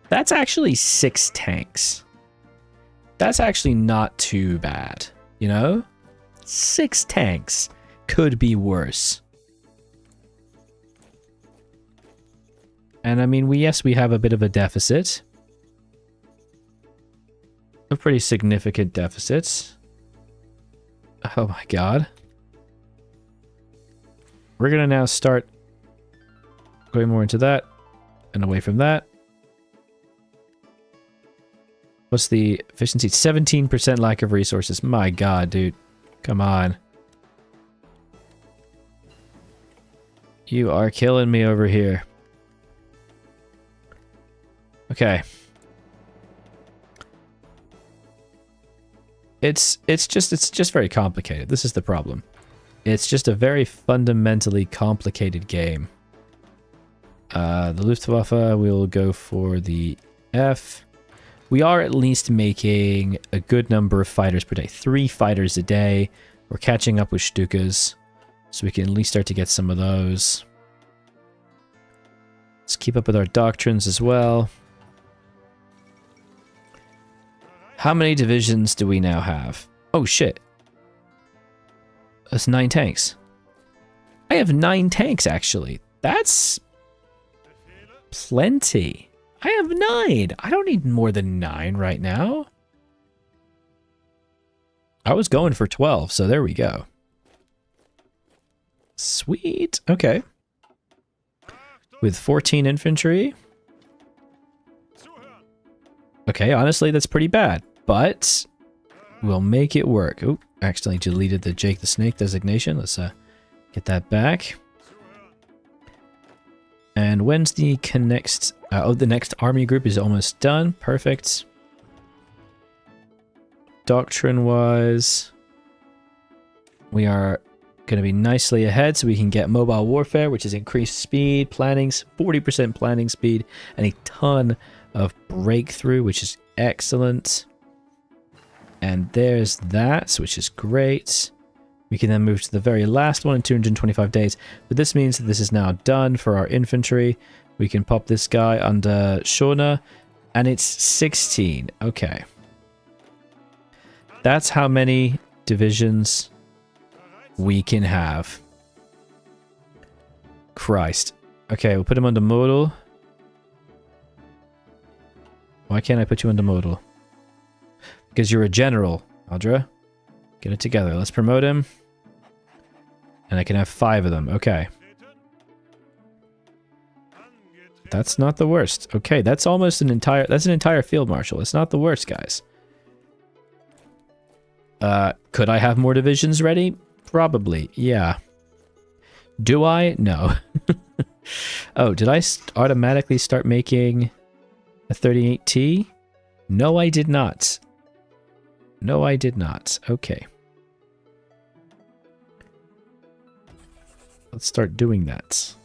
That's actually 6 tanks. That's actually not too bad, you know? 6 tanks could be worse. And I mean, yes, we have a bit of a deficit. A pretty significant deficit. Oh my god. We're gonna now start going more into that and away from that. What's the efficiency? 17% lack of resources. My god, dude. Come on. You are killing me over here. Okay. It's just very complicated. This is the problem. It's just a very fundamentally complicated game. The Luftwaffe, we'll go for the F. We are at least making a good number of fighters per day. 3 fighters a day. We're catching up with Stukas, so we can at least start to get some of those. Let's keep up with our doctrines as well. How many divisions do we now have? Oh shit. That's 9 tanks. I have 9 tanks actually. That's plenty. I have 9. I don't need more than 9 right now. I was going for 12, so there we go. Sweet. Okay. With 14 infantry. Okay, honestly, that's pretty bad. But we'll make it work. Oh, accidentally deleted the Jake the Snake designation. Let's get that back. And when's the next... the next army group is almost done. Perfect. Doctrine-wise, we are going to be nicely ahead so we can get mobile warfare, which is increased speed, planning, 40% planning speed, and a ton of breakthrough, which is excellent. And there's that, which is great. We can then move to the very last one in 225 days. But this means that this is now done for our infantry. We can pop this guy under Shona. And it's 16. Okay. That's how many divisions we can have. Christ. Okay, we'll put him under modal. Why can't I put you under modal? Because you're a general, Aldra. Get it together. Let's promote him. And I can have 5 of them. Okay. That's not the worst. Okay, that's almost an entire... That's an entire field marshal. It's not the worst, guys. Could I have more divisions ready? Probably, yeah. Do I? No. Oh, did I automatically start making a 38T? No, I did not. No, I did not. Okay. Let's start doing that.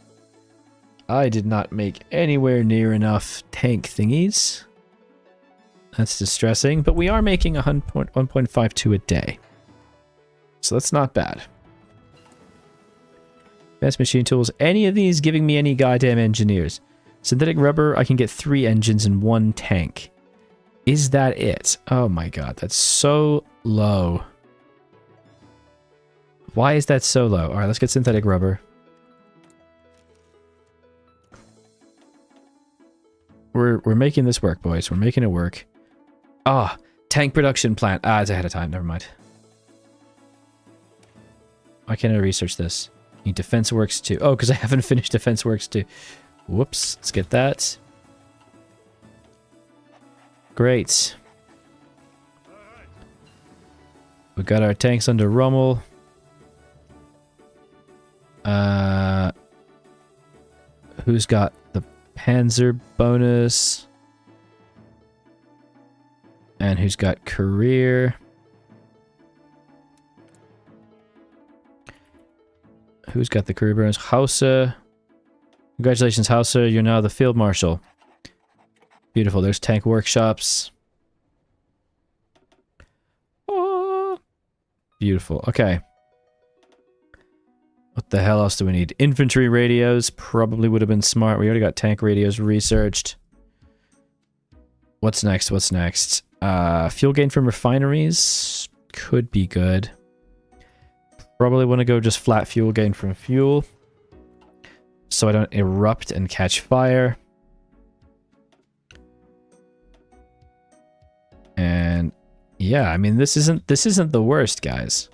I did not make anywhere near enough tank thingies. That's distressing, but we are making 1.52 a day. So that's not bad. Best machine tools. Any of these giving me any goddamn engineers? Synthetic rubber, I can get 3 engines and 1 tank. Is that it? Oh my god, that's so low. Why is that so low? Alright, let's get synthetic rubber. We're making this work, boys. We're making it work. Ah, tank production plant. Ah, it's ahead of time. Never mind. Why can't I research this? Need defense works too. Oh, because I haven't finished defense works too. Whoops. Let's get that. Great. We got our tanks under Rommel. Who's got the Panzer bonus? And who's got career? Who's got the career bonus? Hausa. Congratulations, Hausa. You're now the field marshal. Beautiful. There's tank workshops. Oh, beautiful. Okay. What the hell else do we need? Infantry radios probably would have been smart. We already got tank radios researched. What's next? What's next? Fuel gain from refineries could be good. Probably want to go just flat fuel gain from fuel, so I don't erupt and catch fire. And yeah, I mean this isn't the worst, guys.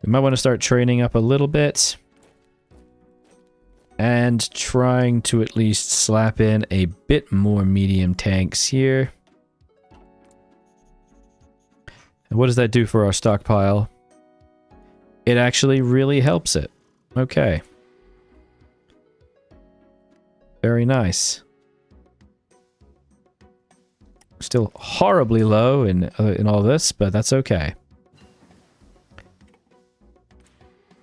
We might want to start training up a little bit and trying to at least slap in a bit more medium tanks here. And what does that do for our stockpile? It actually really helps it. Okay. Very nice. Still horribly low in all this, but that's okay.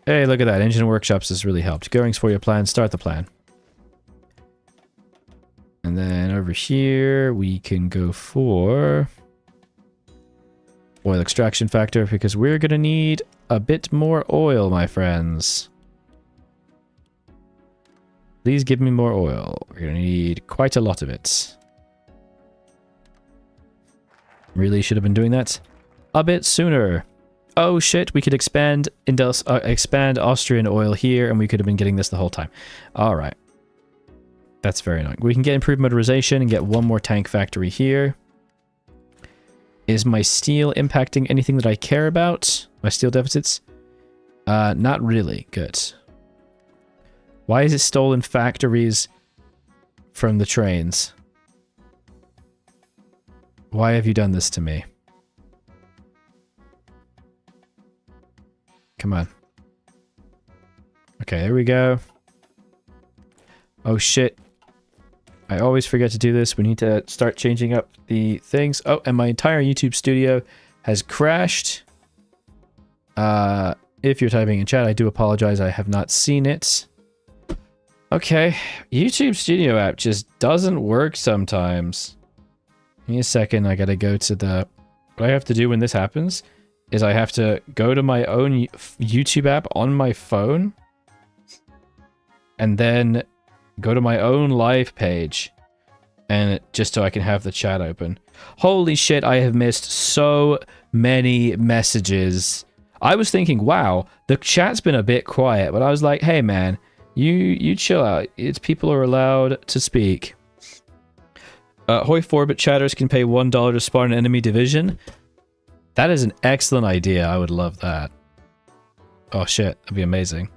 Hey, look at that. Engine workshops has really helped. Goings for your plan. Start the plan. And then over here, we can go for oil extraction factor because we're going to need a bit more oil, my friends. Please give me more oil. We're going to need quite a lot of it. Really should have been doing that a bit sooner. Oh shit, we could expand Austrian oil here, and we could have been getting this the whole time. Alright. That's very annoying. We can get improved motorization and get one more tank factory here. Is my steel impacting anything that I care about? My steel deficits? Not really. Good. Why is it stolen factories from the trains? Why have you done this to me? Come on. Okay, there we go. Oh shit. I always forget to do this. We need to start changing up the things. Oh, and my entire YouTube studio has crashed. If you're typing in chat, I do apologize. I have not seen it. Okay. YouTube Studio app just doesn't work sometimes. Give me a second. I gotta go to the... What I have to do when this happens is I have to go to my own YouTube app on my phone and then go to my own live page And just so I can have the chat open. Holy shit, I have missed so many messages. I was thinking, wow, the chat's been a bit quiet, but I was like, hey man, you chill out. It's people are allowed to speak. Hoi 4-bit chatters can pay $1 to spawn an enemy division. That is an excellent idea. I would love that. Oh shit, that'd be amazing.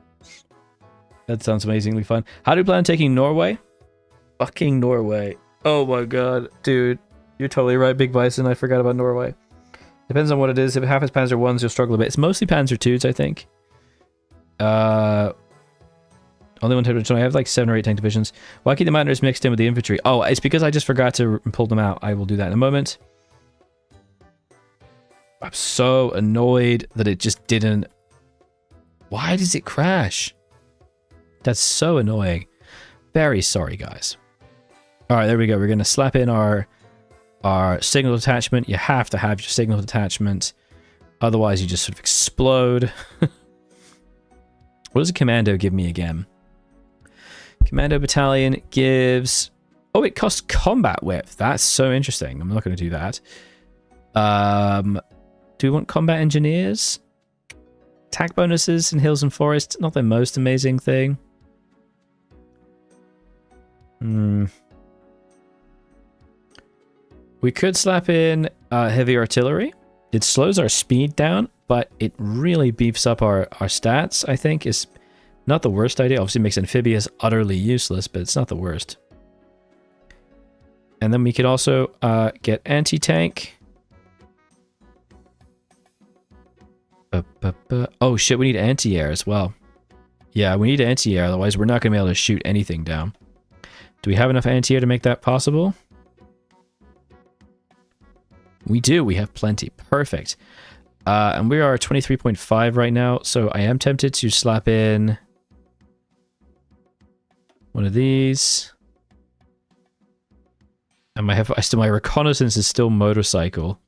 That sounds amazingly fun. How do you plan on taking Norway? Fucking Norway. Oh my god, dude. You're totally right, Big Bison. I forgot about Norway. Depends on what it is. If half is Panzer 1s, you'll struggle a bit. It's mostly Panzer 2s, I think. Only one type of I have like 7 or 8 tank divisions. Why keep the miners mixed in with the infantry? Oh, it's because I just forgot to pull them out. I will do that in a moment. I'm so annoyed that it just didn't... Why does it crash? That's so annoying. Very sorry, guys. Alright, there we go. We're going to slap in our signal detachment. You have to have your signal detachment. Otherwise, you just sort of explode. What does a commando give me again? Commando battalion gives... Oh, it costs combat width. That's so interesting. I'm not going to do that. Do we want combat engineers? Attack bonuses in hills and forests. Not the most amazing thing. We could slap in heavy artillery. It slows our speed down, but it really beefs up our stats, I think. Is not the worst idea. Obviously makes amphibious utterly useless, but it's not the worst. And then we could also get anti-tank. Oh shit, we need anti-air as well. Yeah, we need anti-air, otherwise we're not going to be able to shoot anything down. Do we have enough anti-air to make that possible? We do, we have plenty. Perfect. And we are 23.5 right now, so I am tempted to slap in one of these. And my reconnaissance is still motorcycle.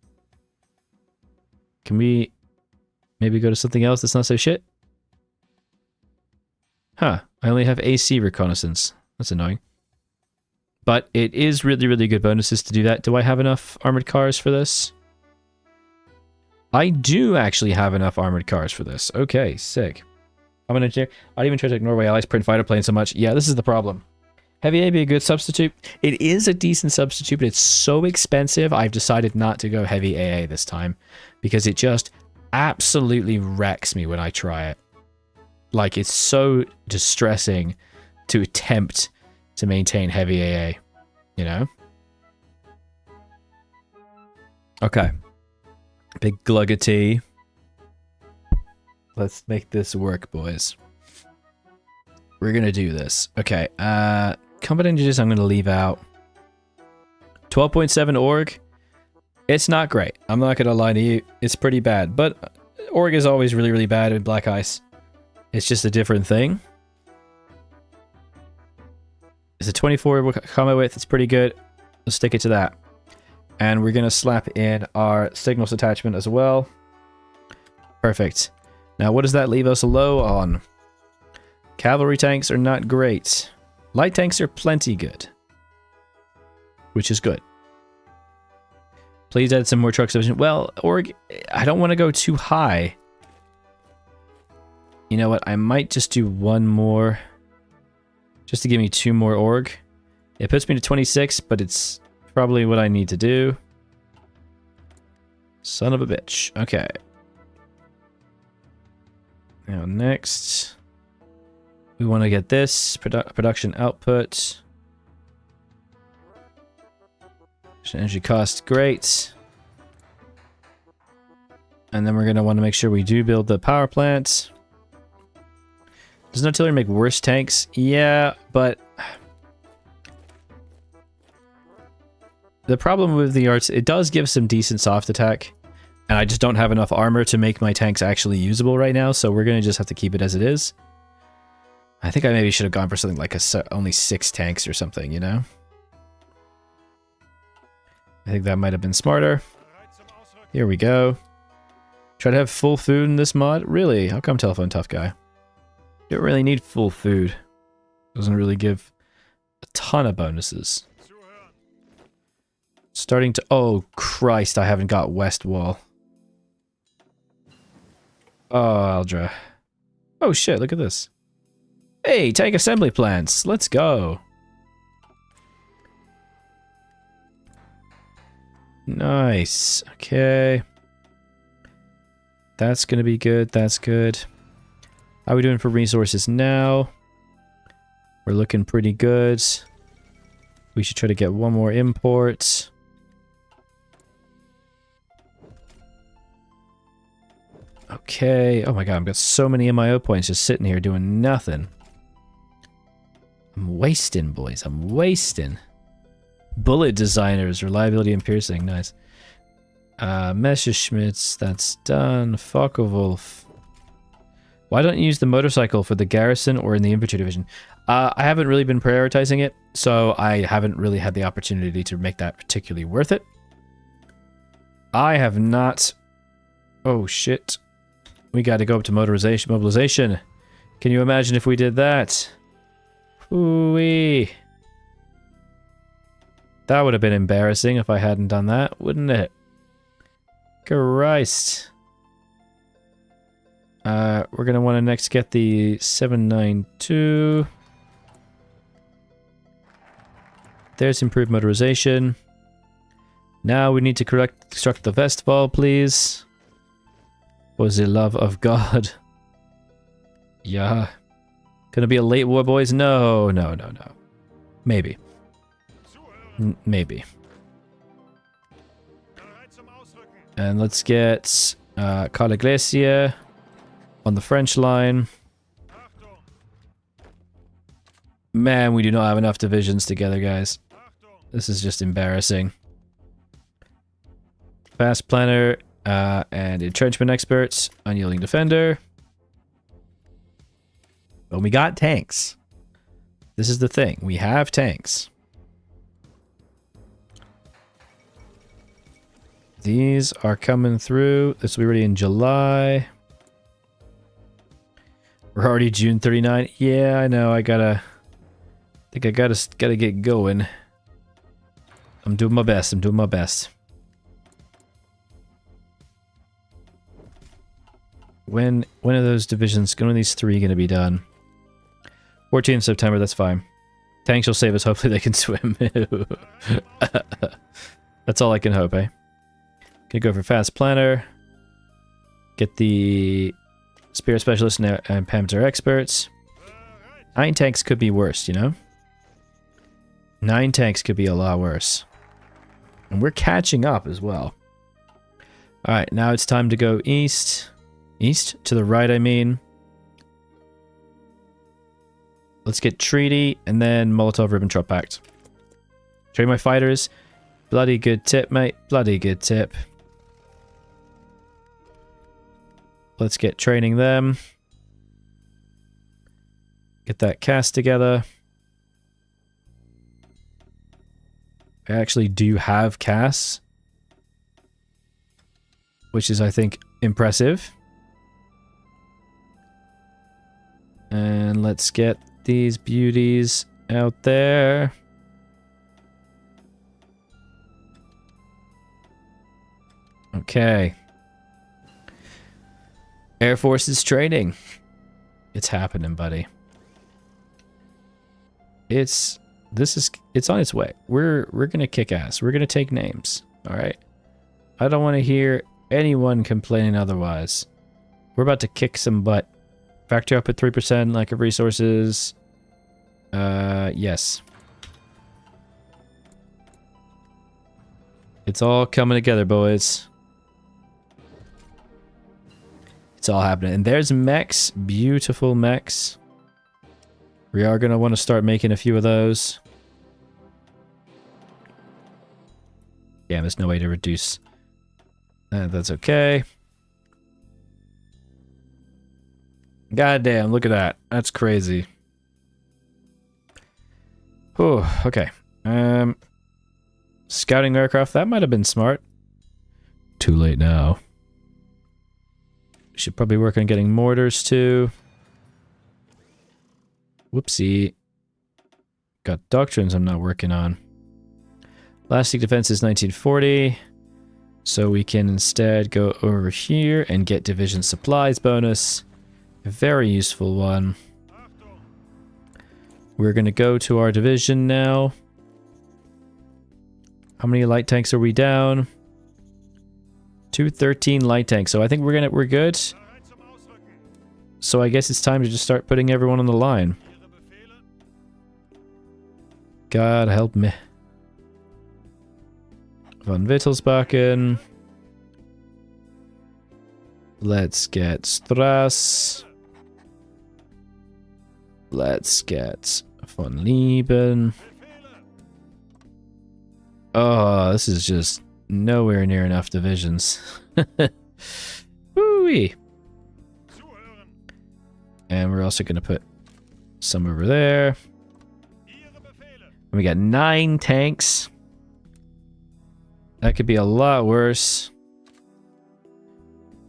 Can we maybe go to something else that's not so shit? Huh, I only have AC reconnaissance. That's annoying. But it is really, really good bonuses to do that. Do I have enough armored cars for this? I do actually have enough armored cars for this. Okay, sick. I'm an engineer. I'd even try to take Norway allies print fighter planes so much. Yeah, this is the problem. Heavy A be a good substitute. It is a decent substitute, but it's so expensive. I've decided not to go heavy AA this time because it just absolutely wrecks me when I try it. Like, it's so distressing to attempt to maintain heavy AA, you know? Okay. Big glug of tea. Let's make this work, boys. We're gonna do this. Okay, combat engineers I'm gonna leave out. 12.7 org. It's not great. I'm not gonna lie to you. It's pretty bad, but org is always really, really bad in Black Ice. It's just a different thing. It's a 24 combat width. It's pretty good. Let's stick it to that. And we're going to slap in our signals attachment as well. Perfect. Now, what does that leave us low on? Cavalry tanks are not great. Light tanks are plenty good. Which is good. Please add some more trucks division. Well, org, I don't want to go too high. You know what? I might just do one more. Just to give me 2 more org. It puts me to 26, but it's probably what I need to do. Son of a bitch. Okay. Now next, we want to get this production output. Energy cost, great. And then we're going to want to make sure we do build the power plant. Does artillery make worse tanks? Yeah, but the problem with the arts, it does give some decent soft attack, and I just don't have enough armor to make my tanks actually usable right now, so we're going to just have to keep it as it is. I think I maybe should have gone for something like only 6 tanks or something, you know? I think that might have been smarter. Here we go. Try to have full food in this mod? Really? How come Telephone Tough Guy? You don't really need full food. Doesn't really give a ton of bonuses. Starting to... Oh, Christ, I haven't got west wall. Oh, Aldra. Oh, shit, look at this. Hey, tank assembly plants. Let's go. Nice. Okay. That's gonna be good. That's good. How are we doing for resources now? We're looking pretty good. We should try to get one more import. Okay. Oh my god, I've got so many MIO points just sitting here doing nothing. I'm wasting, boys. I'm wasting. Bullet designers, reliability and piercing. Nice. Messerschmitts, that's done. Focke-Wulf. Why don't you use the motorcycle for the garrison or in the infantry division? I haven't really been prioritizing it, so I haven't really had the opportunity to make that particularly worth it. I have not... Oh, shit. We got to go up to mobilization. Can you imagine if we did that? Ooh-wee. That would have been embarrassing if I hadn't done that, wouldn't it? Christ. We're going to want to next get the 792. There's improved motorization. Now we need to construct the Westwall, please. For the love of God. Yeah. Gonna be a late war, boys? No. Maybe. Maybe. And let's get Carl Iglesia on the French line. Man, we do not have enough divisions together, guys. This is just embarrassing. Fast planner and entrenchment experts, unyielding defender. But we got tanks. This is the thing. We have tanks. These are coming through. This will be ready in July. We're already June 39. Yeah, I know. I think I gotta get going. I'm doing my best. I'm doing my best. When are those divisions? When are these 3 gonna be done? 14th September. That's fine. Tanks will save us. Hopefully they can swim. That's all I can hope, eh? Gonna go for fast planner. Get the spear specialist and parameter experts. 9 tanks could be worse, you know? 9 tanks could be a lot worse. And we're catching up as well. Alright, now it's time to go east. East? To the right, I mean. Let's get treaty and then Molotov-Ribbentrop Pact. Train my fighters. Bloody good tip, mate. Bloody good tip. Let's get training them. Get that cast together. I actually do have casts, which is, I think, impressive. And let's get these beauties out there. Okay. Air Force is training. It's happening, buddy. It's on its way. We're gonna kick ass. We're gonna take names. All right. I don't want to hear anyone complaining otherwise. We're about to kick some butt. Factory output 3%, lack of resources. Yes. It's all coming together, boys. It's all happening. And there's mechs. Beautiful mechs. We are going to want to start making a few of those. Damn, there's no way to reduce. That's okay. God damn, look at that. That's crazy. Oh, okay. Scouting aircraft, that might have been smart. Too late now. Should probably work on getting mortars too. Whoopsie. Got doctrines I'm not working on. Elastic defense is 1940. So we can instead go over here and get division supplies bonus. A very useful one. We're going to go to our division now. How many light tanks are we down? 213 light tanks. So I think we're good. So I guess it's time to just start putting everyone on the line. God help me. Von Wittelsbachen. Let's get Strass. Let's get von Lieben. Oh, this is just nowhere near enough divisions. Woo-wee. And we're also going to put some over there. And we got 9 tanks. That could be a lot worse.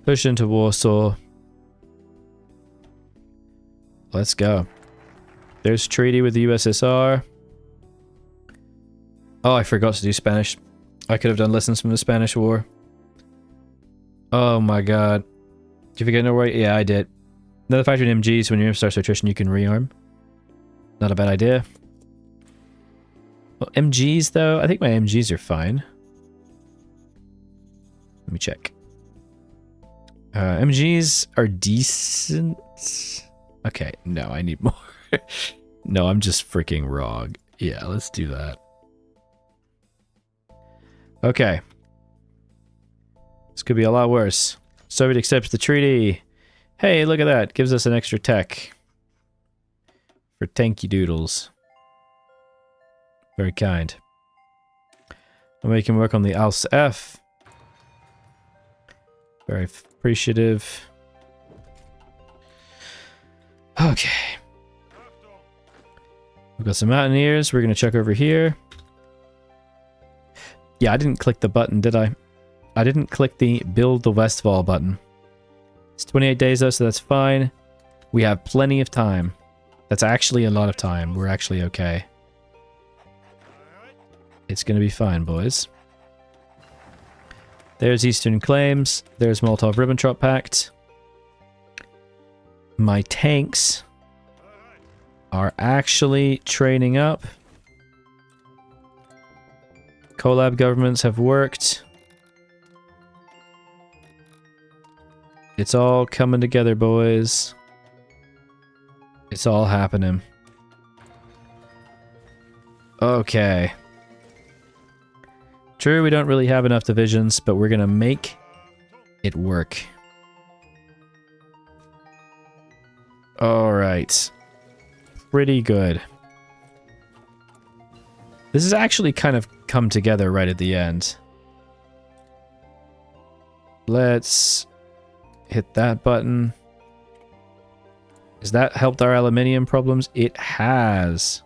Push into Warsaw. Let's go. There's treaty with the USSR. Oh, I forgot to do Spanish. I could have done lessons from the Spanish War. Oh my god. Did you forget Norway? Yeah, I did. Another factor in MGs, when your imp starts attrition, you can rearm. Not a bad idea. Well, MGs though, I think my MGs are fine. Let me check. MGs are decent. Okay, no, I need more. No, I'm just freaking wrong. Yeah, let's do that. Okay. This could be a lot worse. Soviet accepts the treaty. Hey, look at that. Gives us an extra tech. For tanky doodles. Very kind. And we can work on the Als F. Very appreciative. Okay. We've got some mountaineers. We're going to check over here. Yeah, I didn't click the button, did I? I didn't click the build the Westfall button. It's 28 days though, so that's fine. We have plenty of time. That's actually a lot of time. We're actually okay. It's going to be fine, boys. There's Eastern Claims. There's Molotov-Ribbentrop Pact. My tanks are actually training up. Collab governments have worked. It's all coming together, boys. It's all happening. Okay. True, we don't really have enough divisions, but we're gonna make it work. Alright. Pretty good. This has actually kind of come together right at the end. Let's hit that button. Has that helped our aluminium problems? It has.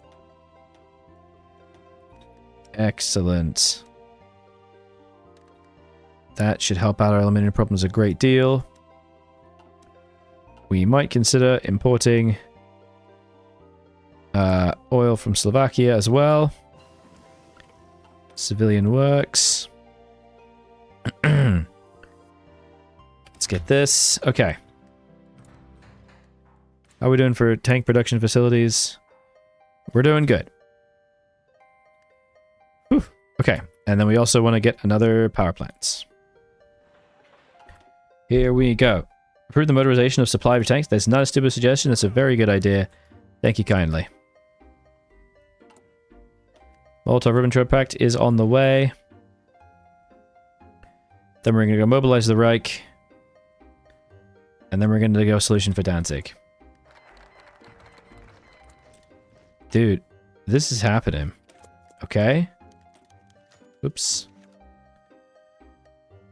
Excellent. That should help out our aluminium problems a great deal. We might consider importing oil from Slovakia as well. Civilian works. Let's get this. Okay. How are we doing for tank production facilities? We're doing good. Whew. Okay. And then we also want to get another power plant. Here we go. Improve the motorization of supply of tanks. That's not a stupid suggestion. That's a very good idea. Thank you kindly. Molotov-Ribbentrop Pact is on the way. Then we're going to go mobilize the Reich. And then we're going to go solution for Danzig. Dude, this is happening. Okay. Oops.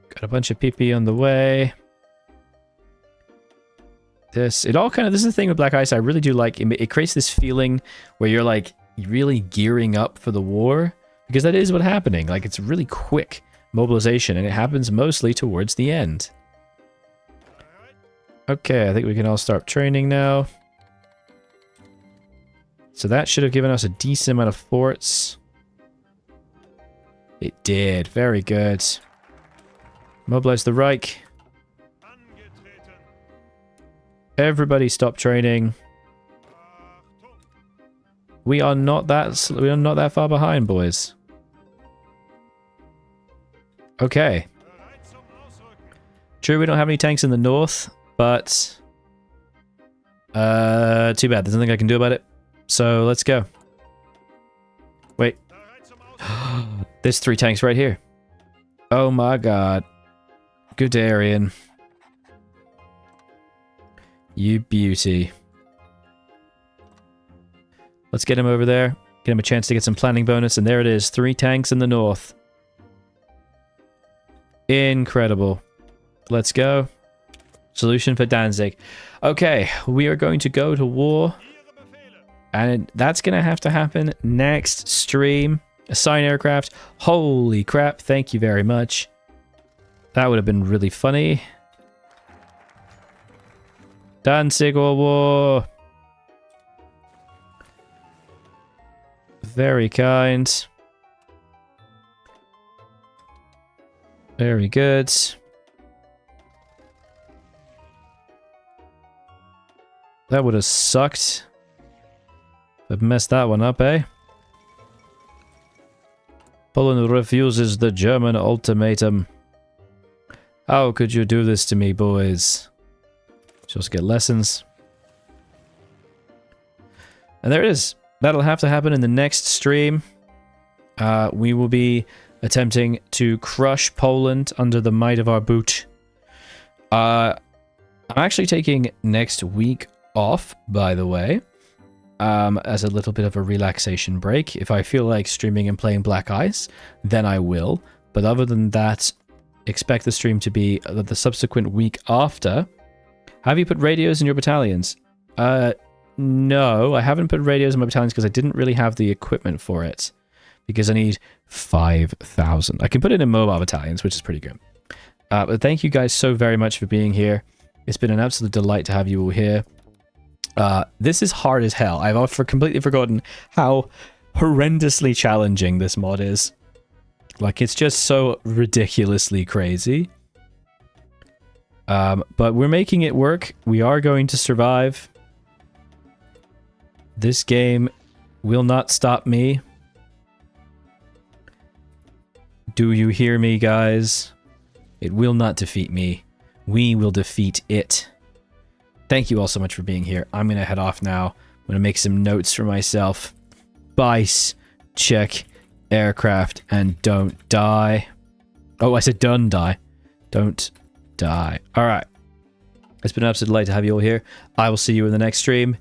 Got a bunch of PP on the way. This is the thing with Black Ice I really do like. It creates this feeling where you're like really gearing up for the war, because that is what's happening. Like, it's really quick mobilization, and it happens mostly towards the end. Okay, I think we can all start training now. So that should have given us a decent amount of forts. It did. Very good. Mobilize the Reich. Everybody stop training. We are not that far behind, boys. Okay. True, we don't have any tanks in the north, but too bad. There's nothing I can do about it. So let's go. Wait. There's 3 tanks right here. Oh my god. Guderian. You beauty. Let's get him over there. Get him a chance to get some planning bonus, and there it is. 3 tanks in the north. Incredible. Let's go. Solution for Danzig. Okay, we are going to go to war. And that's going to have to happen next stream. Assign aircraft. Holy crap, thank you very much. That would have been really funny. Danzig or war. Very kind. Very good. That would have sucked. I've messed that one up, eh? Poland refuses the German ultimatum. How could you do this to me, boys? Just get lessons. And there it is. That'll have to happen in the next stream. We will be attempting to crush Poland under the might of our boot. I'm actually taking next week off, by the way, as a little bit of a relaxation break. If I feel like streaming and playing Black Ice, then I will. But other than that, expect the stream to be the subsequent week after. Have you put radios in your battalions? No, I haven't put radios in my battalions because I didn't really have the equipment for it. Because I need 5,000. I can put it in mobile battalions, which is pretty good. But thank you guys so very much for being here. It's been an absolute delight to have you all here. This is hard as hell. I've completely forgotten how horrendously challenging this mod is. Like, it's just so ridiculously crazy. But we're making it work. We are going to survive. This game will not stop me. Do you hear me, guys? It will not defeat me. We will defeat it. Thank you all so much for being here. I'm going to head off now. I'm going to make some notes for myself. BICE, check aircraft, and don't die. Oh, I said don't die. Don't die. All right. It's been an absolute delight to have you all here. I will see you in the next stream.